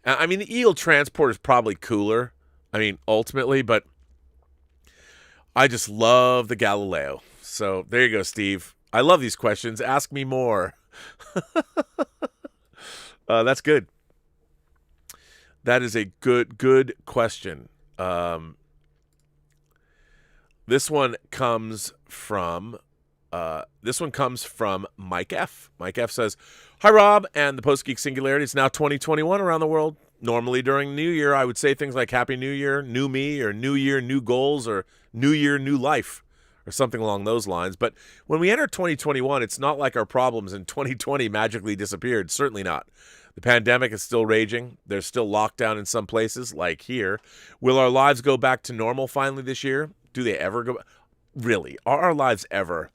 I mean, the Eagle Transporter is probably cooler. I mean, ultimately, but I just love the Galileo. So there you go, Steve. I love these questions. Ask me more. That's good. That is a good question. This one comes from Mike F. Mike F says, "Hi, Rob and the Post-Geek Singularity. It's now 2021 around the world. Normally during New Year, I would say things like Happy New Year, New Me, or New Year, New Goals, or New Year, New Life, or something along those lines. But when we enter 2021, it's not like our problems in 2020 magically disappeared. Certainly not. The pandemic is still raging. There's still lockdown in some places, like here. Will our lives go back to normal finally this year? Do they ever go? Really? Are our lives ever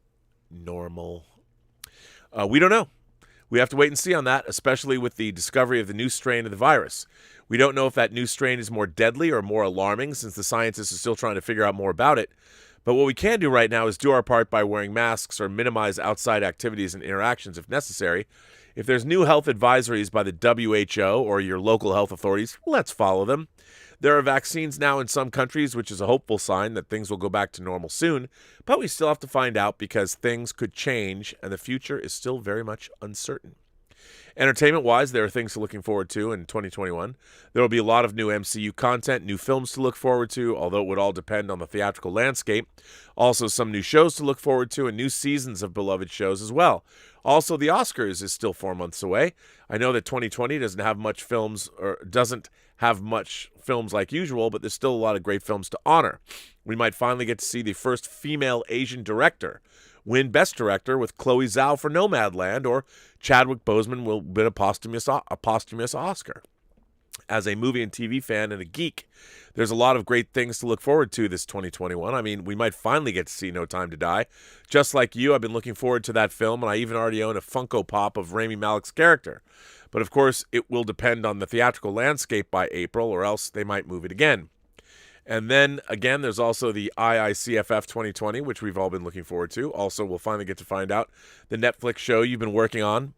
normal? We don't know. We have to wait and see on that, especially with the discovery of the new strain of the virus. We don't know if that new strain is more deadly or more alarming, since the scientists are still trying to figure out more about it. But what we can do right now is do our part by wearing masks or minimize outside activities and interactions if necessary. If there's new health advisories by the WHO or your local health authorities, let's follow them. There are vaccines now in some countries, which is a hopeful sign that things will go back to normal soon, but we still have to find out because things could change and the future is still very much uncertain. Entertainment-wise, there are things to looking forward to in 2021. There will be a lot of new MCU content, new films to look forward to, although it would all depend on the theatrical landscape. Also, some new shows to look forward to and new seasons of beloved shows as well. Also, the Oscars is still 4 months away. I know that 2020 doesn't have much films like usual, but there's still a lot of great films to honor. We might finally get to see the first female Asian director win Best Director with Chloe Zhao for Nomadland, or Chadwick Boseman will win a posthumous Oscar. As a movie and TV fan and a geek, there's a lot of great things to look forward to this 2021. I mean, we might finally get to see No Time to Die. Just like you, I've been looking forward to that film, and I even already own a Funko Pop of Rami Malek's character. But of course, it will depend on the theatrical landscape by April, or else they might move it again. And then, again, there's also the IICFF 2020, which we've all been looking forward to. Also, we'll finally get to find out the Netflix show you've been working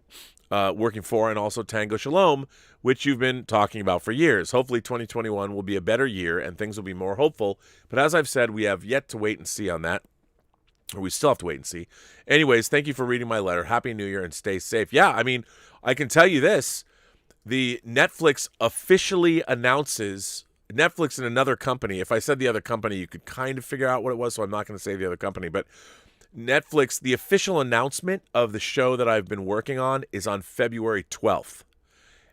for, and also Tango Shalom, which you've been talking about for years. Hopefully 2021 will be a better year and things will be more hopeful. But as I've said, we have yet to wait and see on that. Or we still have to wait and see. Anyways, thank you for reading my letter. Happy New Year and stay safe. Yeah, I mean, I can tell you this. The Netflix officially announces... Netflix and another company. If I said the other company, you could kind of figure out what it was, so I'm not going to say the other company. But Netflix, the official announcement of the show that I've been working on is on February 12th.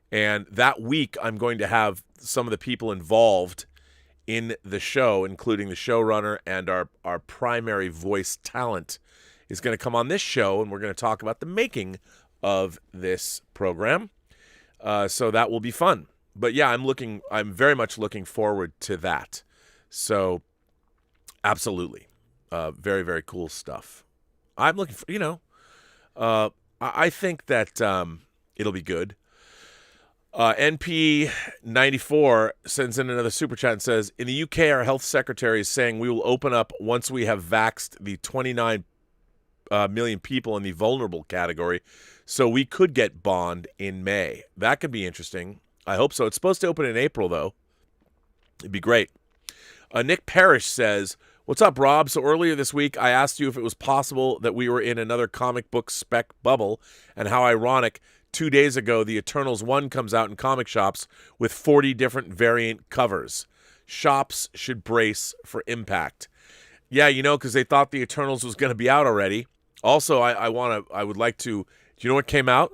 And that week, I'm going to have some of the people involved in the show, including the showrunner and our primary voice talent, is going to come on this show, and we're going to talk about the making of this program. So that will be fun. But yeah, I'm very much looking forward to that. So absolutely. Very, very cool stuff. I'm looking for, I think that it'll be good. NP94 sends in another super chat and says, in the UK, our health secretary is saying we will open up once we have vaxxed the 29 million people in the vulnerable category. So we could get bond in May. That could be interesting. I hope so. It's supposed to open in April, though. It'd be great. Nick Parrish says, what's up, Rob? So earlier this week, I asked you if it was possible that we were in another comic book spec bubble, and how ironic, 2 days ago, the Eternals 1 comes out in comic shops with 40 different variant covers. Shops should brace for impact. Yeah, because they thought the Eternals was going to be out already. Also, I would like to, do you know what came out?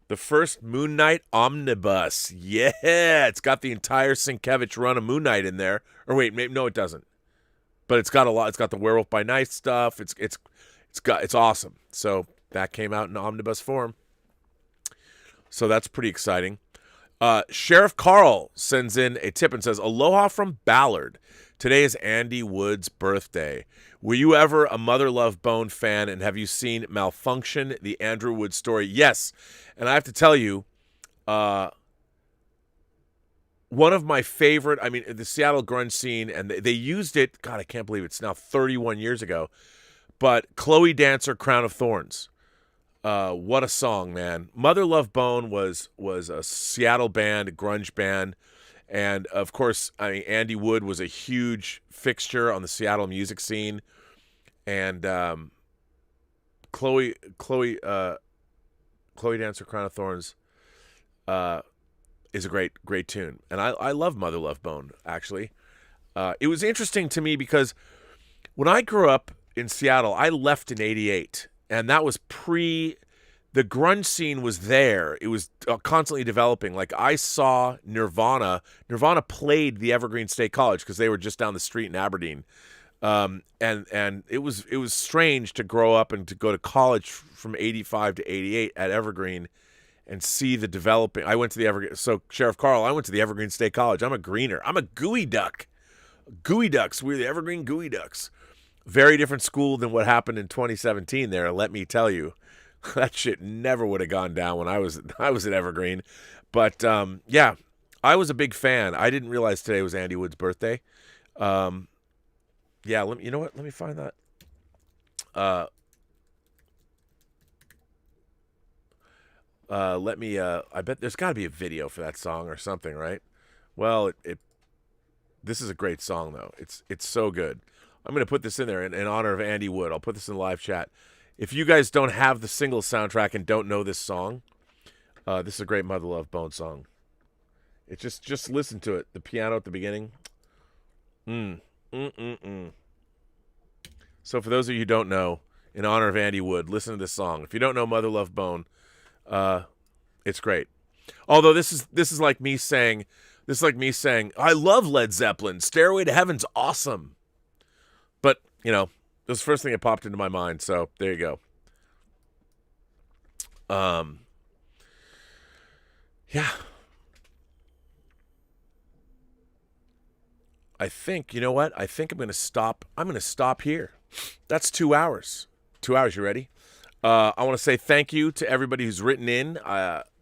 The first Moon Knight omnibus. Yeah, it's got the entire Sienkiewicz run of Moon Knight in there. Or wait, maybe, no, it doesn't. But it's got a lot. It's got the Werewolf by Night stuff. It's awesome. So that came out in omnibus form. So that's pretty exciting. Sheriff Carl sends in a tip and says, aloha from Ballard. Today is Andy Wood's birthday. Were you ever a Mother Love Bone fan, and have you seen Malfunction, the Andrew Wood story? Yes. And I have to tell you, one of my favorite, the Seattle grunge scene, and they used it, God, I can't believe it's now 31 years ago, but Chloe Dancer, Crown of Thorns. What a song, man. Mother Love Bone was a Seattle band, a grunge band. And, of course, Andy Wood was a huge fixture on the Seattle music scene. And Chloe Dancer, Crown of Thorns is a great tune. And I love Mother Love Bone, actually. It was interesting to me because when I grew up in Seattle, I left in 88. And that was the grunge scene was there. It was constantly developing. Like, I saw Nirvana. Nirvana played the Evergreen State College because they were just down the street in Aberdeen. And it was strange to grow up and to go to college from 85 to 88 at Evergreen and see the developing. I went to the Evergreen. So, Sheriff Carl, I went to the Evergreen State College. I'm a greener. I'm a gooey duck. Gooey Ducks. We're the Evergreen Gooey Ducks. Very different school than what happened in 2017 there, let me tell you. That shit never would have gone down when I was at Evergreen. But, yeah, I was a big fan. I didn't realize today was Andy Wood's birthday. Yeah, you know what? Let me find that. I bet there's got to be a video for that song or something, right? Well, this is a great song, though. It's so good. I'm going to put this in there in honor of Andy Wood. I'll put this in the live chat. If you guys don't have the single soundtrack and don't know this song, this is a great Mother Love Bone song. It just listen to it. The piano at the beginning. So for those of you who don't know, in honor of Andy Wood, listen to this song. If you don't know Mother Love Bone, it's great. Although this is like me saying, I love Led Zeppelin. Stairway to Heaven's awesome. But, you know, it was the first thing that popped into my mind, so there you go. Yeah. I think, you know what? I think I'm going to stop here. That's 2 hours. 2 hours, you ready? I want to say thank you to everybody who's written in.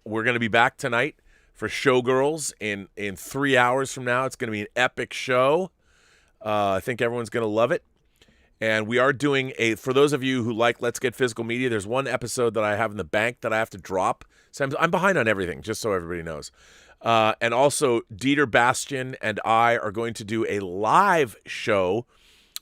We're going to be back tonight for Showgirls in 3 hours from now. It's going to be an epic show. I think everyone's going to love it. And we are doing for those of you who like Let's Get Physical Media, there's one episode that I have in the bank that I have to drop. So I'm behind on everything, just so everybody knows. And also, Dieter Bastian and I are going to do a live show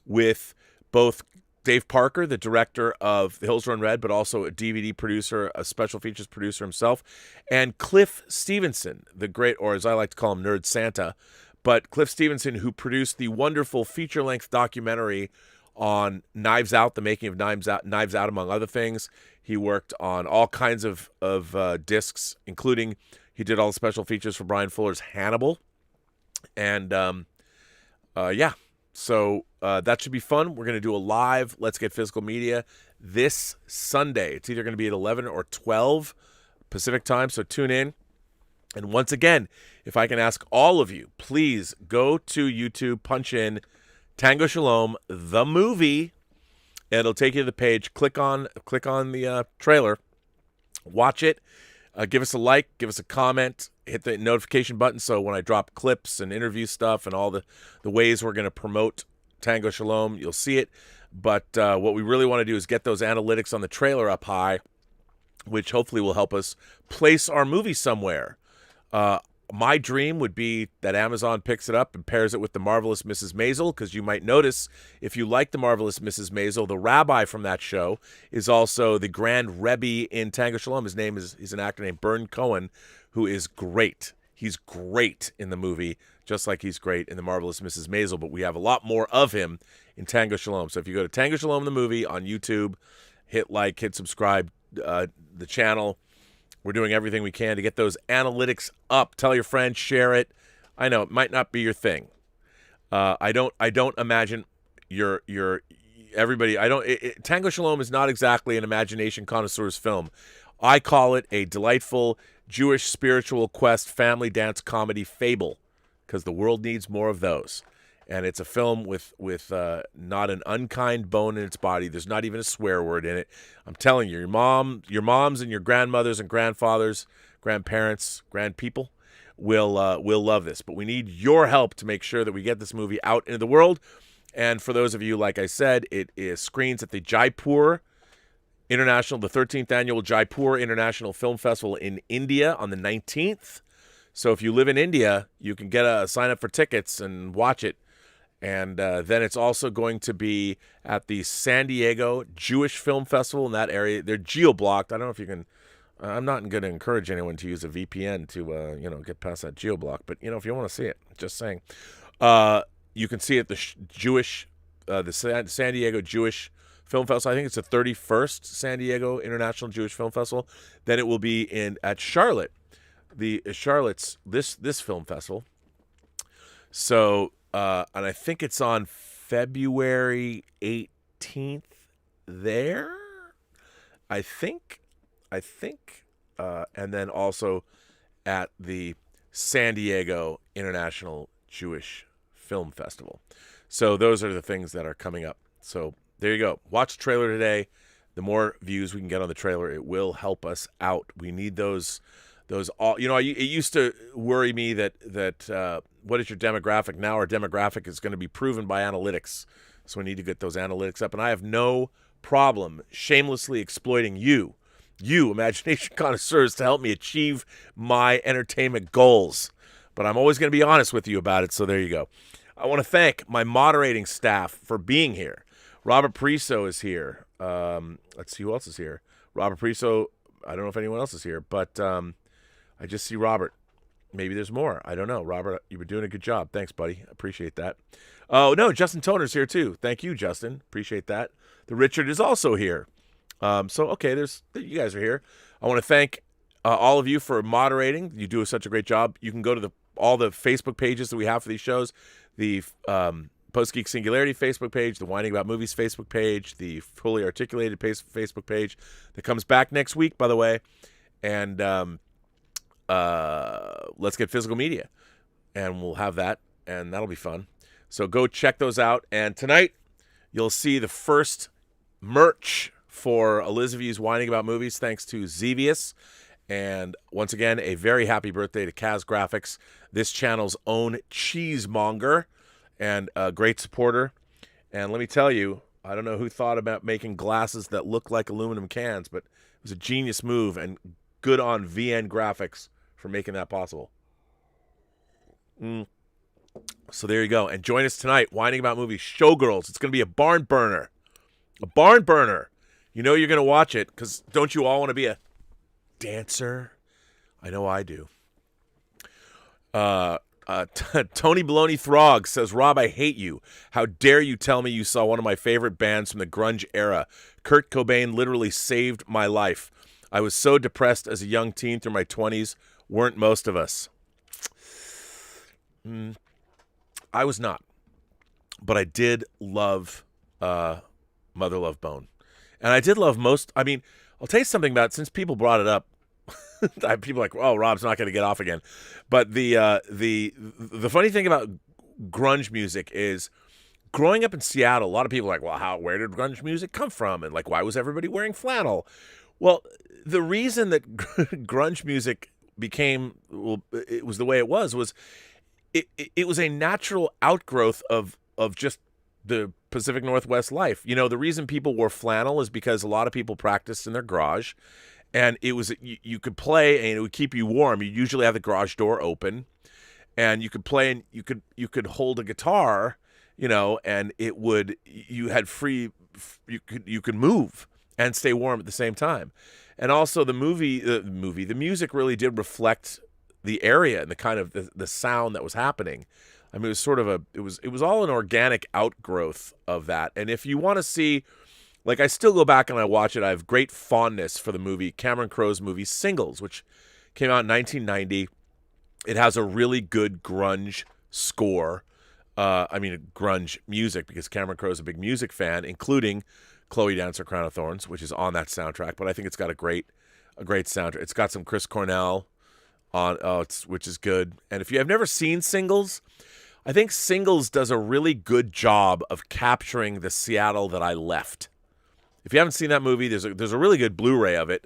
with both Dave Parker, the director of The Hills Run Red, but also a DVD producer, a special features producer himself, and Cliff Stevenson, the great, or as I like to call him, Nerd Santa, but Cliff Stevenson, who produced the wonderful feature-length documentary on Knives Out, the making of Knives Out, among other things. He worked on all kinds of discs, including he did all the special features for Brian Fuller's Hannibal. And, so that should be fun. We're going to do a live Let's Get Physical Media this Sunday. It's either going to be at 11 or 12 Pacific time, so tune in. And once again, if I can ask all of you, please go to YouTube, punch in Tango Shalom, the movie. It'll take you to the page. Click on the trailer. Watch it. Give us a like. Give us a comment. Hit the notification button so when I drop clips and interview stuff and all the ways we're going to promote Tango Shalom, you'll see it. But what we really want to do is get those analytics on the trailer up high, which hopefully will help us place our movie somewhere. My dream would be that Amazon picks it up and pairs it with The Marvelous Mrs. Maisel, because you might notice, if you like The Marvelous Mrs. Maisel, the rabbi from that show is also the Grand Rebbe in Tango Shalom. He's an actor named Bern Cohen, who is great. He's great in the movie, just like he's great in The Marvelous Mrs. Maisel, but we have a lot more of him in Tango Shalom. So if you go to Tango Shalom the movie on YouTube, hit like, hit subscribe, the channel. We're doing everything we can to get those analytics up. Tell your friends, share it. I know it might not be your thing. I don't imagine everybody. Tango Shalom is not exactly an imagination connoisseur's film. I call it a delightful Jewish spiritual quest family dance comedy fable, because the world needs more of those. And it's a film with not an unkind bone in its body. There's not even a swear word in it. I'm telling you, your moms and your grandmothers and grandfathers, grandparents, grandpeople will love this. But we need your help to make sure that we get this movie out into the world. And for those of you, like I said, it is screens at the Jaipur International, the 13th annual Jaipur International Film Festival in India on the 19th. So if you live in India, you can sign up for tickets and watch it. And then it's also going to be at the San Diego Jewish Film Festival in that area. They're geo-blocked. I don't know if you can. I'm not going to encourage anyone to use a VPN to get past that geo-block. But if you want to see it, just saying, you can see it at the San Diego Jewish Film Festival. I think it's the 31st San Diego International Jewish Film Festival. Then it will be at Charlotte, Charlotte's this film festival. So. And I think it's on February 18th there. I think. And then also at the San Diego International Jewish Film Festival. So those are the things that are coming up. So there you go. Watch the trailer today. The more views we can get on the trailer, it will help us out. We need those all. It used to worry me that what is your demographic? Now our demographic is going to be proven by analytics. So we need to get those analytics up. And I have no problem shamelessly exploiting you imagination connoisseurs, to help me achieve my entertainment goals. But I'm always going to be honest with you about it. So there you go. I want to thank my moderating staff for being here. Robert Priso is here. Let's see who else is here. Robert Priso. I don't know if anyone else is here, but I just see Robert. Maybe there's more. I don't know. Robert, you've been doing a good job. Thanks, buddy. Appreciate that. Oh, no, Justin Toner's here, too. Thank you, Justin. Appreciate that. The Richard is also here. Okay, you guys are here. I want to thank all of you for moderating. You do such a great job. You can go to all the Facebook pages that we have for these shows. The Post-Geek Singularity Facebook page, the Whining About Movies Facebook page, the Fully Articulated Facebook page that comes back next week, by the way. And Let's Get Physical Media. And we'll have that, and that'll be fun. So go check those out. And tonight, you'll see the first merch for Elizabeth's Whining About Movies, thanks to Xevious. And once again, a very happy birthday to Kaz Graphics, this channel's own cheesemonger and a great supporter. And let me tell you, I don't know who thought about making glasses that look like aluminum cans, but it was a genius move, and good on VN Graphics for making that possible. So there you go. And join us tonight, Whining About Movies, Showgirls. It's going to be a barn burner. A barn burner. You know you're going to watch it, because don't you all want to be a dancer? I know I do. Tony Baloney Throg says, Rob, I hate you. How dare you tell me you saw one of my favorite bands from the grunge era? Kurt Cobain literally saved my life. I was so depressed as a young teen through my 20s. Weren't most of us? I was not. But I did love Mother Love Bone. And I did love I'll tell you something about it, since people brought it up. People are like, oh, Rob's not going to get off again. But the funny thing about grunge music is, growing up in Seattle, a lot of people are like, well, where did grunge music come from? And like, why was everybody wearing flannel? Well, the reason that grunge music became, it was the way it was it was a natural outgrowth of just the Pacific Northwest life. You know, the reason people wore flannel is because a lot of people practiced in their garage. And it was, you could play and it would keep you warm. You usually have the garage door open, and you could play, and you could hold a guitar, and you could move and stay warm at the same time. And also the music really did reflect the area and the kind of the sound that was happening. I mean, it was sort of it was all an organic outgrowth of that. And if you want to see, like, I still go back and I watch it. I have great fondness for the movie, Cameron Crowe's movie Singles, which came out in 1990. It has a really good grunge score. Grunge music, because Cameron Crowe's a big music fan, including Chloe Dancer, Crown of Thorns, which is on that soundtrack. But I think it's got a great soundtrack. It's got some Chris Cornell on, which is good. And if you have never seen Singles, I think Singles does a really good job of capturing the Seattle that I left. If you haven't seen that movie, there's a really good Blu-ray of it,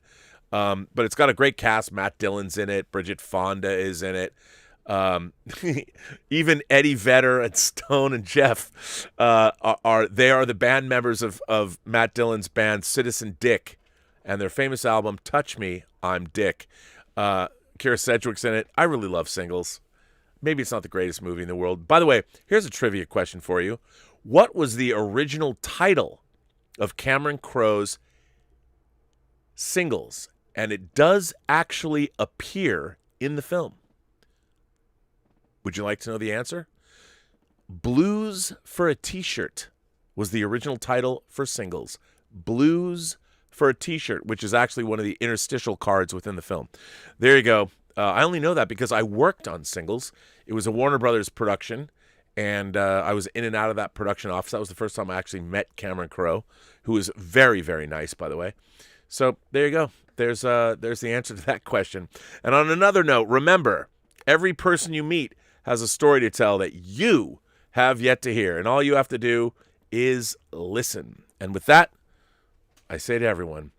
but it's got a great cast. Matt Dillon's in it. Bridget Fonda is in it. Even Eddie Vedder and Stone and Jeff are the band members of Matt Dillon's band Citizen Dick, and their famous album Touch Me, I'm Dick. Kira Sedgwick's in it. I really love Singles. Maybe it's not the greatest movie in the world. By the way, here's a trivia question for you. What was the original title of Cameron Crowe's Singles? And it does actually appear in the film. Would you like to know the answer? Blues for a T-Shirt was the original title for Singles. Blues for a T-Shirt, which is actually one of the interstitial cards within the film. There you go. I only know that because I worked on Singles. It was a Warner Brothers production, and I was in and out of that production office. That was the first time I actually met Cameron Crowe, who is very, very nice, by the way. So there you go. There's the answer to that question. And on another note, remember, every person you meet has a story to tell that you have yet to hear, and all you have to do is listen. And with that, I say to everyone,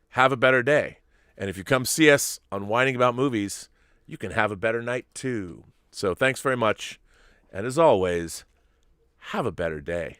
have a better day. And if you come see us on Whining About Movies, you can have a better night too. So thanks very much. And as always, have a better day.